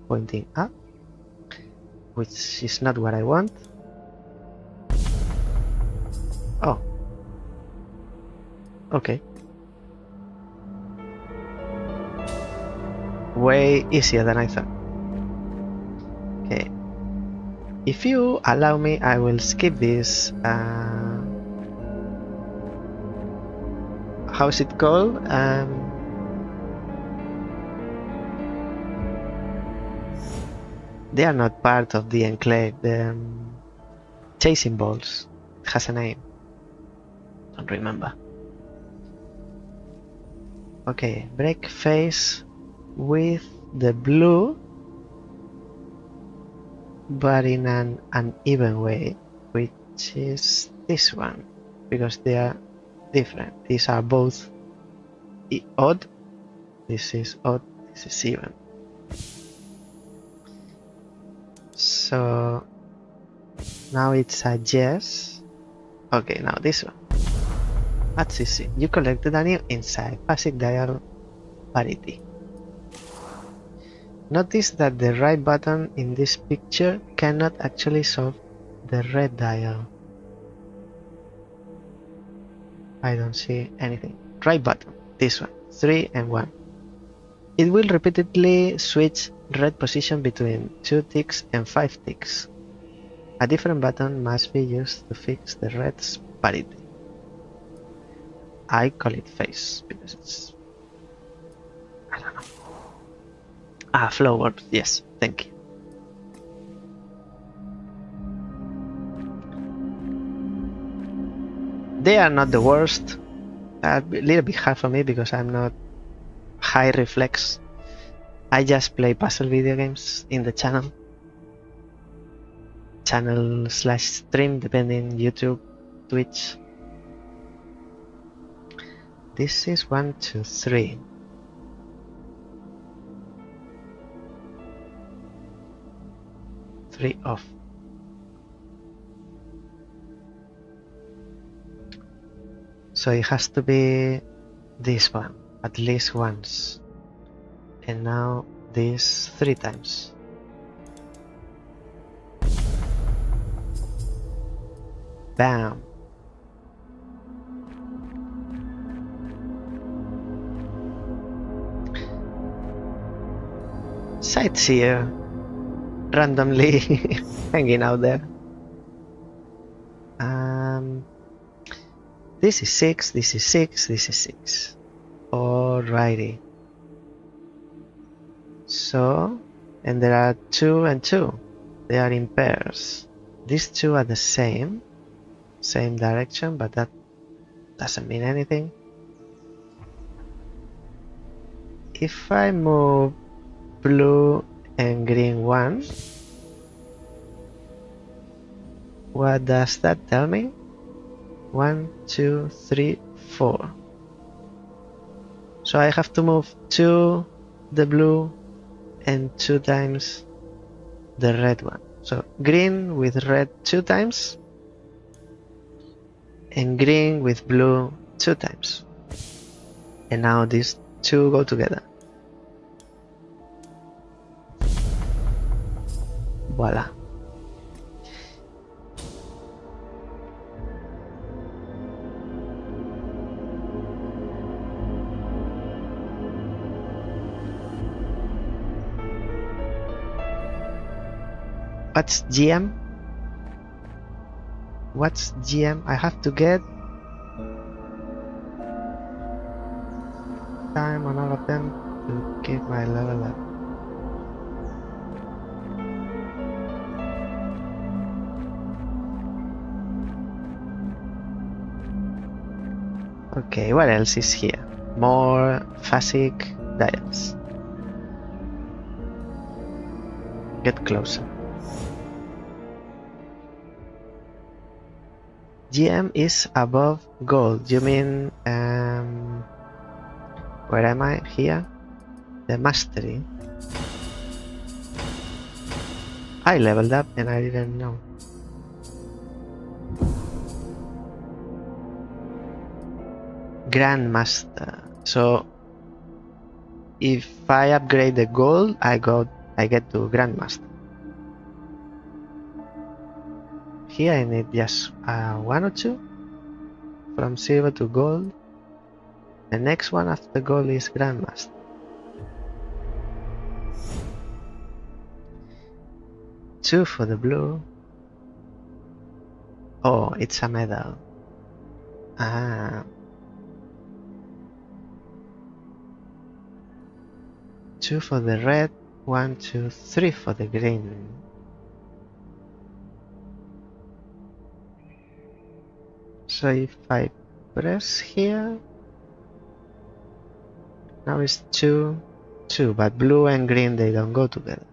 pointing up, which is not what I want. Oh. Okay. Way easier than I thought. Okay. If you allow me, I will skip this. How's it called? They are not part of the enclave. The chasing balls. It has a name. Don't remember. Okay, break face with the blue, but in an uneven way, which is this one, because they are different. These are both odd. This is odd, this is even. So now it's a yes. Okay, now this one. That's easy. You collected a new insight, basic dial parity. Notice that the right button in this picture cannot actually solve the red dial. I don't see anything. Right button, this one, 3 and 1. It will repeatedly switch red position between 2 ticks and 5 ticks. A different button must be used to fix the red's parity. I call it face because it's, I don't know. Flow orbs, yes, thank you. They are not the worst. A little bit hard for me because I'm not high reflex. I just play puzzle video games in the channel. Channel/stream, depending, YouTube, Twitch. This is 1, 2, 3. Three off. So it has to be this one at least once, and now this 3 times. Bam. Sightseer randomly hanging out there. This is 6, this is 6, this is 6. Alrighty. So, and there are 2 and 2. They are in pairs. These 2 are the same direction, but that doesn't mean anything. If I move blue and green 1, what does that tell me? 1, 2, 3, 4. So I have to move 2 the blue and 2 times the red one. So green with red 2 times and green with blue 2 times. And now these two go together. Voila. What's GM? What's GM? I have to get time on all of them to keep my level up. Okay, what else is here? More phasic dials. Get closer. GM is above gold. You mean where am I? Here? The mastery. I leveled up and I didn't know. Grandmaster. So if I upgrade the gold, I get to Grandmaster. Here I need just 1 or 2 from silver to gold. The next one after gold is Grandmaster. Two for the blue. Oh, it's a medal. Ah. 2 for the red, 1, 2, 3 for the green. So if I press here, now it's 2, 2, but blue and green, they don't go together.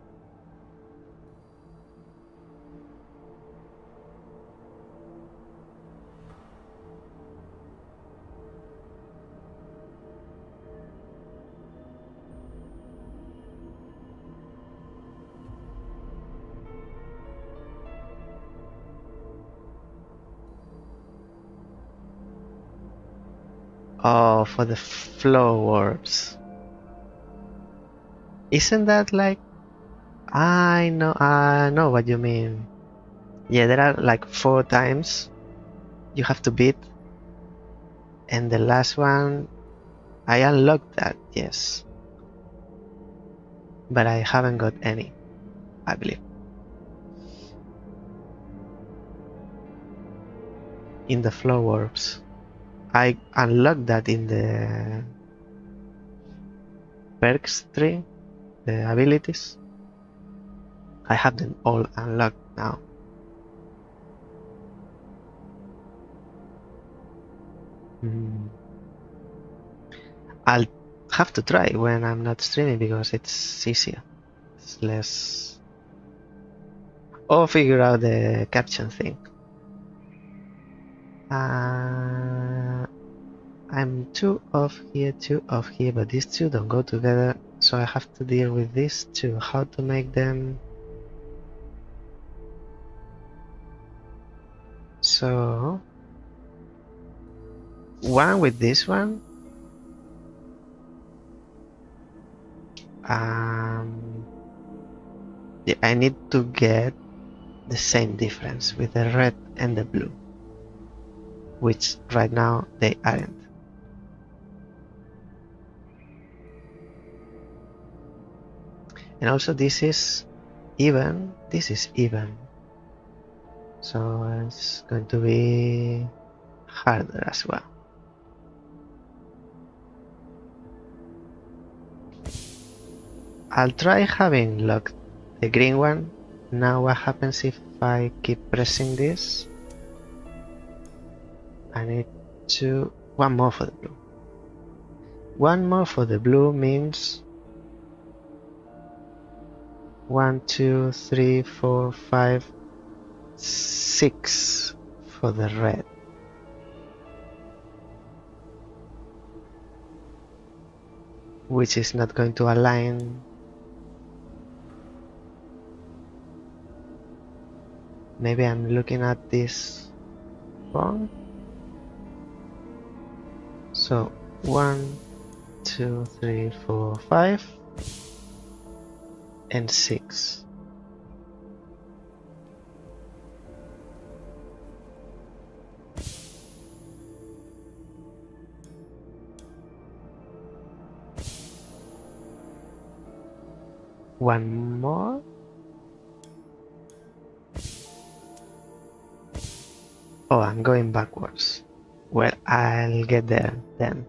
Oh, for the flow orbs. Isn't that like... I know what you mean. Yeah, there are like 4 times you have to beat. And the last one, I unlocked that, yes. But I haven't got any, I believe. In the flow orbs. I unlocked that in the perks tree, the abilities. I have them all unlocked now. I'll have to try when I'm not streaming because it's easier. It's less... Or figure out the caption thing. I'm 2 off here, 2 off here, but these 2 don't go together, so I have to deal with these 2. How to make them... So... 1 with this one. Yeah, I need to get the same difference with the red and the blue, which right now they aren't. And also this is even, this is even, so it's going to be harder as well. I'll try having locked the green one. Now what happens if I keep pressing this? I need to... 1 more for the blue. 1 more for the blue means 1, 2, 3, 4, 5, 6 for the red. which is not going to align. Maybe I'm looking at this wrong. So 1, 2, 3, 4, 5, and 6. One more. Oh, I'm going backwards. Well, I'll get there then.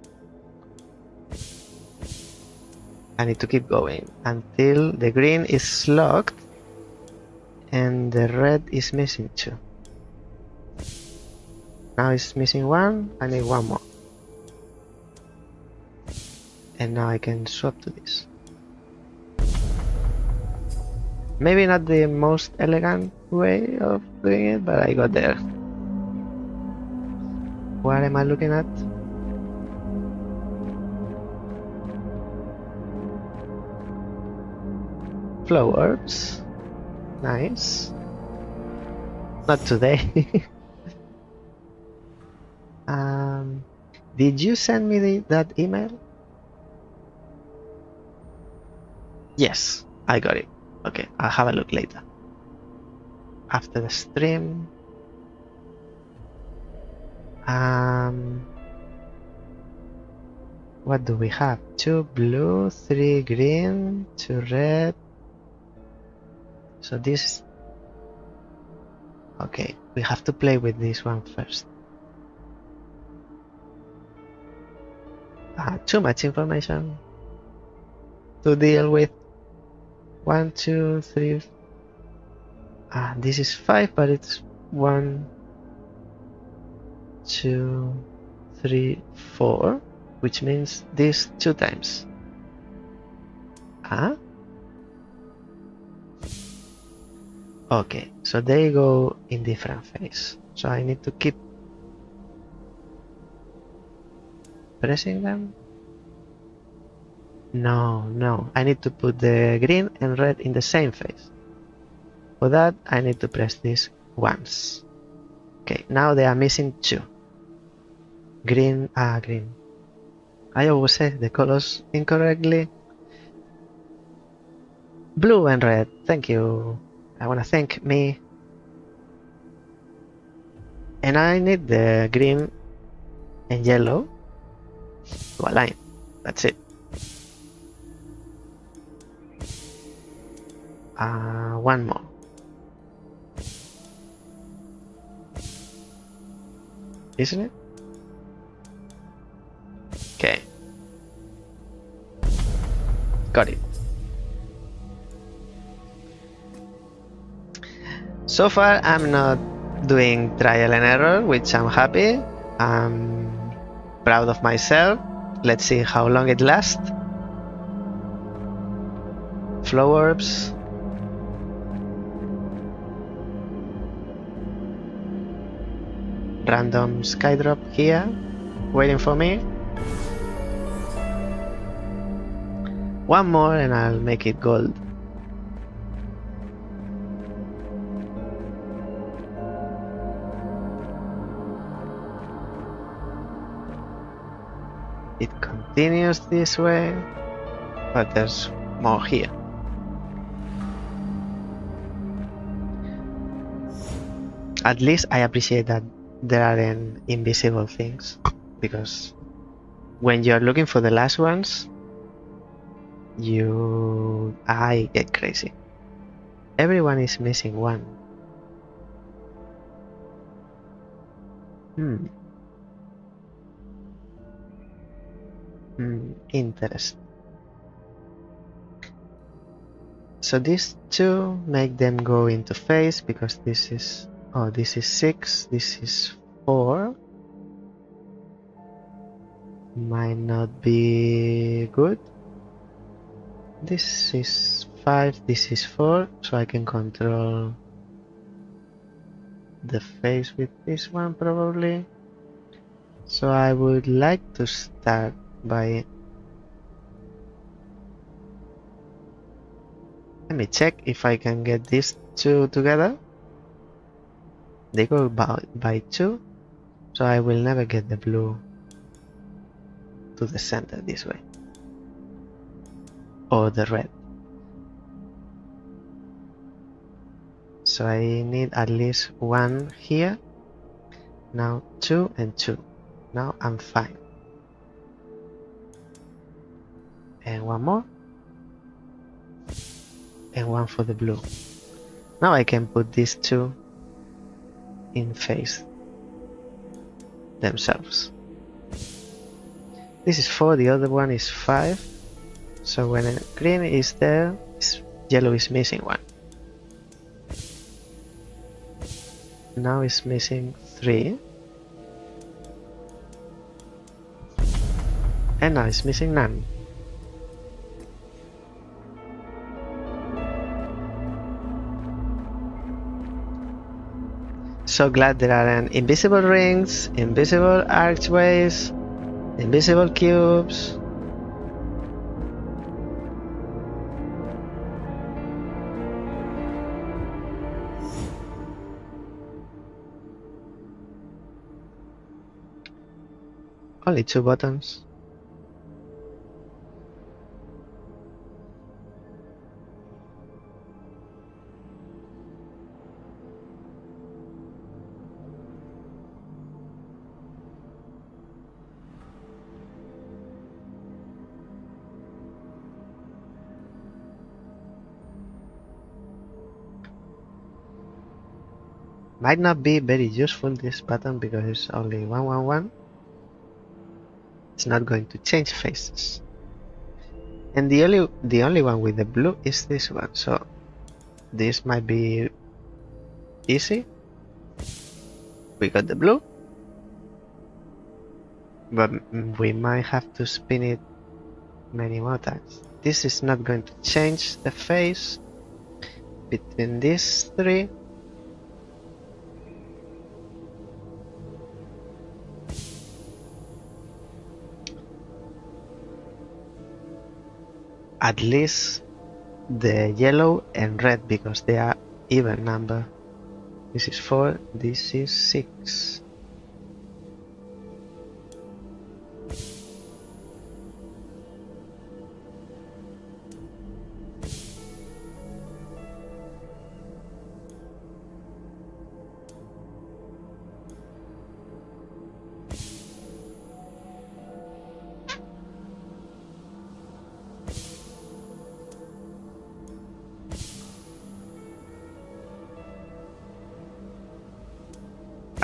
I need to keep going until the green is locked and the red is missing 2. Now it's missing 1, I need 1 more. And now I can swap to this. Maybe not the most elegant way of doing it, but I got there. What am I looking at? Flowers. Nice. Not today. Did you send me that email? Yes, I got it. Okay, I'll have a look later. After the stream. What do we have? 2 blue, 3 green, 2 red. So this... Okay, we have to play with this one first. Too much information to deal with. 1, 2, 3. This is 5, but it's 1, 2, 3, 4, which means this 2 times. Okay, so they go in different phase. So I need to keep pressing them. No, I need to put the green and red in the same phase. For that, I need to press this once. Okay, now they are missing 2. Green. I always say the colors incorrectly. Blue and red, thank you. I want to thank me. And I need the green and yellow to align. That's it. One more. Isn't it? Okay. Got it. So far, I'm not doing trial and error, which I'm happy. I'm proud of myself. Let's see how long it lasts. Flow orbs. Random sky drop here, waiting for me. One more and I'll make it gold. It continues this way, but there's more here. At least I appreciate that there aren't invisible things, because when you're looking for the last ones, I get crazy. Everyone is missing one. Interesting. So these two make them go into phase, because this is 6, this is 4. Might not be good. This is 5, this is 4, so I can control the phase with this one probably. So I would like to start by Let me check if I can get these two together. They go by 2, so I will never get the blue to the center this way. Or the red. So I need at least 1 here. Now 2 and 2. Now I'm fine. And 1 more. And 1 for the blue. Now I can put these 2 in phase themselves. This is 4, the other one is 5. So when a green is there, yellow is missing 1. Now it's missing 3. And now it's missing none. So glad there are invisible rings, invisible archways, invisible cubes. Only 2 buttons. Might not be very useful, this button, because it's only 111. It's not going to change faces. And the only one with the blue is this one, so this might be easy. We got the blue, but we might have to spin it many more times. This is not going to change the face between these 3. At least the yellow and red, because they are even number. This is 4, this is 6.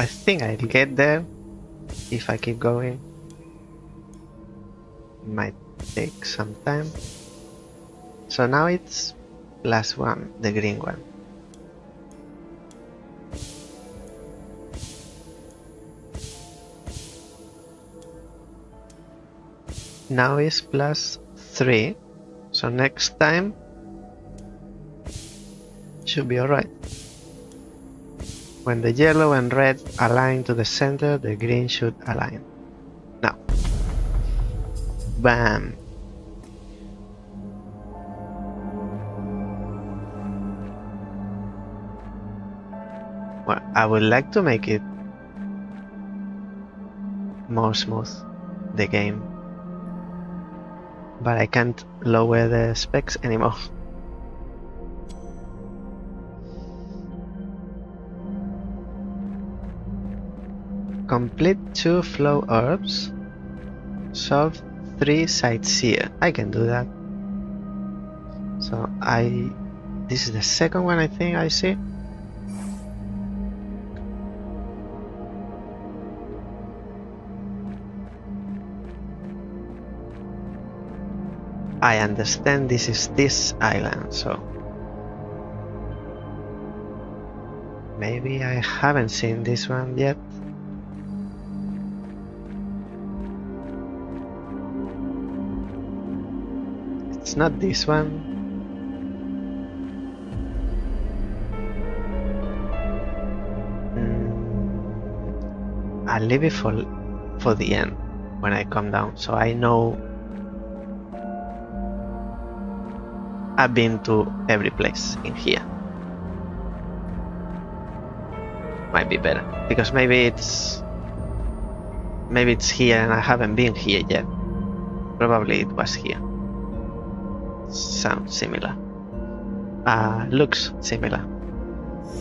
I think I'll get there if I keep going. It might take some time. So now it's +1, the green one. Now it's +3. So next time should be alright. When the yellow and red align to the center, the green should align. Now. Bam! Well, I would like to make it more smooth, the game. But I can't lower the specs anymore. Complete 2 flow orbs. Solve 3 sites here. I can do that. So this is the second one I think I see. I understand this is this island, so maybe I haven't seen this one yet. It's not this one. I'll leave it for the end when I come down, so I know I've been to every place in here. Might be better, because maybe it's here and I haven't been here yet. Probably it was here. Sounds similar. Looks similar.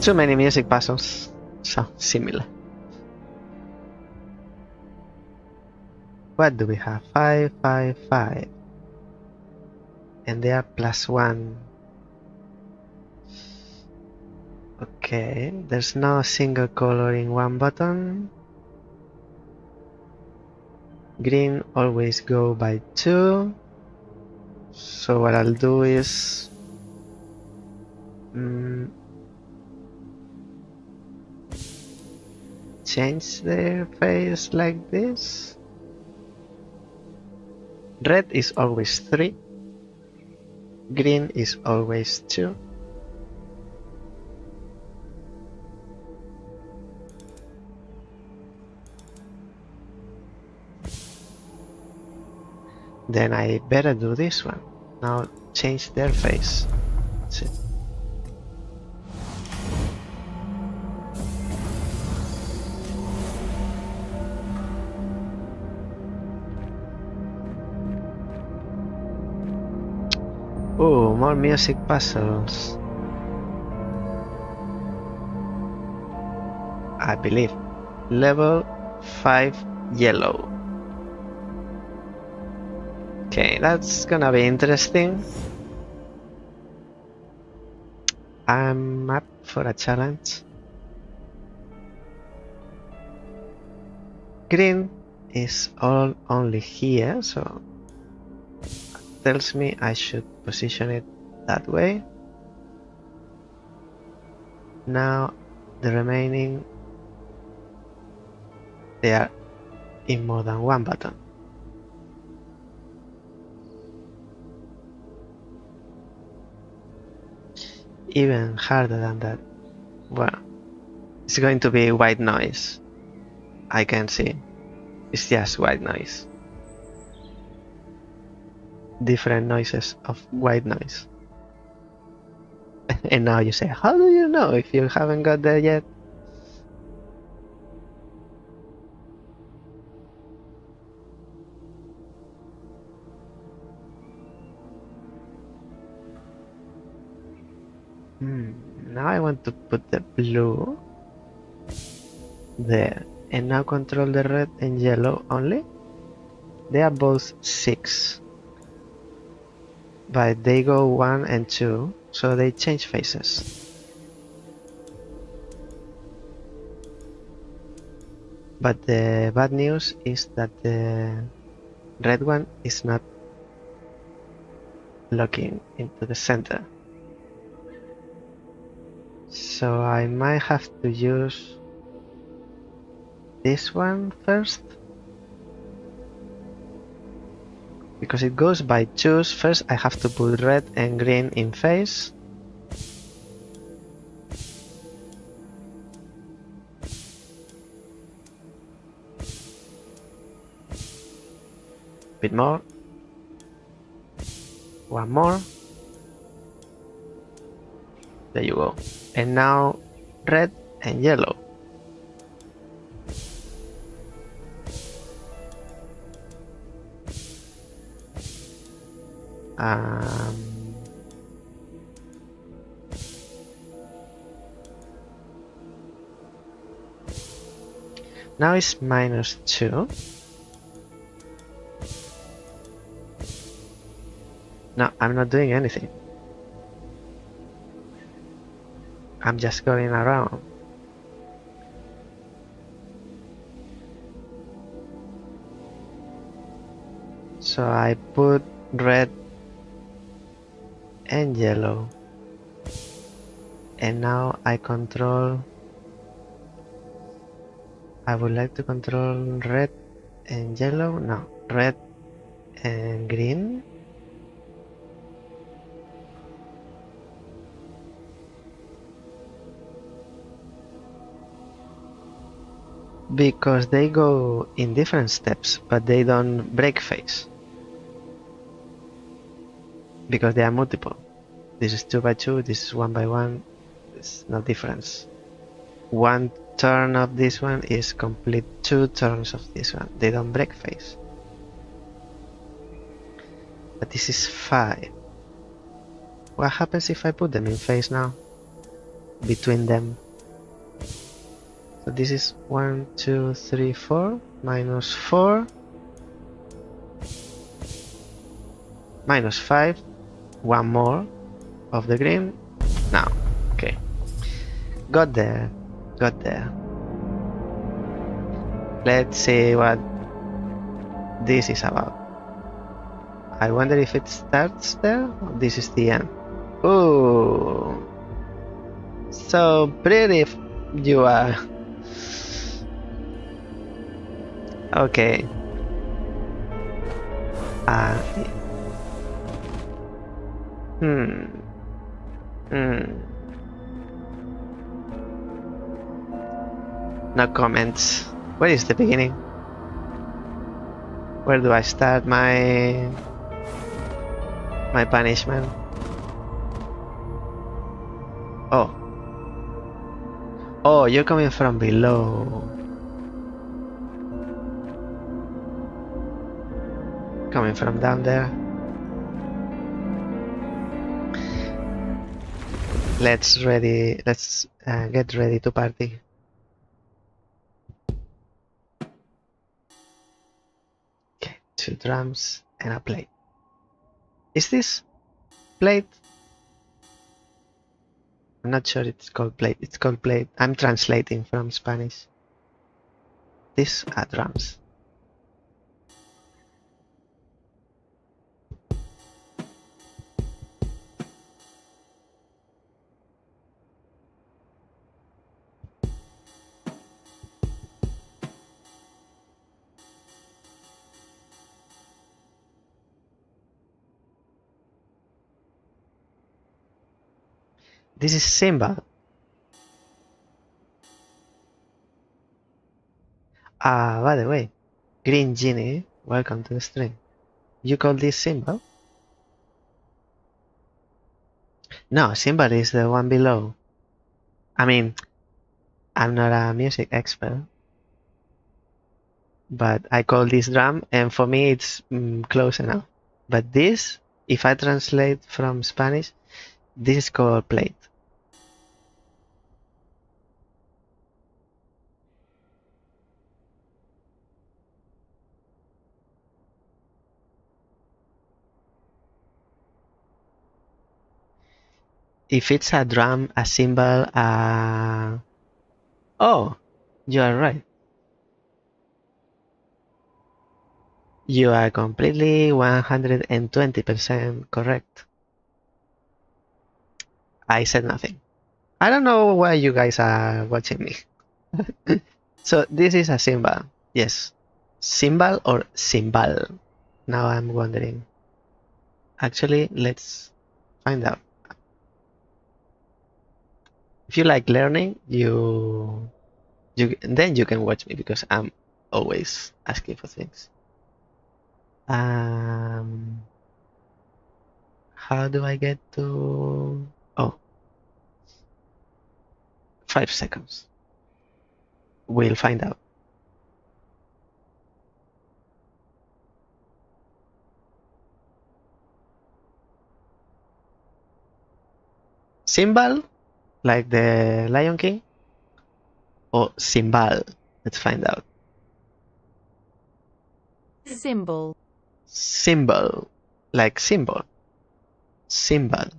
Too many music puzzles sound similar. What do we have? 5, 5, 5. And they are +1. Okay, there's no single color in one button. Green always go by 2. So what I'll do is change their face like this. Red is always 3. Green is always 2. Then I better do this one. Now change their face. That's it. Oh, more music puzzles. I believe. Level 5 yellow. Okay, that's gonna be interesting. I'm up for a challenge. Green is only here, so tells me I should position it that way. Now the remaining, they are in more than one button. Even harder than that. Well, it's going to be white noise. I can see. It's just white noise. Different noises of white noise. And now you say, how do you know if you haven't got there yet? Now I want to put the blue there. And now control the red and yellow only. They are both 6. But they go 1 and 2, so they change faces. But the bad news is that the red one is not looking into the center. So I might have to use this one first. Because it goes by 2s, first I have to put red and green in phase. Bit more. One more. There you go. And now red and yellow. Now it's -2. No, I'm not doing anything. I'm just going around. So I put red and yellow. And now I would like to control red and yellow. No, red and green. Because they go in different steps, but they don't break phase. Because they are multiple. This is 2 by 2, this is 1 by 1. There's no difference. One turn of this one is complete 2 turns of this one. They don't break phase. But this is 5. What happens if I put them in phase now? Between them. So this is 1, 2, 3, 4. Minus 4. Minus 5. One more of the green. Now. Okay. Got there. Got there. Let's see what this is about. I wonder if it starts there or this is the end. Ooh. So pretty you are. Okay. No comments. Where is the beginning? Where do I start my punishment? Oh. Oh, you're coming from below. Coming from down there. Let's get ready to party. Okay, 2 drums and a plate. Is this plate? I'm not sure it's called plate. It's called plate. I'm translating from Spanish. These are drums. This is cymbal. By the way, Green Genie, welcome to the stream. You call this cymbal? No, cymbal is the one below. I mean, I'm not a music expert, but I call this drum, and for me it's close enough. But this, if I translate from Spanish, this is called plate. If it's a drum, a cymbal, oh, you are right. You are completely 120% correct. I said nothing. I don't know why you guys are watching me. So this is a cymbal. Yes. Cymbal or cymbal? Now I'm wondering. Actually, let's find out. If you like learning, then you can watch me because I'm always asking for things. How do I get to... Oh, 5 seconds. We'll find out. Cymbal, like the Lion King, or cymbal? Let's find out. Symbol. Symbol, like symbol. Cymbal.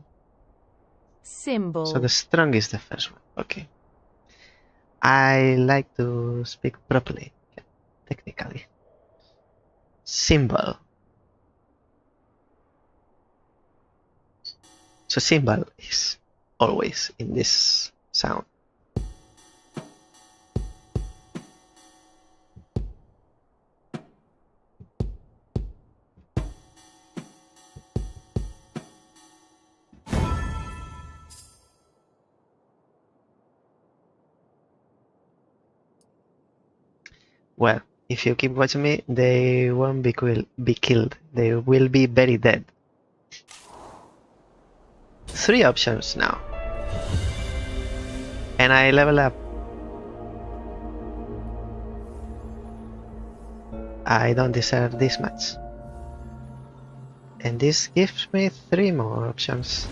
Symbol. So the strong is the first one. Okay. I like to speak properly, technically. Symbol. So cymbal is always in this sound. Well, if you keep watching me, they won't be killed. They will be very dead. 3 options now. And I level up. I don't deserve this much. And this gives me 3 more options.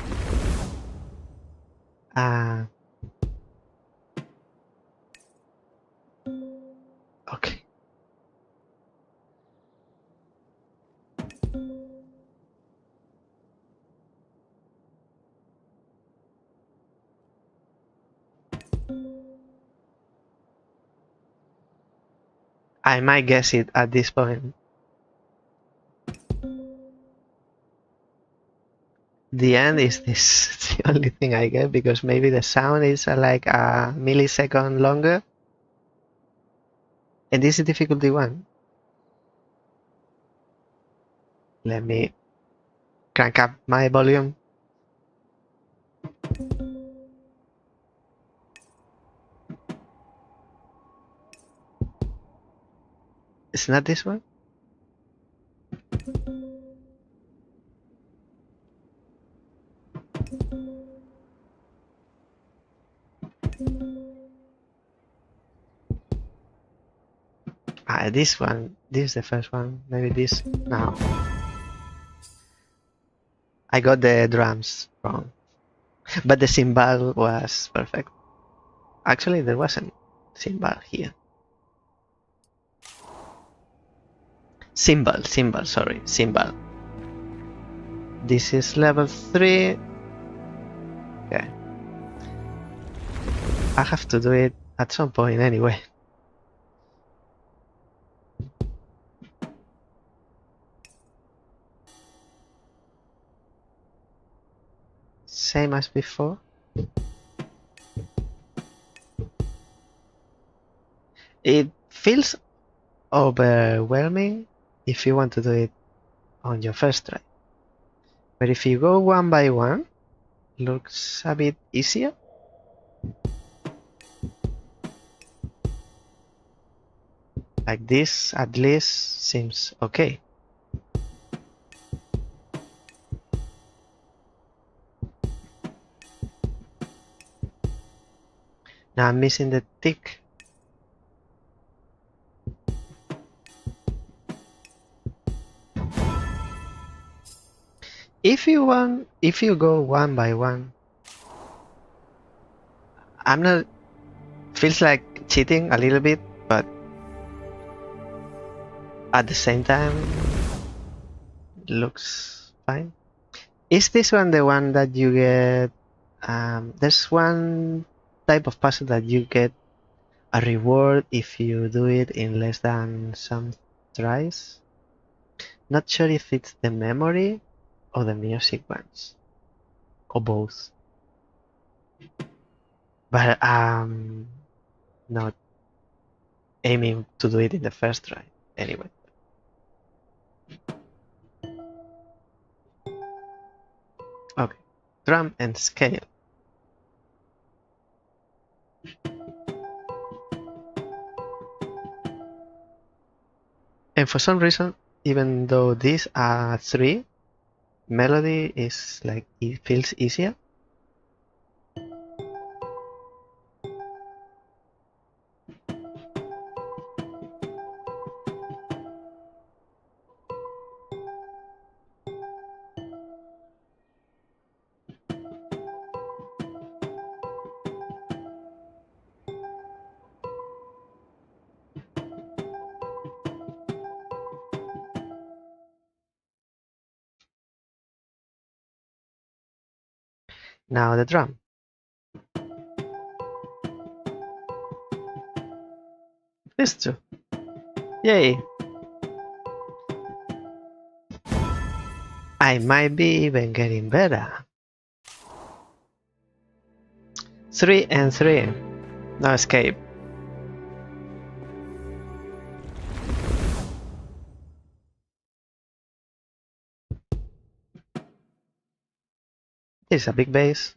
Okay. I might guess it at this point. The end is this. It's the only thing I get because maybe the sound is like a millisecond longer. And this is difficulty 1. Let me crank up my volume. It's not this one? This one. This is the first one. Maybe this now. I got the drums wrong. But the cymbal was perfect. Actually, there wasn't cymbal here. Cymbal, sorry, cymbal. This is level 3. Okay. I have to do it at some point anyway. Same as before. It feels overwhelming if you want to do it on your first try. But if you go one by one, it looks a bit easier. Like this at least seems okay. Now I'm missing the tick. If you go one by one, I'm not, feels like cheating a little bit, but at the same time, looks fine. Is this one the one that you get, there's one type of puzzle that you get a reward if you do it in less than some tries? Not sure if it's the memory or the music ones, or both. But not aiming to do it in the first try anyway. Okay, drum and scale. And for some reason, even though these are 3, melody is like, it feels easier. Now the drum. These 2. Yay! I might be even getting better. 3 and 3. No escape. This is a big bass.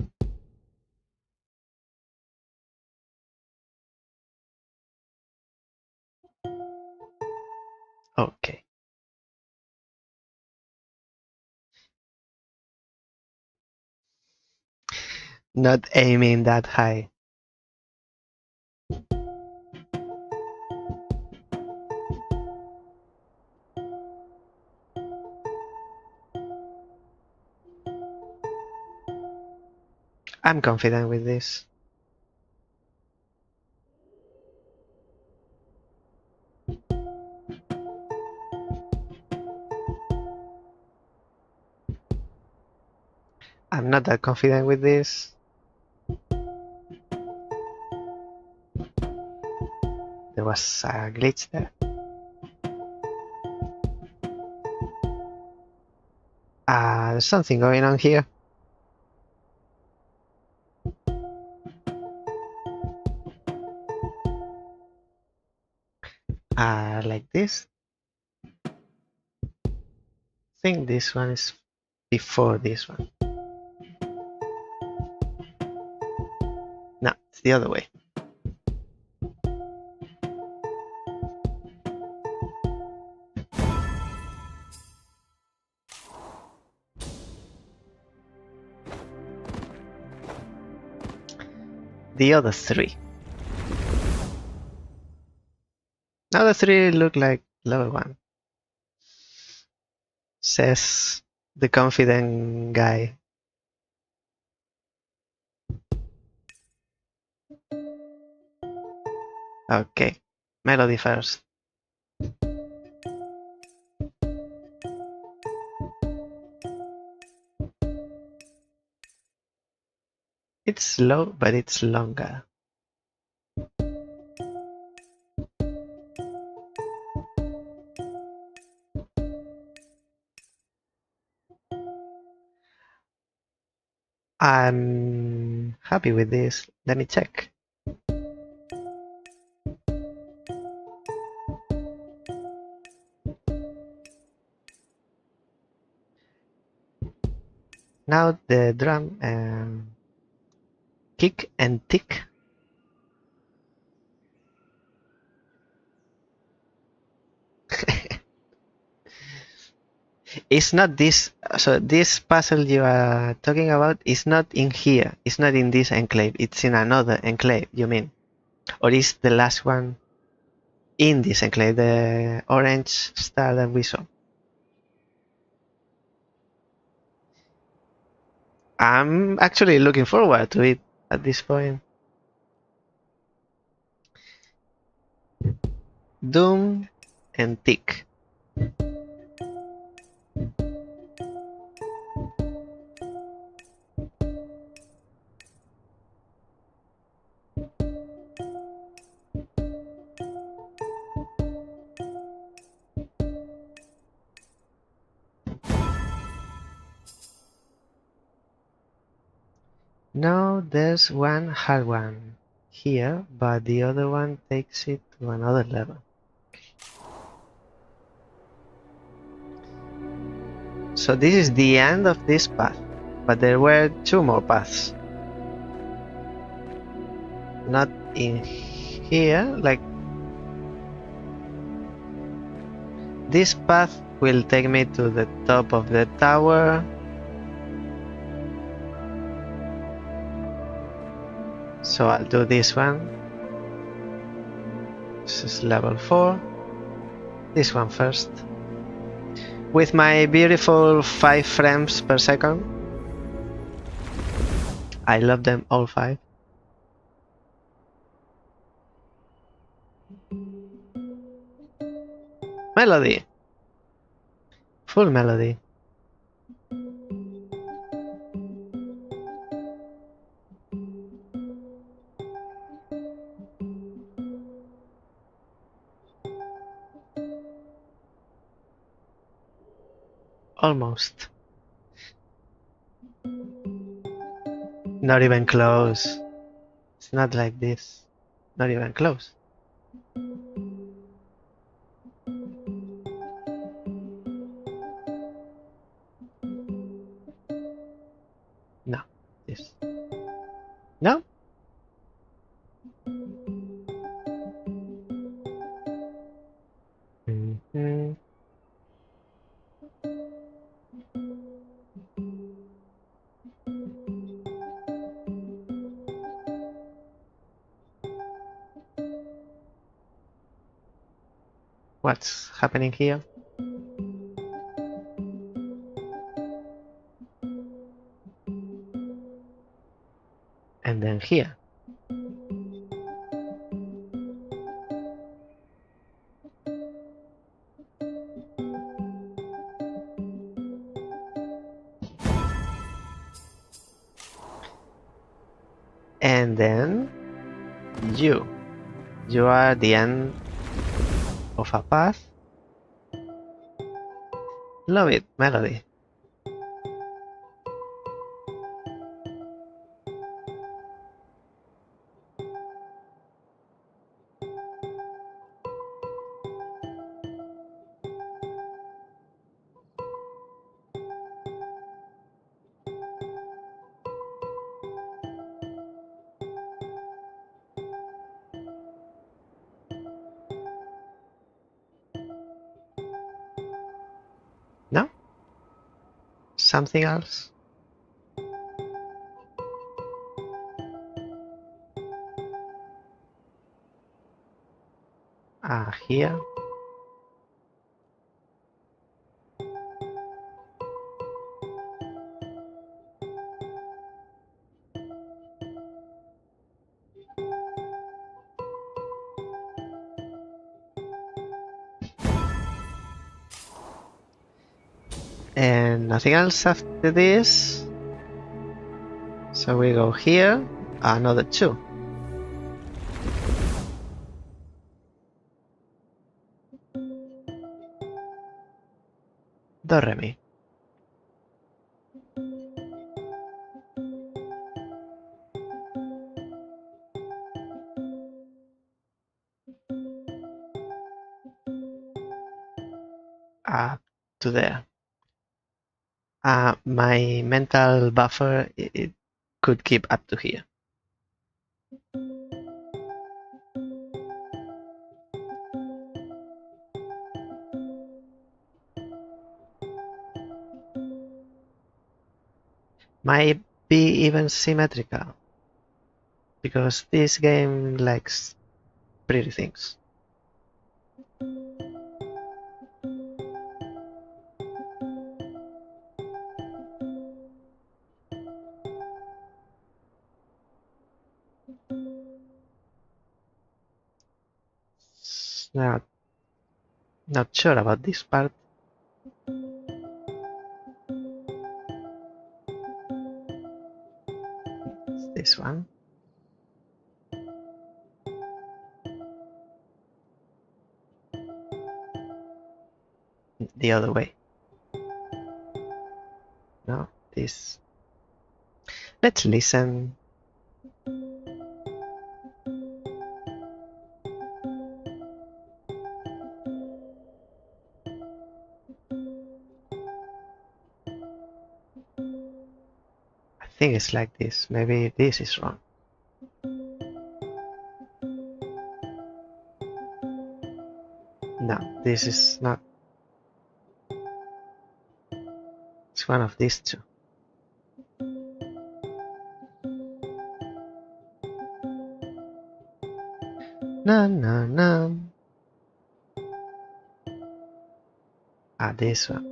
Okay. Not aiming that high. I'm confident with this. I'm not that confident with this. There was a glitch there. There's something going on here. Like this. I think this one is before this one. No, it's the other way. The other three. Now the three look like level 1. Says the confident guy. Okay, melody first. It's slow, but it's longer. I'm happy with this. Let me check. Now the drum kick and tick. It's not this. So this puzzle you are talking about is not in here. It's not in this enclave. It's in another enclave. You mean, or is the last one in this enclave, the orange star that we saw? I'm actually looking forward to it at this point. Doom and tick. Now there's one hard one here, but the other one takes it to another level. So this is the end of this path, but there were 2 more paths. Not in here, like this path will take me to the top of the tower. So I'll do this one. This is level 4. This one first. With my beautiful 5 frames per second. I love them all 5. Melody. Full melody. Almost. Not even close. It's not like this. Not even close. No. This. No? Mm-hmm. What's happening here? And then here. And then you. You are the end of a path. Love it, melody. No? Something else? Here. And nothing else after this. So we go here, another 2. Do, re, mi. Up to there. My mental buffer, it could keep up to here. Might be even symmetrical, because this game likes pretty things. Not sure about this part. It's this one. The other way. No, this. Let's listen. I think it's like this. Maybe this is wrong. No, this is not. It's one of these two. No, no, no. This one.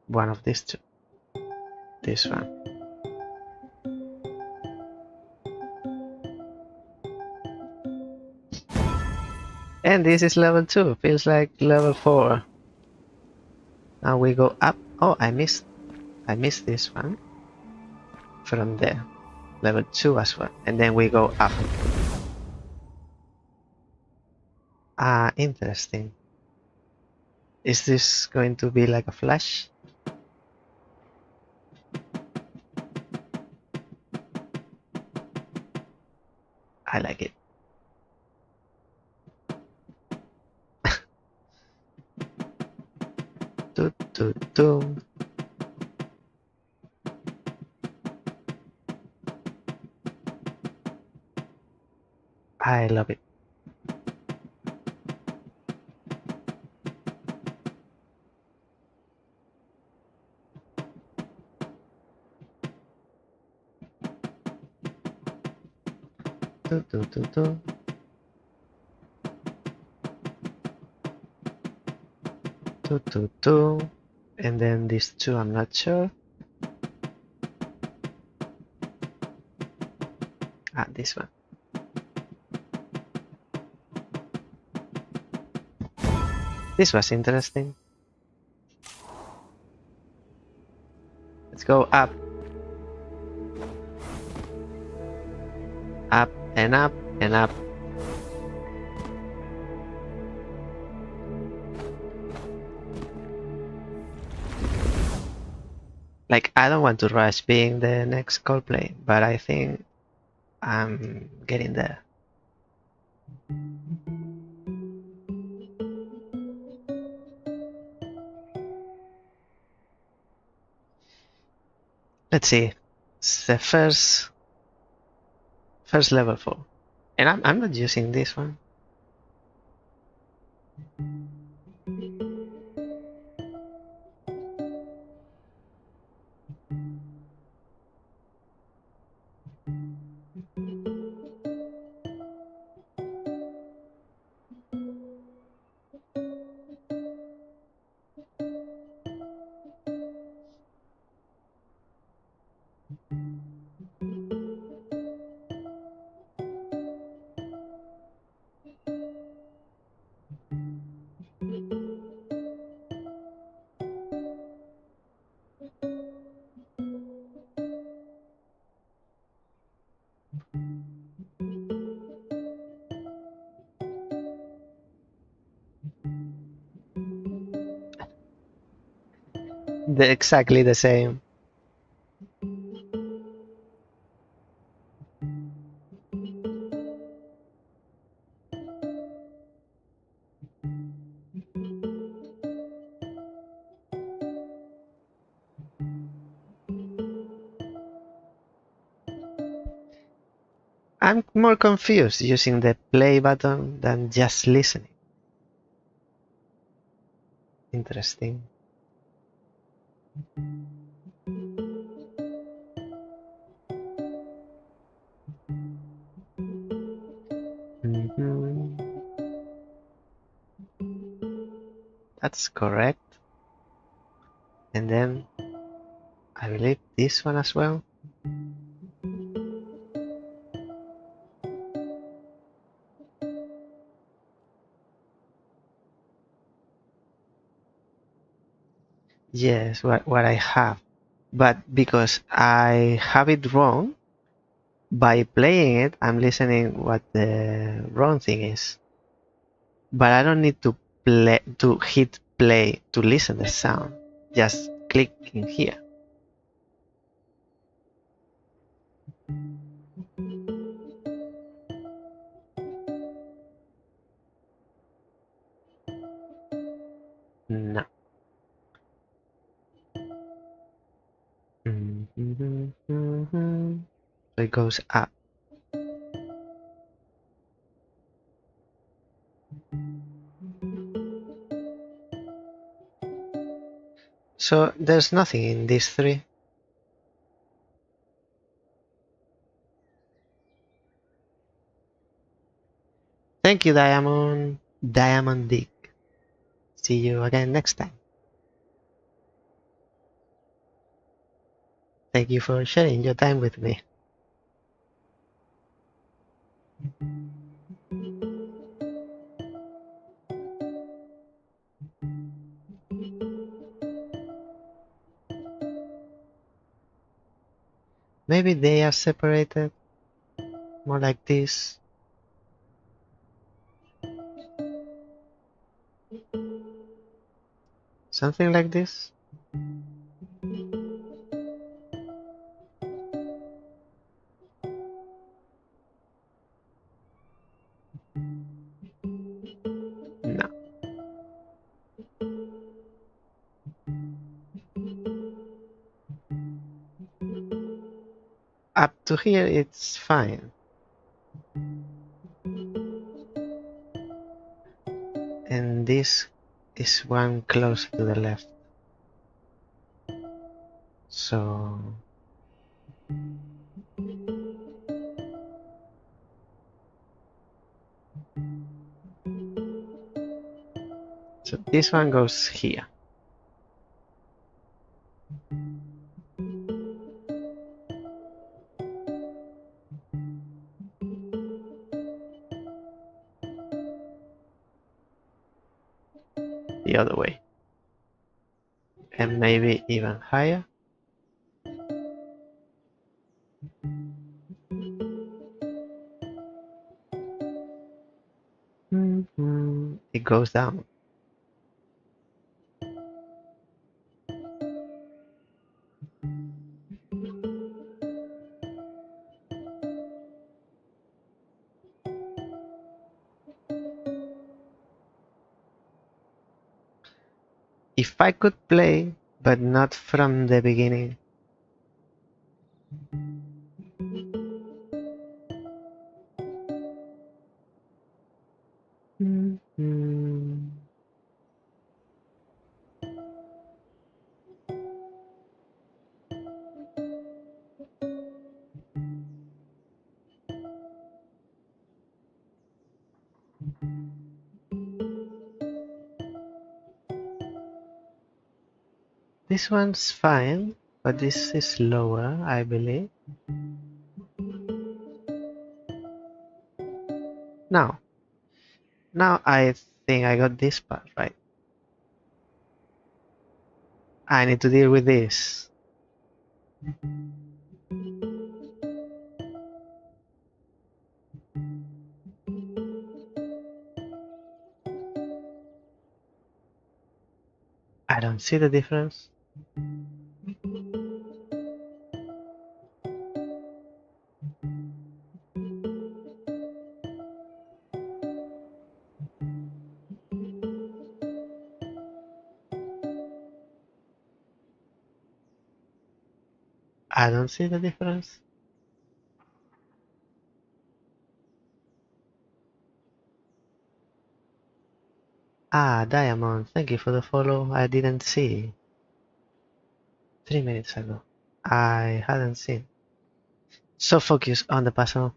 One of these two. This one. And this is level 2. Feels like level 4. Now we go up. Oh, I missed this one. From there. Level 2 as well. And then we go up. Interesting. Is this going to be like a flash? I like it. Do, do, do. I love it. Do, do, do, do. 2, and then these two I'm not sure. This one. This was interesting. Let's go up. Up and up and up. Like, I don't want to rush being the next Coldplay, but I think I'm getting there. Let's see. It's the first level 4. And I'm not using this one. Exactly the same. I'm more confused using the play button than just listening. Interesting. That's correct. And then I believe this one as well. Yes, what I have. But because I have it wrong, by playing it, I'm listening what the wrong thing is. But I don't need to hit play to listen the sound. Just click in here. No. So it goes up. So there's nothing in these three. Thank you, Diamond Dick. See you again next time. Thank you for sharing your time with me. Maybe they are separated, more like this. Something like this. No. Up to here, it's fine. And this is one close to the left. So So this one goes here. The other way. And maybe even higher. It goes down. If I could play, but not from the beginning. This one's fine, but this is lower, I believe. Now I think I got this part right. I need to deal with this. I don't see the difference. I don't see the difference. Ah, Diamond, thank you for the follow. I didn't see. 3 minutes ago. I hadn't seen. So focused on the puzzle.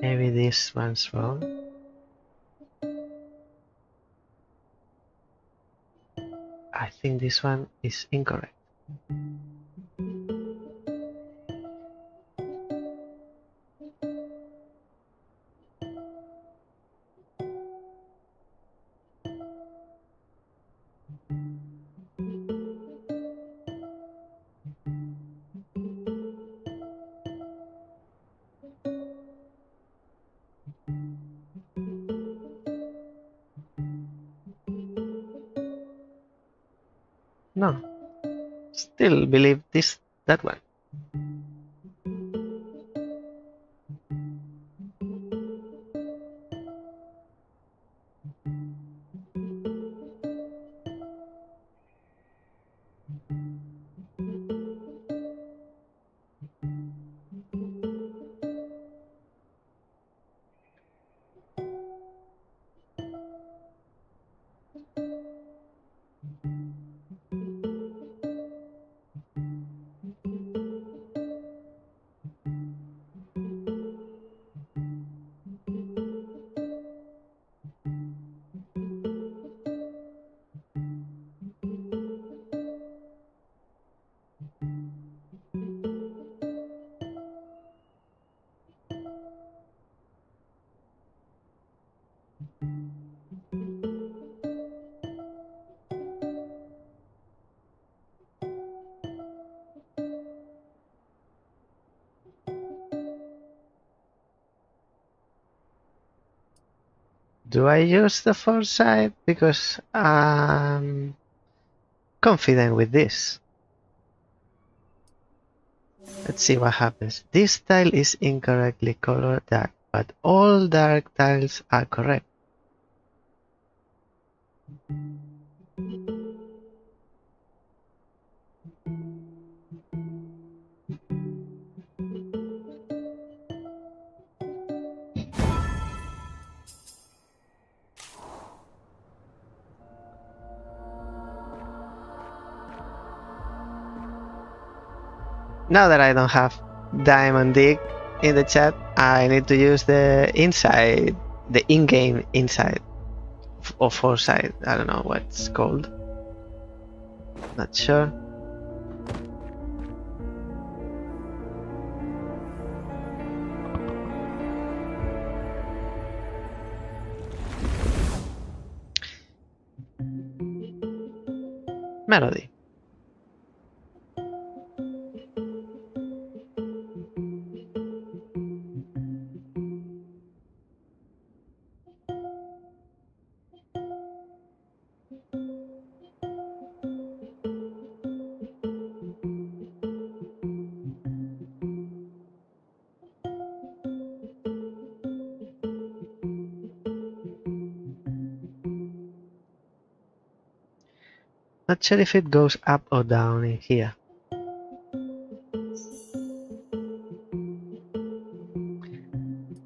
Maybe this one's wrong. I think this one is incorrect. No, still believe that one. Do I use the foresight? Because I'm confident with this. Let's see what happens. This tile is incorrectly colored dark, but all dark tiles are correct. Now that I don't have Diamond Dig in the chat, I need to use the inside, the in-game inside or foresight. I don't know what it's called. Not sure. Melody. Not sure if it goes up or down in here.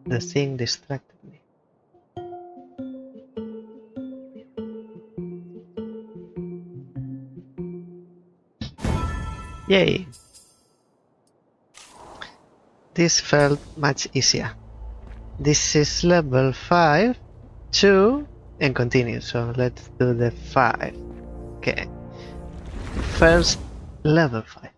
The thing distracted me. Yay! This felt much easier. This is level 5, 2, and continue. So let's do the 5. Okay. First level 5.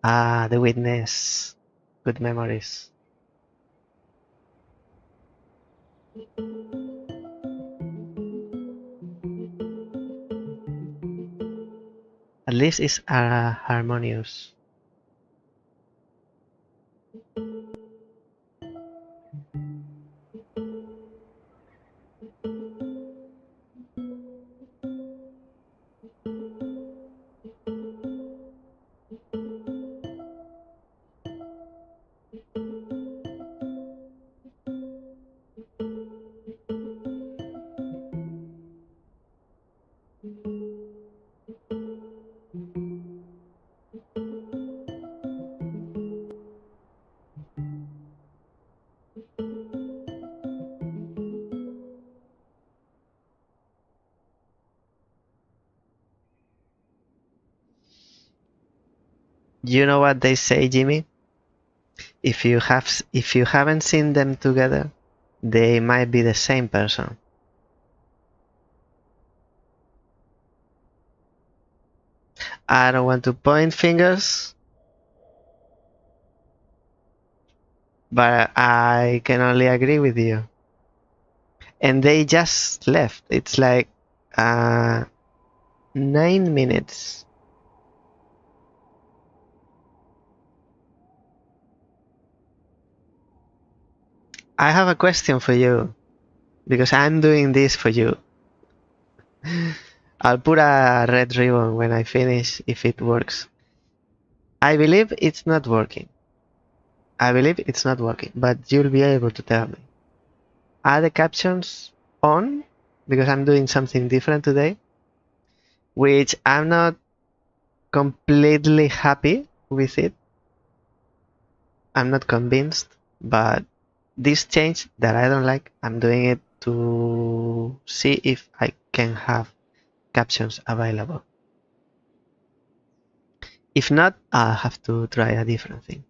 Ah, the witness. Good memories. At least it's harmonious. You know what they say, Jimmy? If you haven't seen them together, they might be the same person. I don't want to point fingers, but I can only agree with you. And they just left. It's like 9 minutes. I have a question for you, because I'm doing this for you. I'll put a red ribbon when I finish if it works. I believe it's not working. But you'll be able to tell me. Are the captions on? Because I'm doing something different today, which I'm not completely happy with it. I'm not convinced, but this change that I don't like, I'm doing it to see if I can have captions available. If not, I'll have to try a different thing.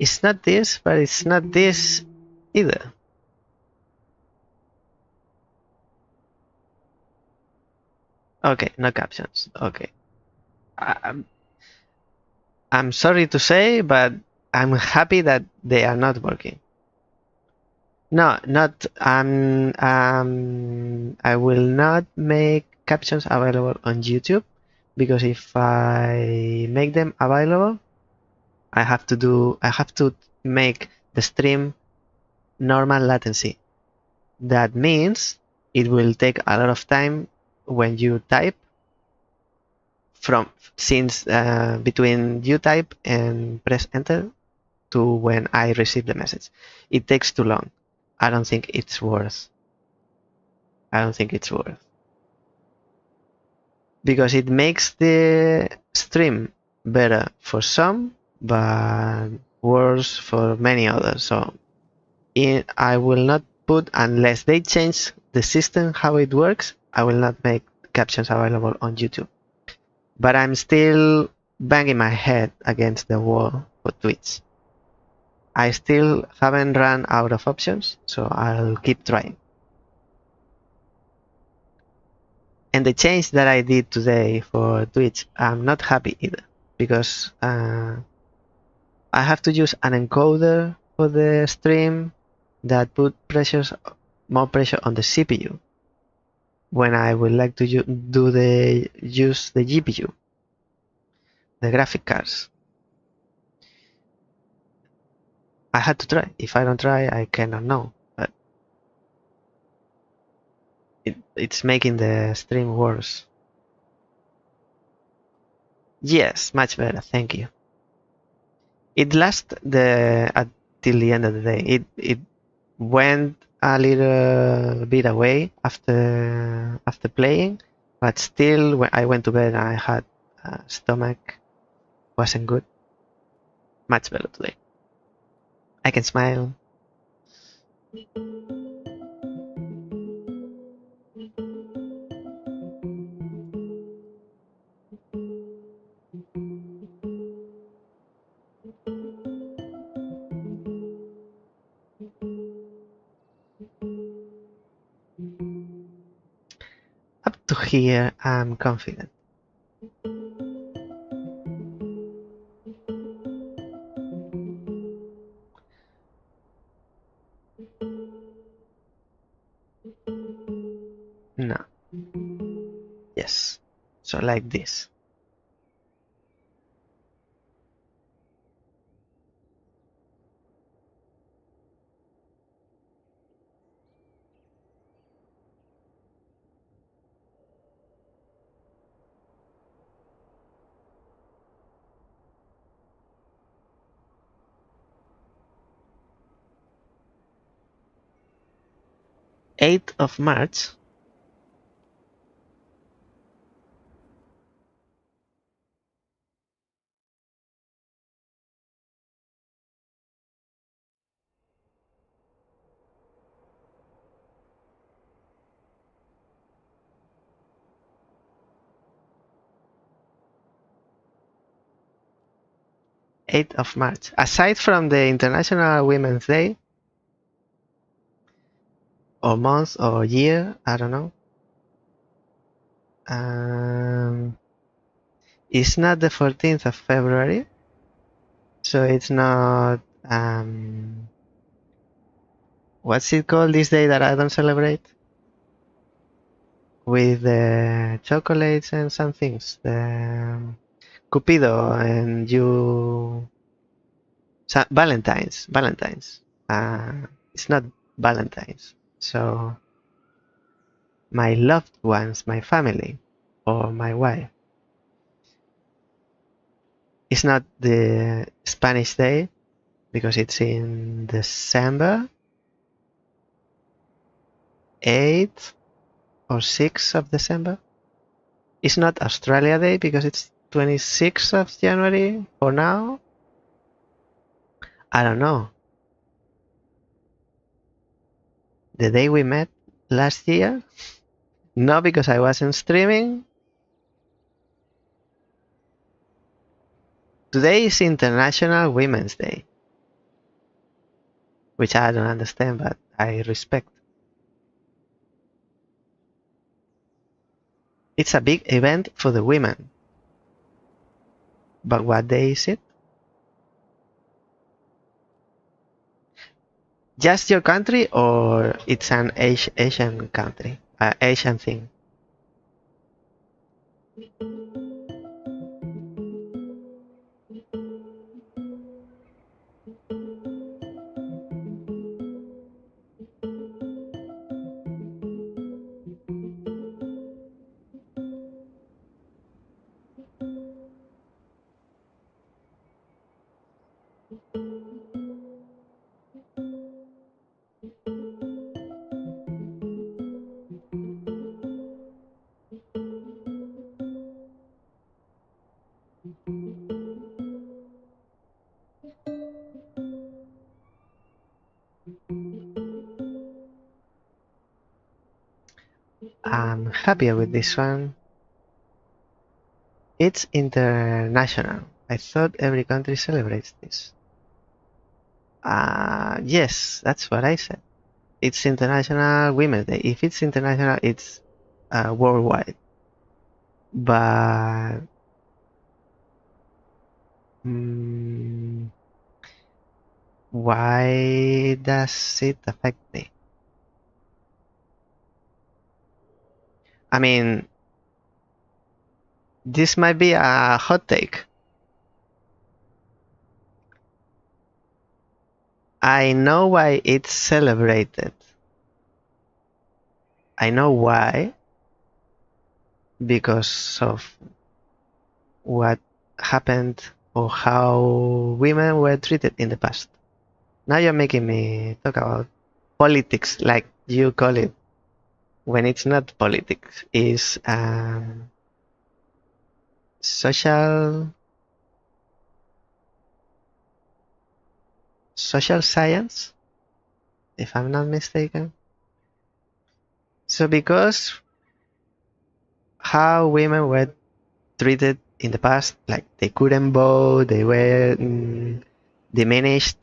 It's not this, but it's not this either. Okay, no captions. Okay. I'm sorry to say, but I'm happy that they are not working. No, not I will not make captions available on YouTube because if I make them available, I have to make the stream normal latency. That means it will take a lot of time when you type between you type and press enter to when I receive the message. It takes too long. I don't think it's worth. I don't think it's worth. Because it makes the stream better for some, but worse for many others. So I will not put, unless they change the system how it works, I will not make captions available on YouTube. But I'm still banging my head against the wall for Twitch. I still haven't run out of options, so I'll keep trying. And the change that I did today for Twitch, I'm not happy either, because I have to use an encoder for the stream that put more pressure on the CPU when I would like to use the GPU, the graphic cards. I had to try. If I don't try, I cannot know. But it's making the stream worse. Yes, much better. Thank you. It lasted until the end of the day. It went a little bit away after playing, but still, when I went to bed, I had stomach wasn't good. Much better today. I can smile. Up to here, I'm confident. No. Yes. So like this. March 8th. 8th of March. Aside from the International Women's Day, or month, or year, I don't know. It's not the 14th of February, so it's not. What's it called this day that I don't celebrate? With the chocolates and some things. The Cupido and you. Valentine's. It's not Valentine's. So my loved ones, my family, or my wife. It's not the Spanish day because it's in December 8th or 6th of December. It's not Australia Day because it's 26th of January for now. I don't know. The day we met last year? No, because I wasn't streaming. Today is International Women's Day, which I don't understand, but I respect. It's a big event for the women. But what day is it? Just your country, or it's an Asian country, Asian thing? I'm happier with this one. It's international. I thought every country celebrates this. Yes, that's what I said. It's International Women's Day. If it's international, it's worldwide. But mm, why does it affect me? I mean, this might be a hot take. I know why it's celebrated. I know why. Because of what happened or how women were treated in the past. Now you're making me talk about politics, like you call it, when it's not politics. It's social science, if I'm not mistaken. So because how women were treated in the past, like they couldn't vote, they were diminished,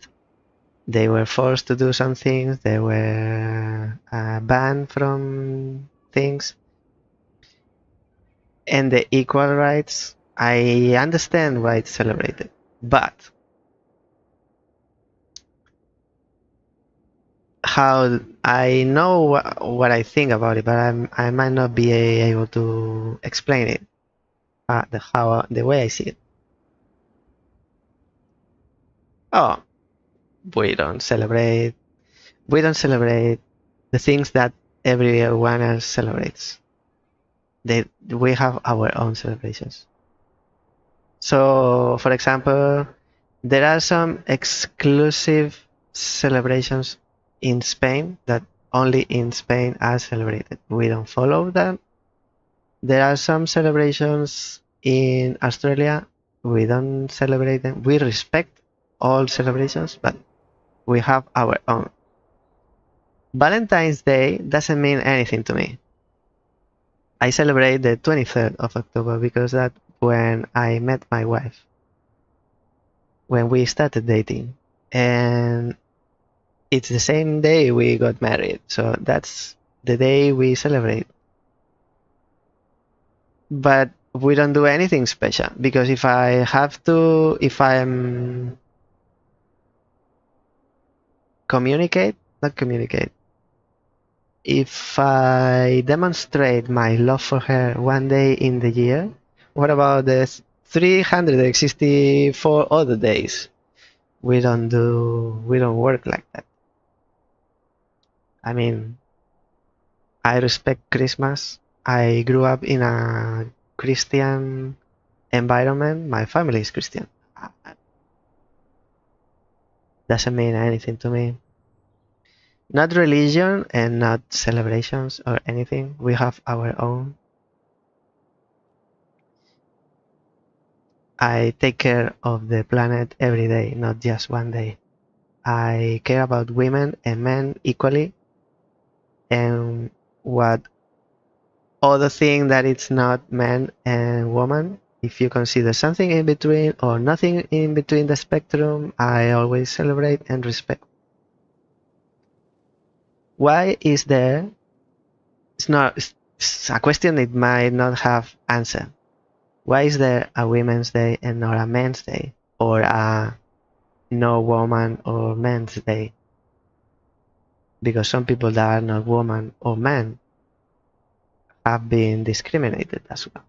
they were forced to do some things, they were banned from things, and the equal rights, I understand why it's celebrated, but how I know what I think about it, but I might not be able to explain it the way I see it. Oh, we don't celebrate. We don't celebrate the things that everyone else celebrates. We have our own celebrations. So, for example, there are some exclusive celebrations in Spain that only in Spain are celebrated. We don't follow them. There are some celebrations in Australia. We don't celebrate them. We respect all celebrations, but we have our own. Valentine's Day doesn't mean anything to me. I celebrate the 23rd of October because that's when I met my wife, when we started dating. And it's the same day we got married, so that's the day we celebrate. But we don't do anything special because if I'm not communicate, if I demonstrate my love for her one day in the year, what about the 364 other days? We don't work like that. I mean, I respect Christmas. I grew up in a Christian environment. My family is Christian. Doesn't mean anything to me. Not religion and not celebrations or anything. We have our own. I take care of the planet every day, not just one day. I care about women and men equally. And what other thing that it's not man and woman, if you consider something in between or nothing in between the spectrum, I always celebrate and respect. Why is there? It's a question it might not have answer. Why is there a Women's Day and not a Men's Day? Or a no woman or men's day? Because some people that are not woman or man have been discriminated as well.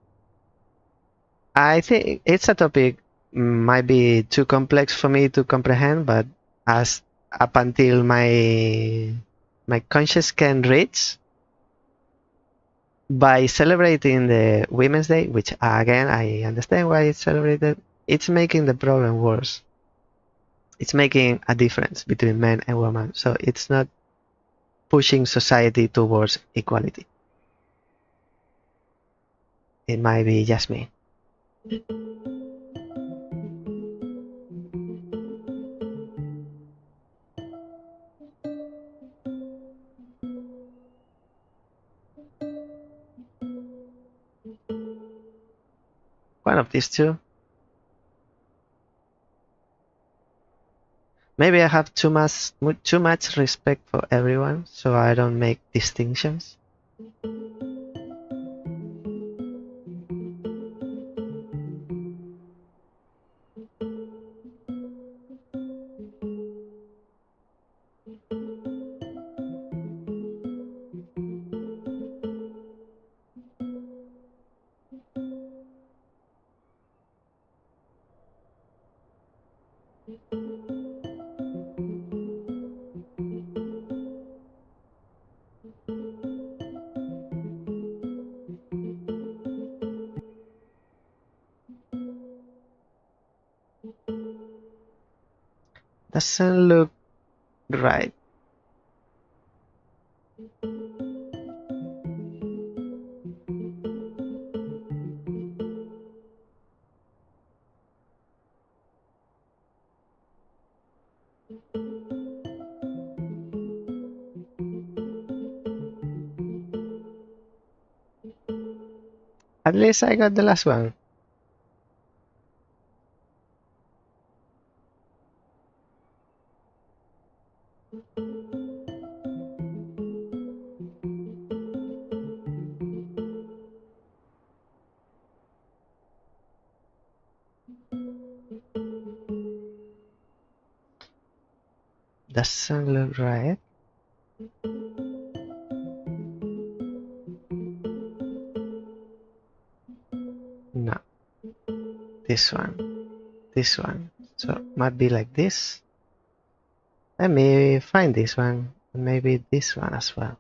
I think it's a topic might be too complex for me to comprehend, but as up until my conscience can reach, by celebrating the Women's Day, which again I understand why it's celebrated, it's making the problem worse. It's making a difference between men and women, so it's not pushing society towards equality. It might be just me. One of these two. Maybe I have too much respect for everyone, so I don't make distinctions. Doesn't look right. At least I got the last one. Doesn't look right. No. This one. This one. So it might be like this. Let me find this one. Maybe this one as well.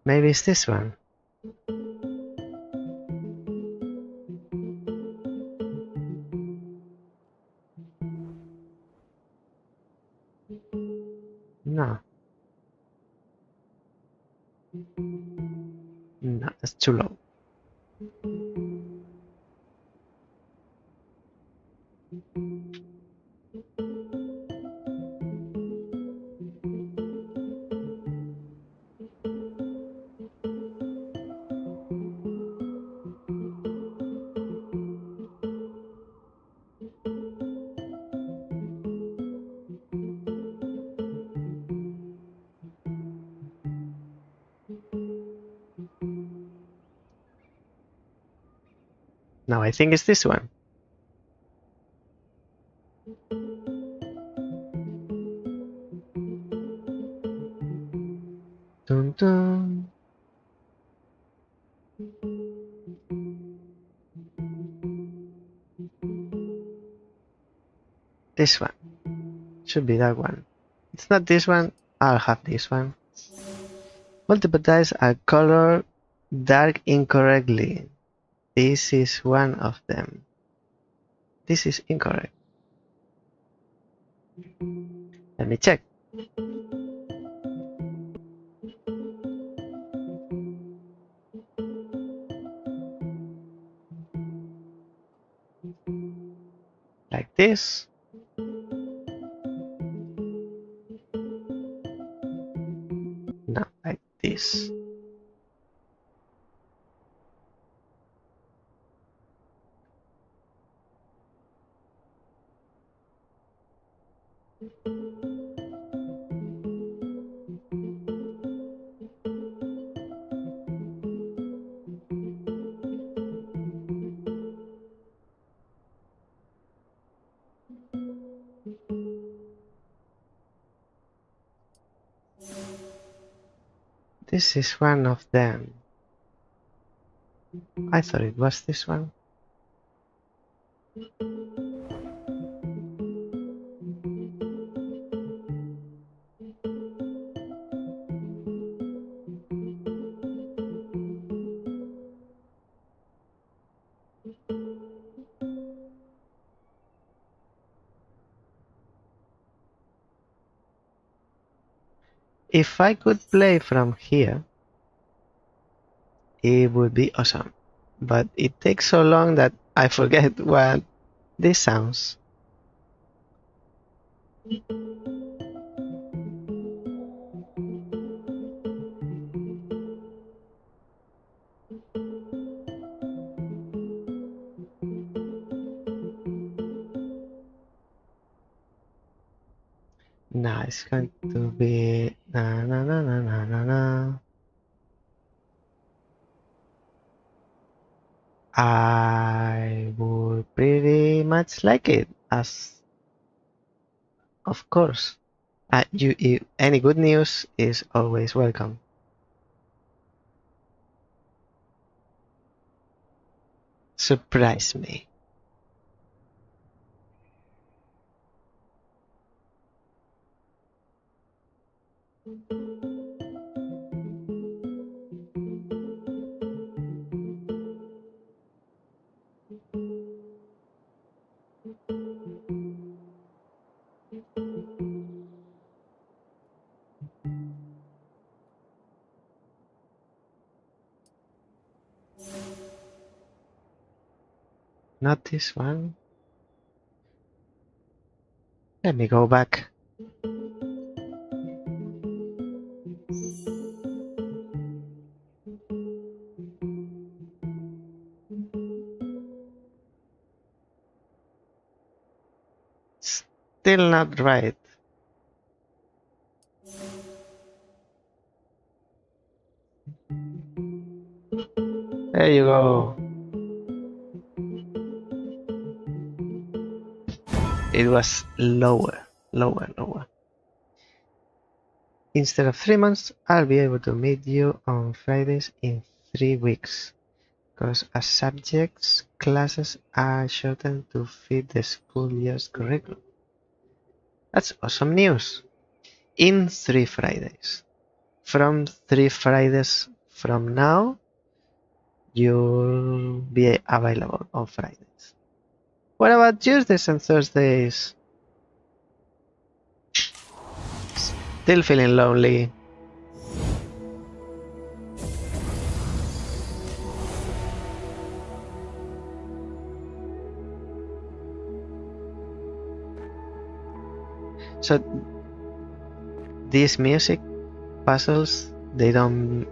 Maybe it's this one. No. No, that's too low. Now I think it's this one. Dun dun. This one. Should be that one. It's not this one. I'll have this one. Multiple dice are colored dark incorrectly. This is one of them. This is incorrect. Let me check. Like this. No, like this. This is one of them. I thought it was this one. If I could play from here, it would be awesome. But it takes so long that I forget what this sounds. Now it's going to be na na na na na na na. I would pretty much like it, as of course. Any good news is always welcome. Surprise me. Not this one. Let me go back. Still not right. There you go. It was lower, lower, lower. Instead of 3 months, I'll be able to meet you on Fridays in 3 weeks. Because as subjects, classes are shortened to fit the school year's curriculum. That's awesome news. In 3 Fridays. From 3 Fridays from now, you'll be available on Fridays. What about Tuesdays and Thursdays? Still feeling lonely. So these music puzzles, they don't,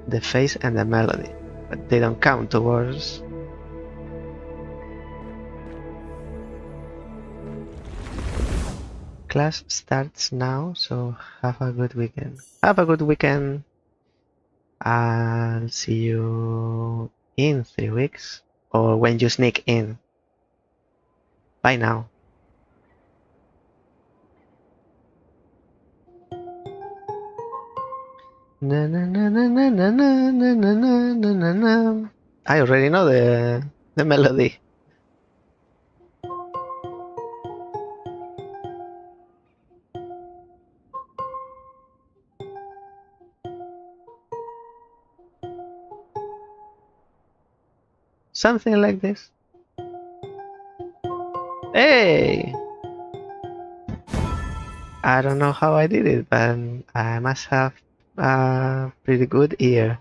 the face and the melody, but they don't count towards. Class starts now, so have a good weekend. Have a good weekend. I'll see you in 3 weeks, or when you sneak in. Bye now. Na na na na na na na na na na na na. I already know the melody. Something like this. Hey! I don't know how I did it, but I must have a pretty good ear.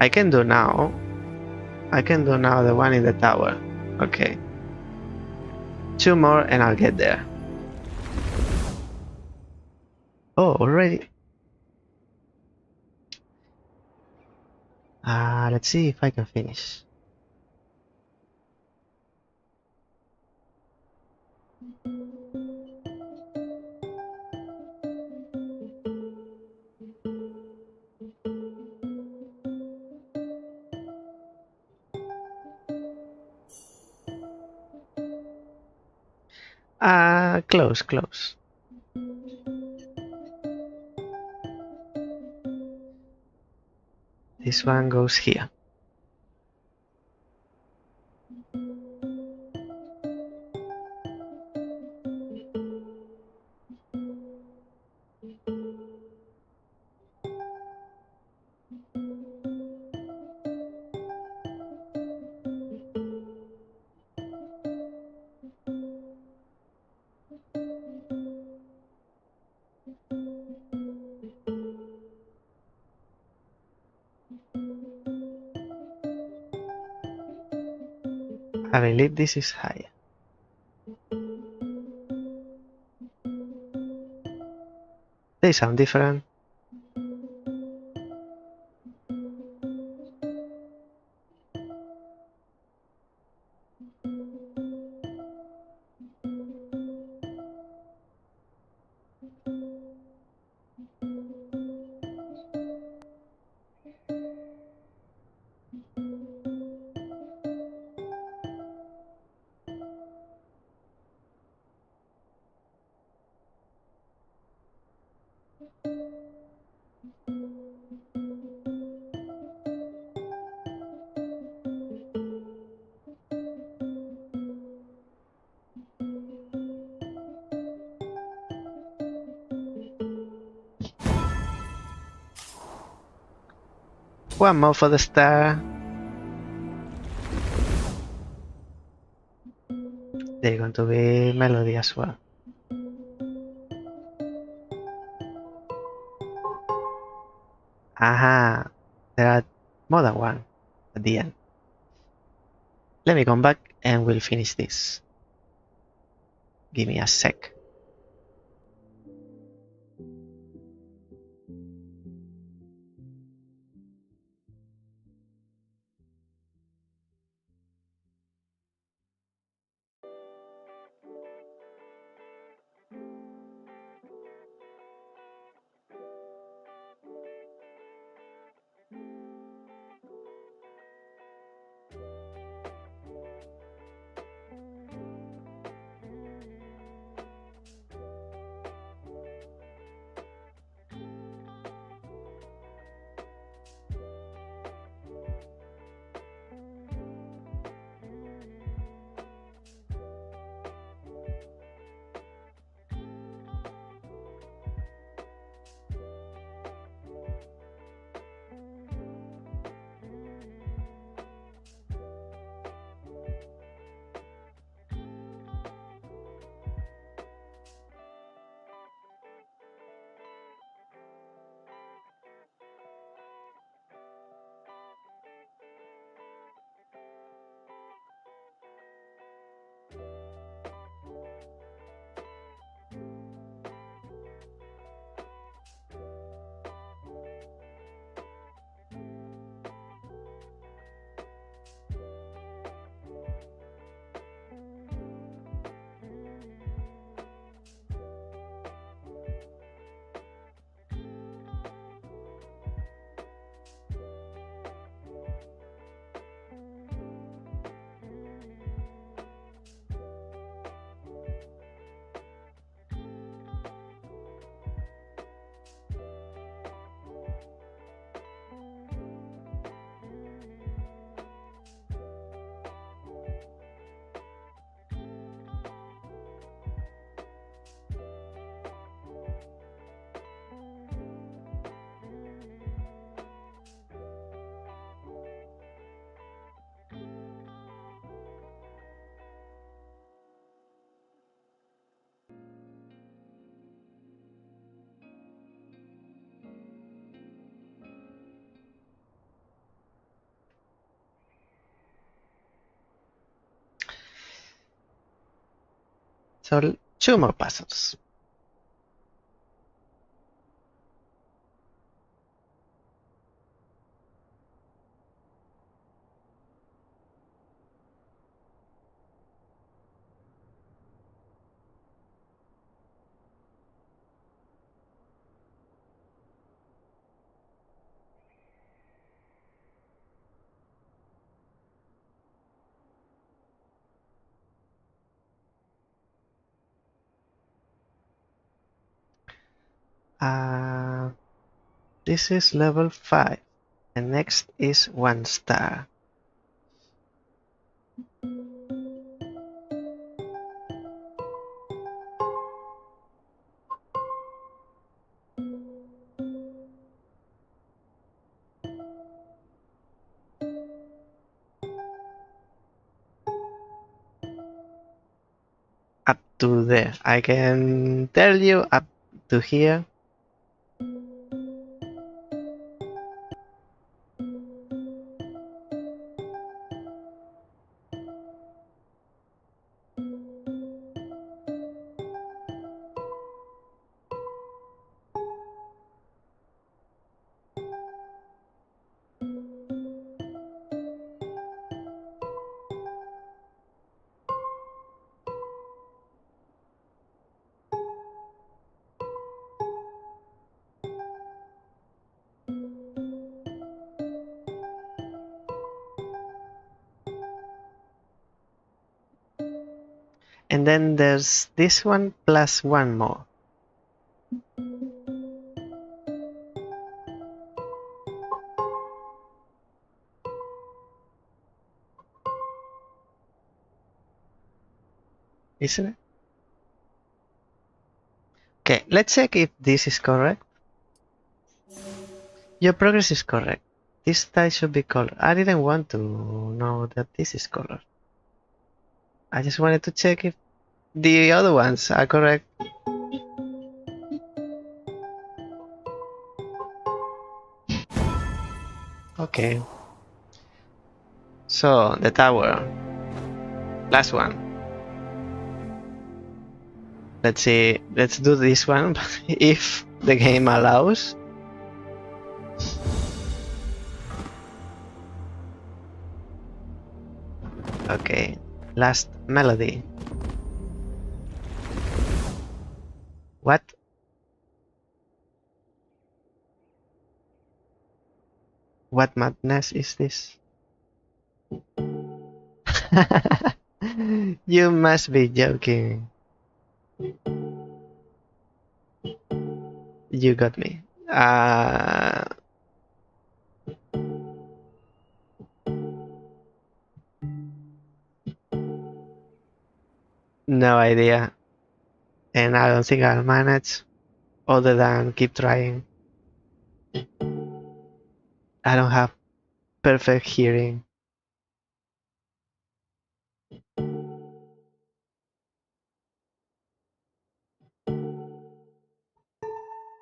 I can do now. I can do now the one in the tower. Okay. 2 more and I'll get there. Oh, already. Let's see if I can finish. Close, close. This one goes here. I believe this is higher. They sound different. One more for the star. They're going to be melody as well. Aha! There are more than one at the end. Let me come back and we'll finish this. Give me a sec. So 2 more puzzles. This is level 5. And next is 1 star. Up to there. I can tell you up to here. And then there's this one plus one more. Isn't it? Okay, let's check if this is correct. Your progress is correct. This tile should be colored. I didn't want to know that this is colored. I just wanted to check if the other ones are correct. Okay. So, the tower. Last one. Let's see. Let's do this one if the game allows. Okay. Last melody. What? What madness is this? You must be joking. You got me. No idea. And I don't think I'll manage other than keep trying. I don't have perfect hearing.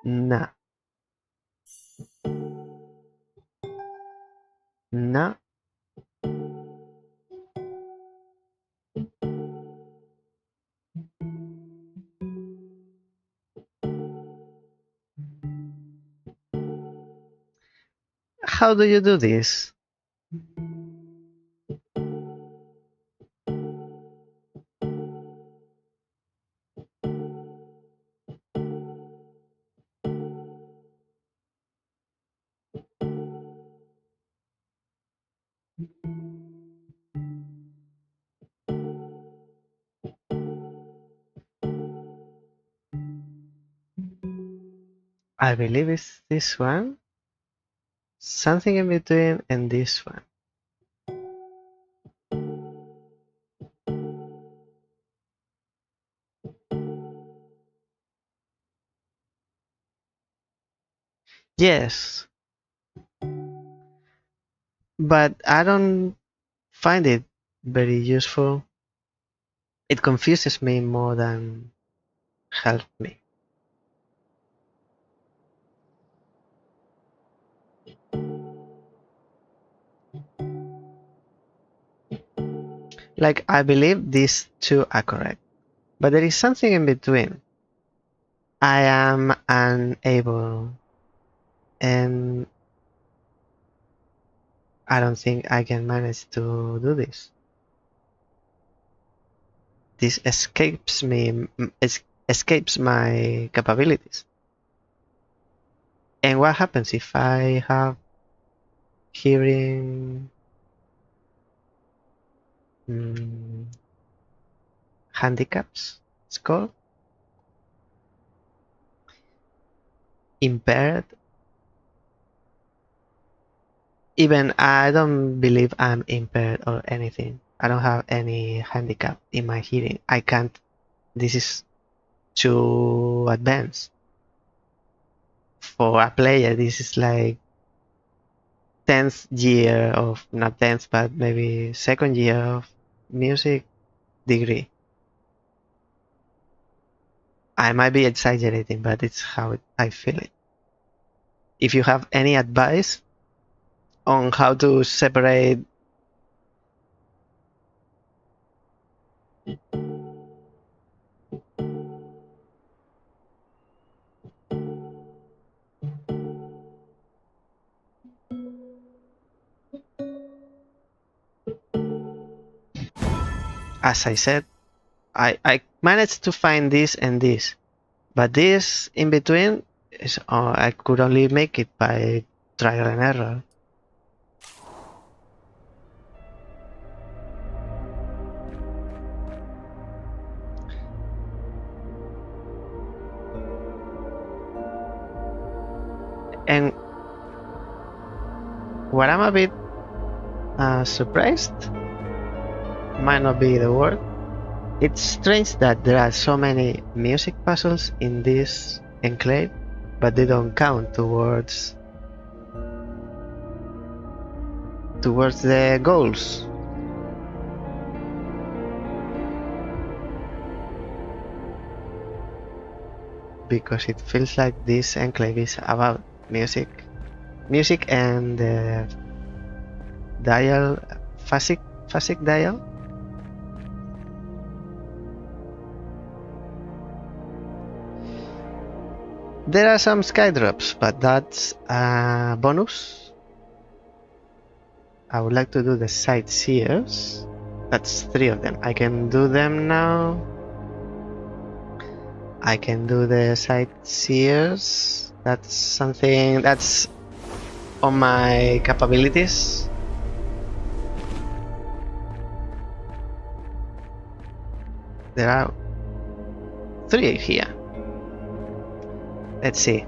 No. No. How do you do this? I believe it's this one. Something in between and this one. Yes. But I don't find it very useful. It confuses me more than help me. Like, I believe these two are correct, but there is something in between. I am unable, and I don't think I can manage to do this. This escapes me, escapes my capabilities. And what happens if I have hearing handicaps? It's called? impaired. Even I don't believe I'm impaired or anything. I don't have any handicap in my hearing. I can't. This is too advanced. For a player, this is like 10th year of, not 10th, but maybe second year of music degree. I might be exaggerating, but it's how I feel it. If you have any advice on how to separate as I said, I managed to find this and this, but this in between is I could only make it by trial and error. And what I'm a bit surprised, might not be the word. It's strange that there are so many music puzzles in this enclave, but they don't count towards the goals. Because it feels like this enclave is about music and the dial, phasic dial. There are some sky drops, but that's a bonus. I would like to do the sightseers. That's 3 of them. I can do them now. I can do the sightseers. That's something that's on my capabilities. There are 3 here. Let's see.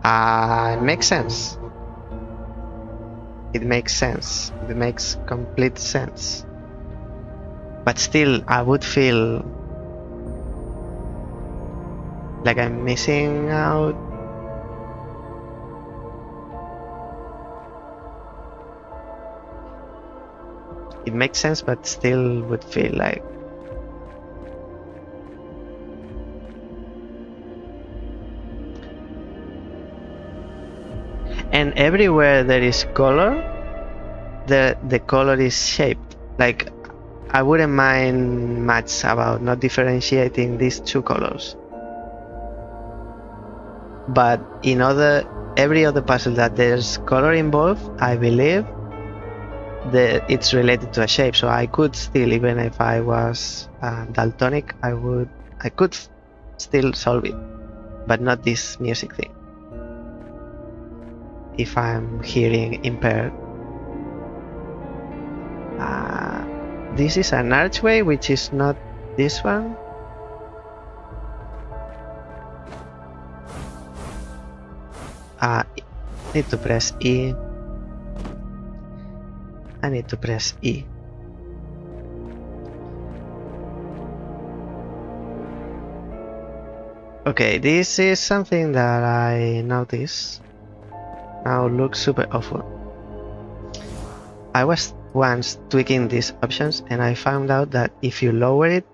It makes sense. It makes sense. It makes complete sense. But still, I would feel like I'm missing out. It makes sense, but still would feel like and everywhere there is color, the color is shaped. Like I wouldn't mind much about not differentiating these 2 colors. But in every other puzzle that there's color involved, I believe that it's related to a shape. So I could still, even if I was daltonic, I could still solve it, but not this music thing. If I'm hearing impaired. This is an archway, which is not this one. Need to press E. I need to press E. Okay, this is something that I noticed. Now looks super awful. I was once tweaking these options and I found out that if you lower it,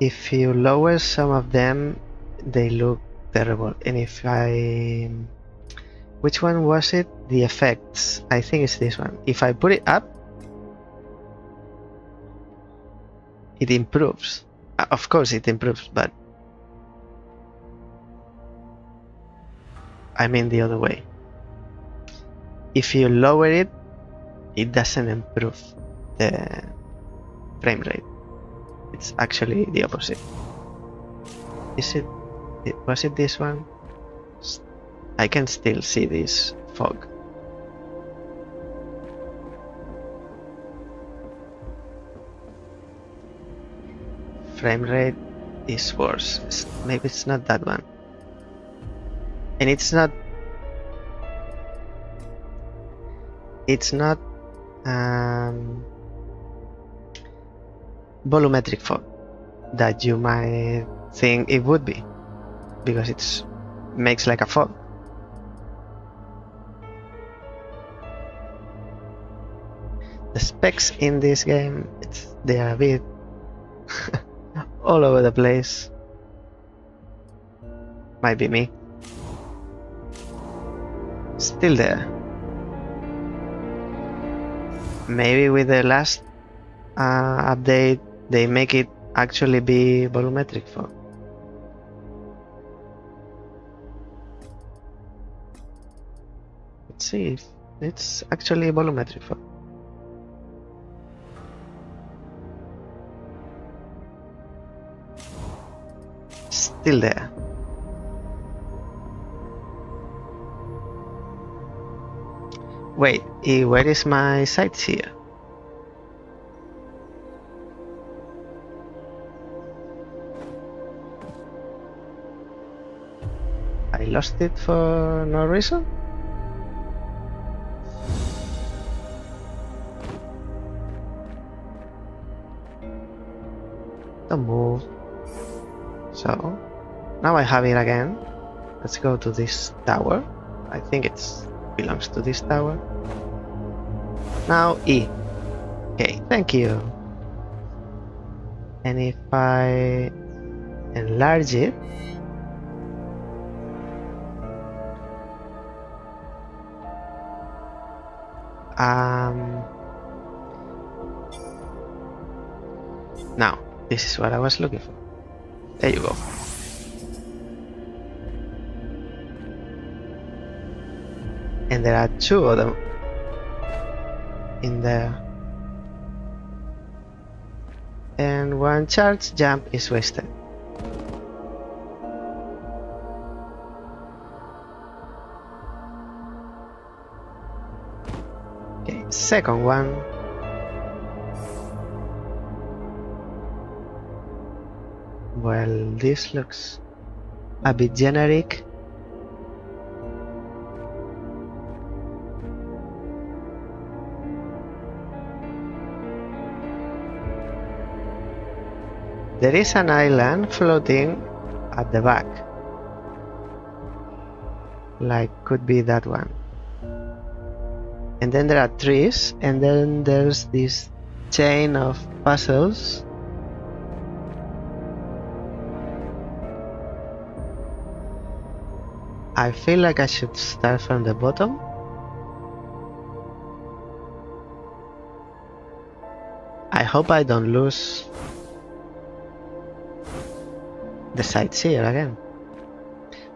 if you lower some of them, they look terrible. And if I... which one was it? The effects. I think it's this one. If I put it up, it improves. Of course it improves, but I mean the other way. If you lower it, it doesn't improve the frame rate. It's actually the opposite. Is it? Was it this one? I can still see this fog. frame rate is worse. Maybe it's not that one. And it's not volumetric fog that you might think it would be, because it makes like a fog. The specs in this game, they are a bit all over the place. Might be me. Still there. Maybe with the last update they make it actually be volumetric fog. Let's see if it's actually volumetric fog. Still there. Wait, where is my sightseer? I lost it for no reason? Don't move. So, now I have it again. Let's go to this tower. I think it belongs to this tower. Now E. Okay, thank you. And if I enlarge it, now this is what I was looking for. There you go. And there are two of them in there. And one charge jump is wasted. Okay, second one. Well, this looks a bit generic. There is an island floating at the back. Like, could be that one. And then there are trees, and then there's this chain of puzzles. I feel like I should start from the bottom. I hope I don't lose the sightseer again.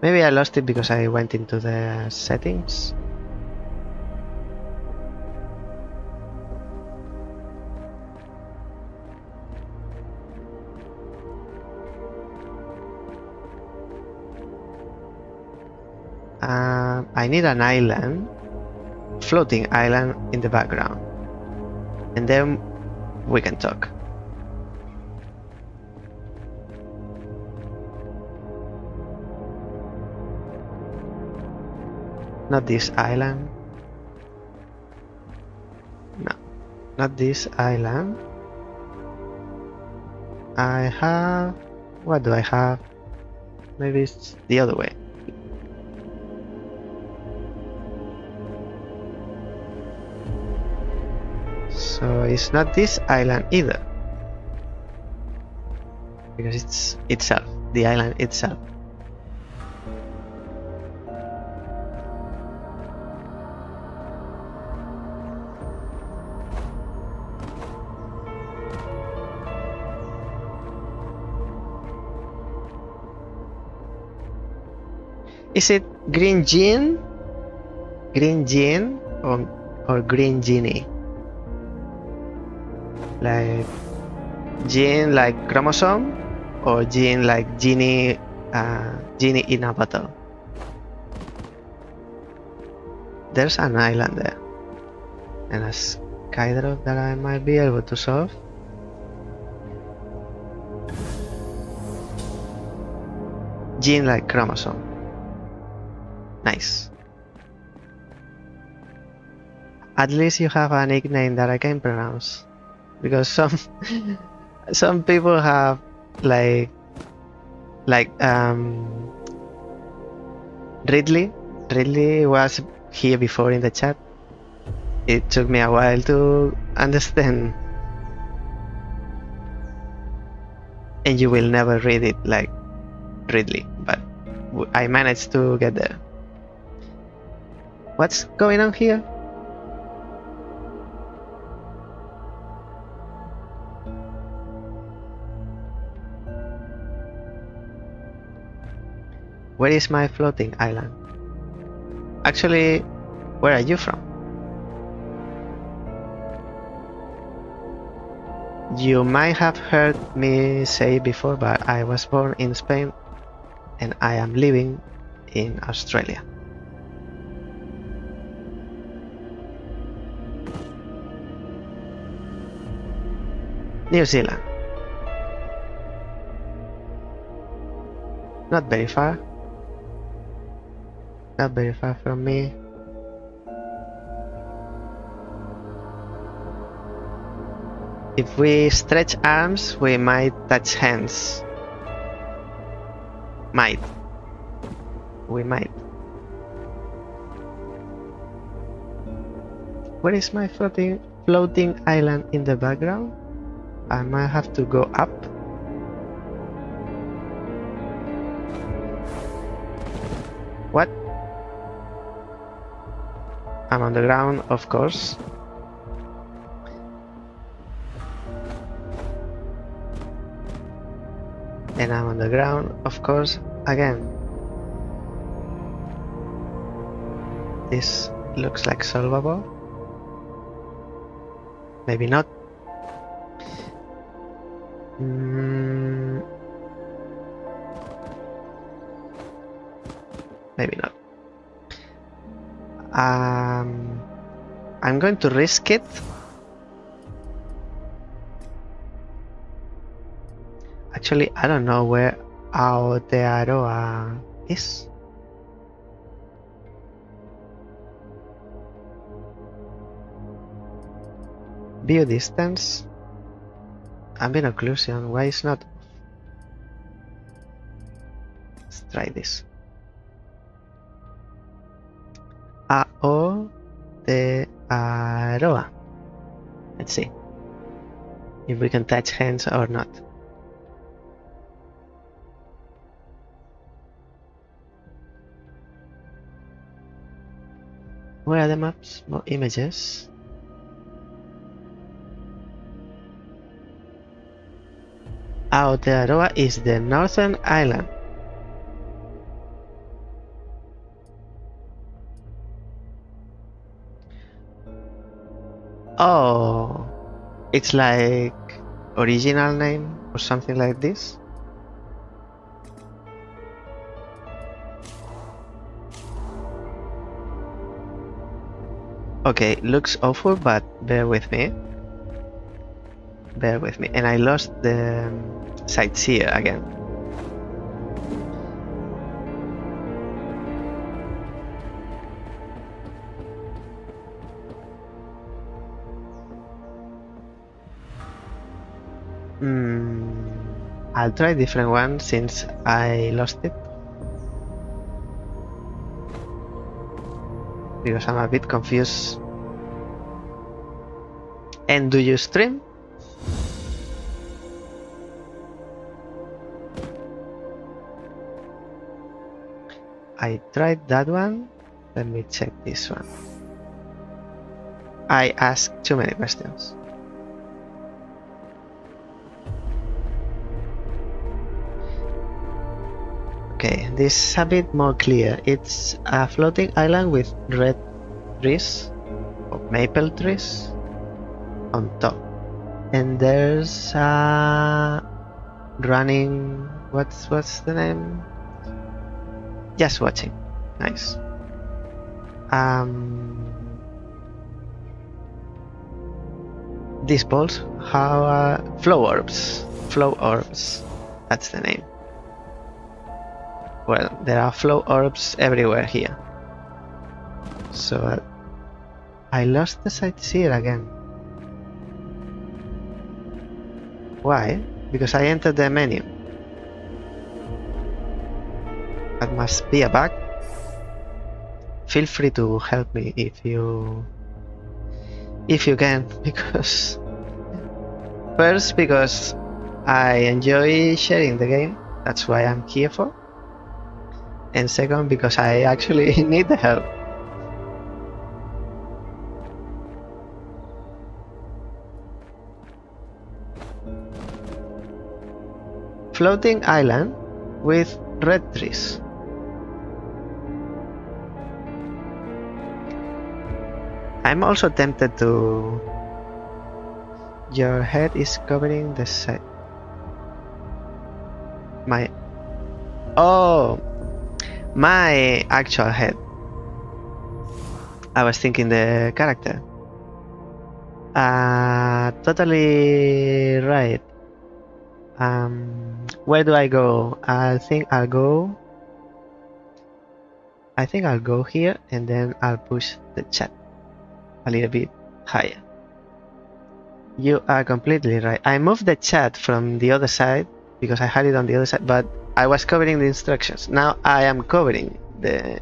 Maybe I lost it because I went into the settings. I need an island, floating island in the background, and then we can talk. Not this island. No, not this island. I have... what do I have? Maybe it's the other way. So it's not this island either, because it's itself, the island itself. Is it green gene? Green gene or green genie? Like gene like chromosome, or gene like genie, genie in a bottle? There's an island there, and a skydrop that I might be able to solve. Gene like chromosome. Nice. At least you have a nickname that I can pronounce. Because some people have like Ridley. Ridley was here before in the chat. It took me a while to understand. And you will never read it like Ridley, but I managed to get there. What's going on here? Where is my floating island? Actually, where are you from? You might have heard me say before, but I was born in Spain and I am living in Australia. New Zealand. Not very far. Not very far from me. If we stretch arms, we might touch hands. Might. We might. Where is my floating island in the background? I might have to go up. What? I'm on the ground, of course. And I'm on the ground, of course, again. This looks like solvable. Maybe not. Maybe not. I'm going to risk it. Actually, I don't know where Aotearoa is. View distance. Ambient occlusion. Why is not? Let's try this. Aotearoa. Let's see if we can touch hands or not. Where are the maps? More images. Aotearoa is the northern island. Oh, it's like original name or something like this. Okay, looks awful, but bear with me. Bear with me. And I lost the sightseer again. I'll try a different one since I lost it. Because I'm a bit confused. And do you stream? I tried that one. Let me check this one. I asked too many questions. Okay, this is a bit more clear. It's a floating island with red trees, or maple trees, on top. And there's a running... What's the name? Just watching. Nice. These balls, how are flow orbs? Flow orbs. That's the name. Well, there are flow orbs everywhere here. So I lost the sightseer again. Why? Because I entered the menu. That must be a bug. Feel free to help me if you can, because first, because I enjoy sharing the game, that's why I'm here for, and second, because I actually need the help. Floating island with red trees. I'm also tempted to... Your head is covering the side. My... Oh! My actual head. I was thinking the character. Totally right. Where do I go? I think I'll go here, and then I'll push the chat a little bit higher. You are completely right. I moved the chat from the other side because I had it on the other side, but I was covering the instructions. Now I am covering the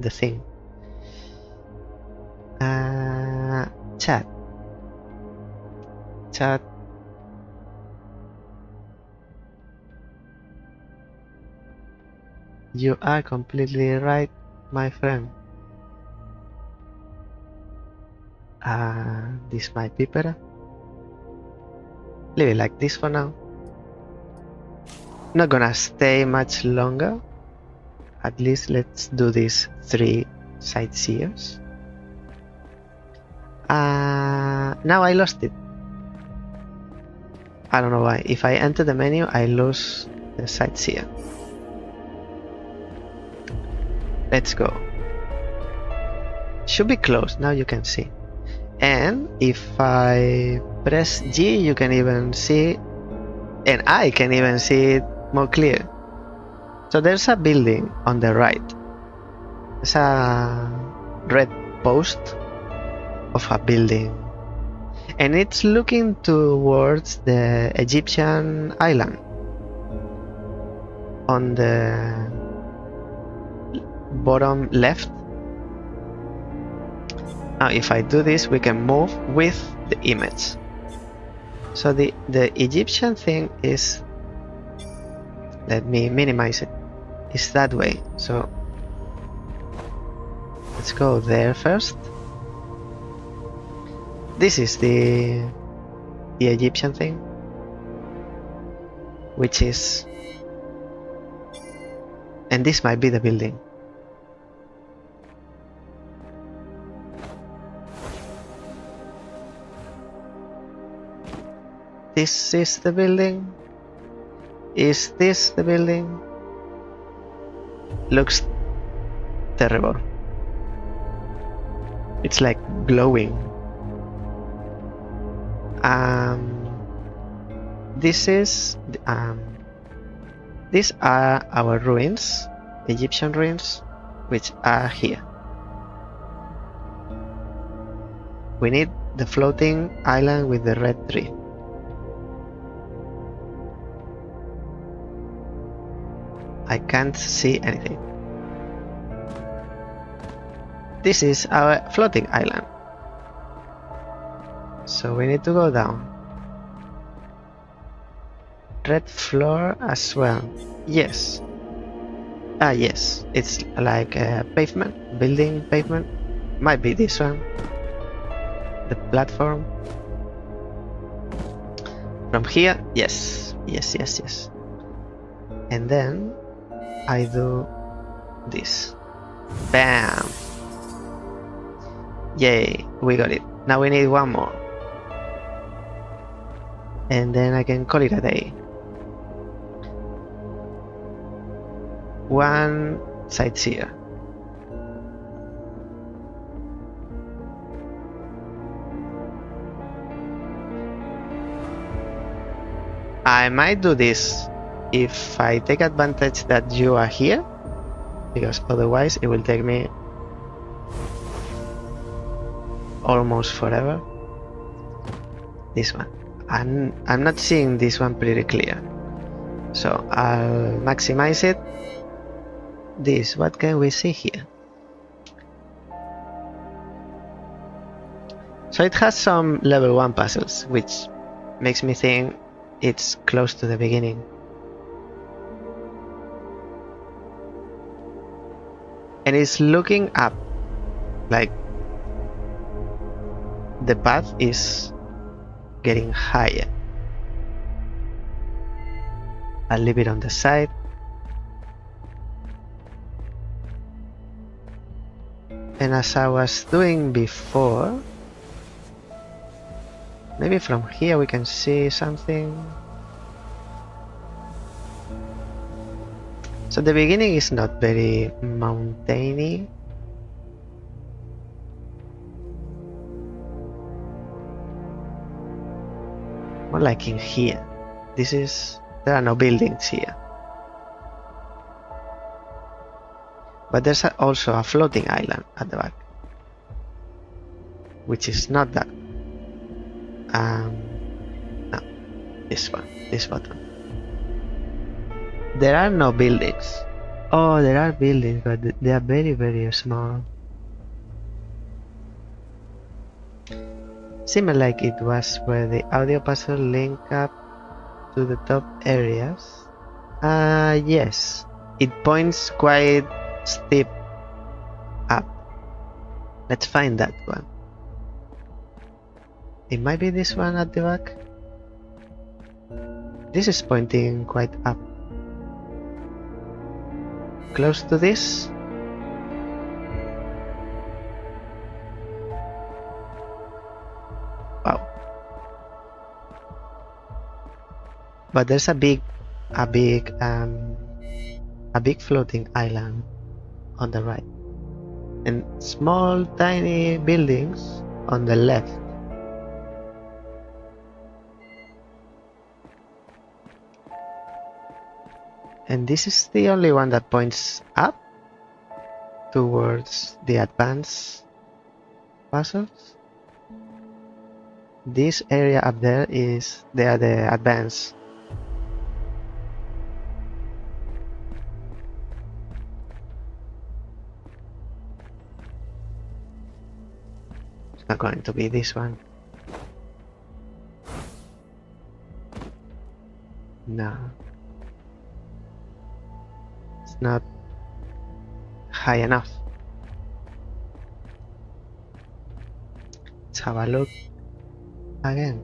thing. Chat. You are completely right, my friend. This might be better. Leave it like this for now. Not gonna stay much longer. At least let's do these 3 sightseers. Now I lost it. I don't know why. If I enter the menu, I lose the sightseer. Let's go. Should be closed. Now you can see. And if I press G, you can even see, and I can even see it more clear. So there's a building on the right. There's a red post of a building, and it's looking towards the Egyptian island on the bottom left. Now if I do this, we can move with the image. So the Egyptian thing is, let me minimize it, is that way. So let's go there first. This is the Egyptian thing, which is, and this might be the building. This is the building. Is this the building? Looks terrible. It's like glowing. This is these are our ruins, Egyptian ruins, which are here. We need the floating island with the red tree. I can't see anything. This is our floating island. So we need to go down. Red floor as well. Yes. Yes. It's like a pavement, building pavement. Might be this one. The platform. From here, yes. Yes. And then I do this. Bam! Yay, we got it. Now we need one more. And then I can call it a day. One sightseer. I might do this if I take advantage that you are here, because otherwise it will take me almost forever. This one. I'm not seeing this one pretty clear. So I'll maximize it. This, what can we see here? So it has some level 1 puzzles, which makes me think it's close to the beginning. And it's looking up, like the path is getting higher. I'll leave it on the side. And as I was doing before, maybe from here we can see something. So the beginning is not very mountainy. More like in here. There are no buildings here. But there's also a floating island at the back, which is not that. No, this one, this button. There are no buildings. Oh, there are buildings, but they are very, very small. Seems like it was where the audio puzzle link up to the top areas. Yes, it points quite steep up. Let's find that one. It might be this one at the back. This is pointing quite up. Close to this. Wow. But there's a big floating island on the right, and small tiny buildings on the left. And this is the only one that points up towards the advanced puzzles. This area up there they are the advanced. It's not going to be this one. No. It's not high enough. Let's have a look again.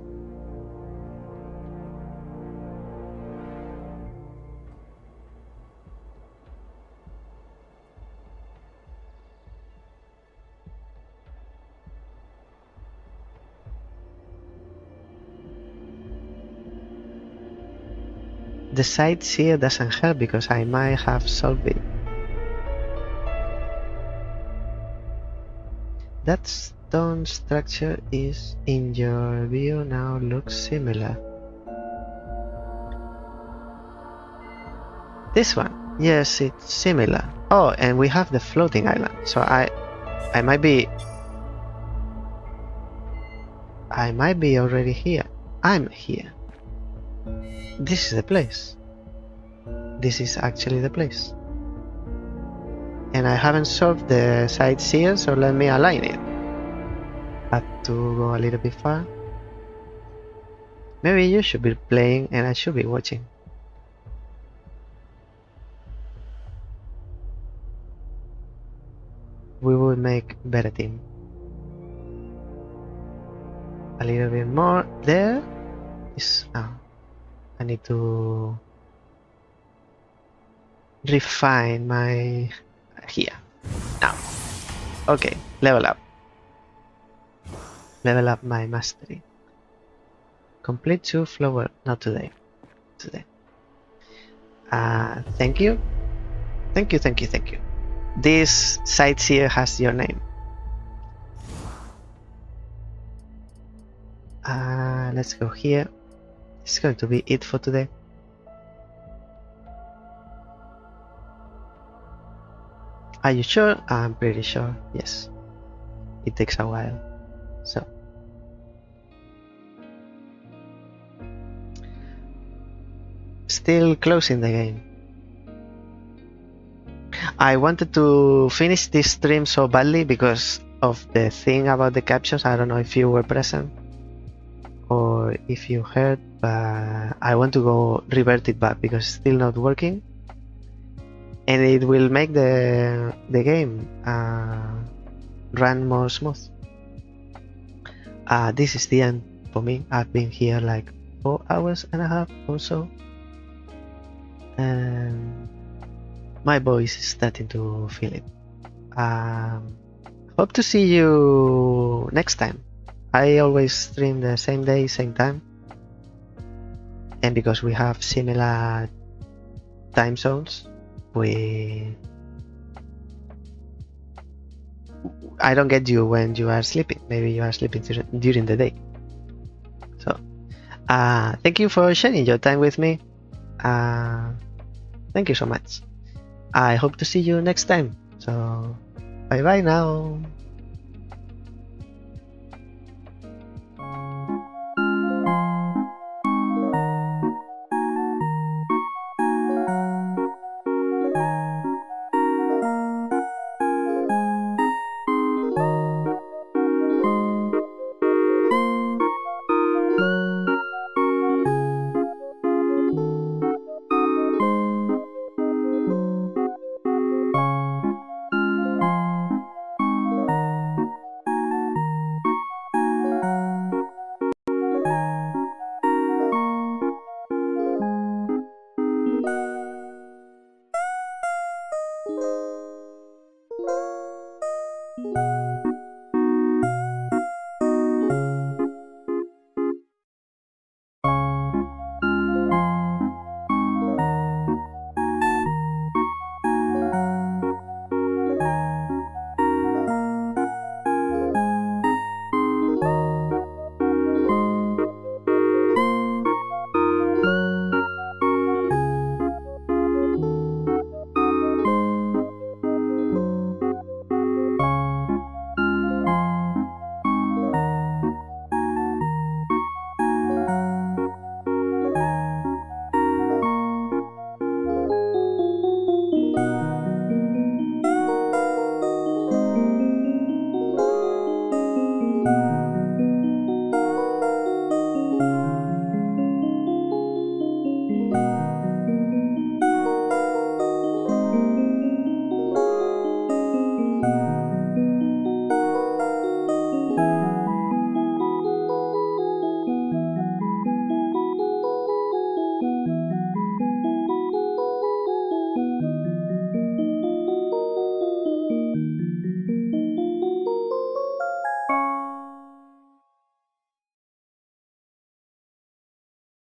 The sides here doesn't help because I might have solved it. That stone structure is in your view now looks similar. This one, yes, it's similar. Oh, and we have the floating island. So I might be already here. I'm here. This is the place. This is actually the place. And I haven't solved the sides here, so let me align it. Have to go a little bit far. Maybe you should be playing and I should be watching. We would make a better team. A little bit more. There is... Oh, I need to refine my... Here. Now. Okay, level up. Level up my mastery. Complete 2 flower. Not today. Today. Thank you. Thank you, thank you, thank you. This site here has your name. Let's go here. It's going to be it for today. Are you sure? I'm pretty sure. Yes. It takes a while. So. Still closing the game. I wanted to finish this stream so badly because of the thing about the captions. I don't know if you were present or if you heard, but I want to go revert it back because it's still not working, and it will make the game run more smooth. This is the end for me. I've been here like 4 hours and a half or so, and my voice is starting to feel it. Hope to see you next time. I always stream the same day, same time, and because we have similar time zones, I don't get you when you are sleeping. Maybe you are sleeping during the day. So thank you for sharing your time with me. Thank you so much. I hope to see you next time. So bye bye now.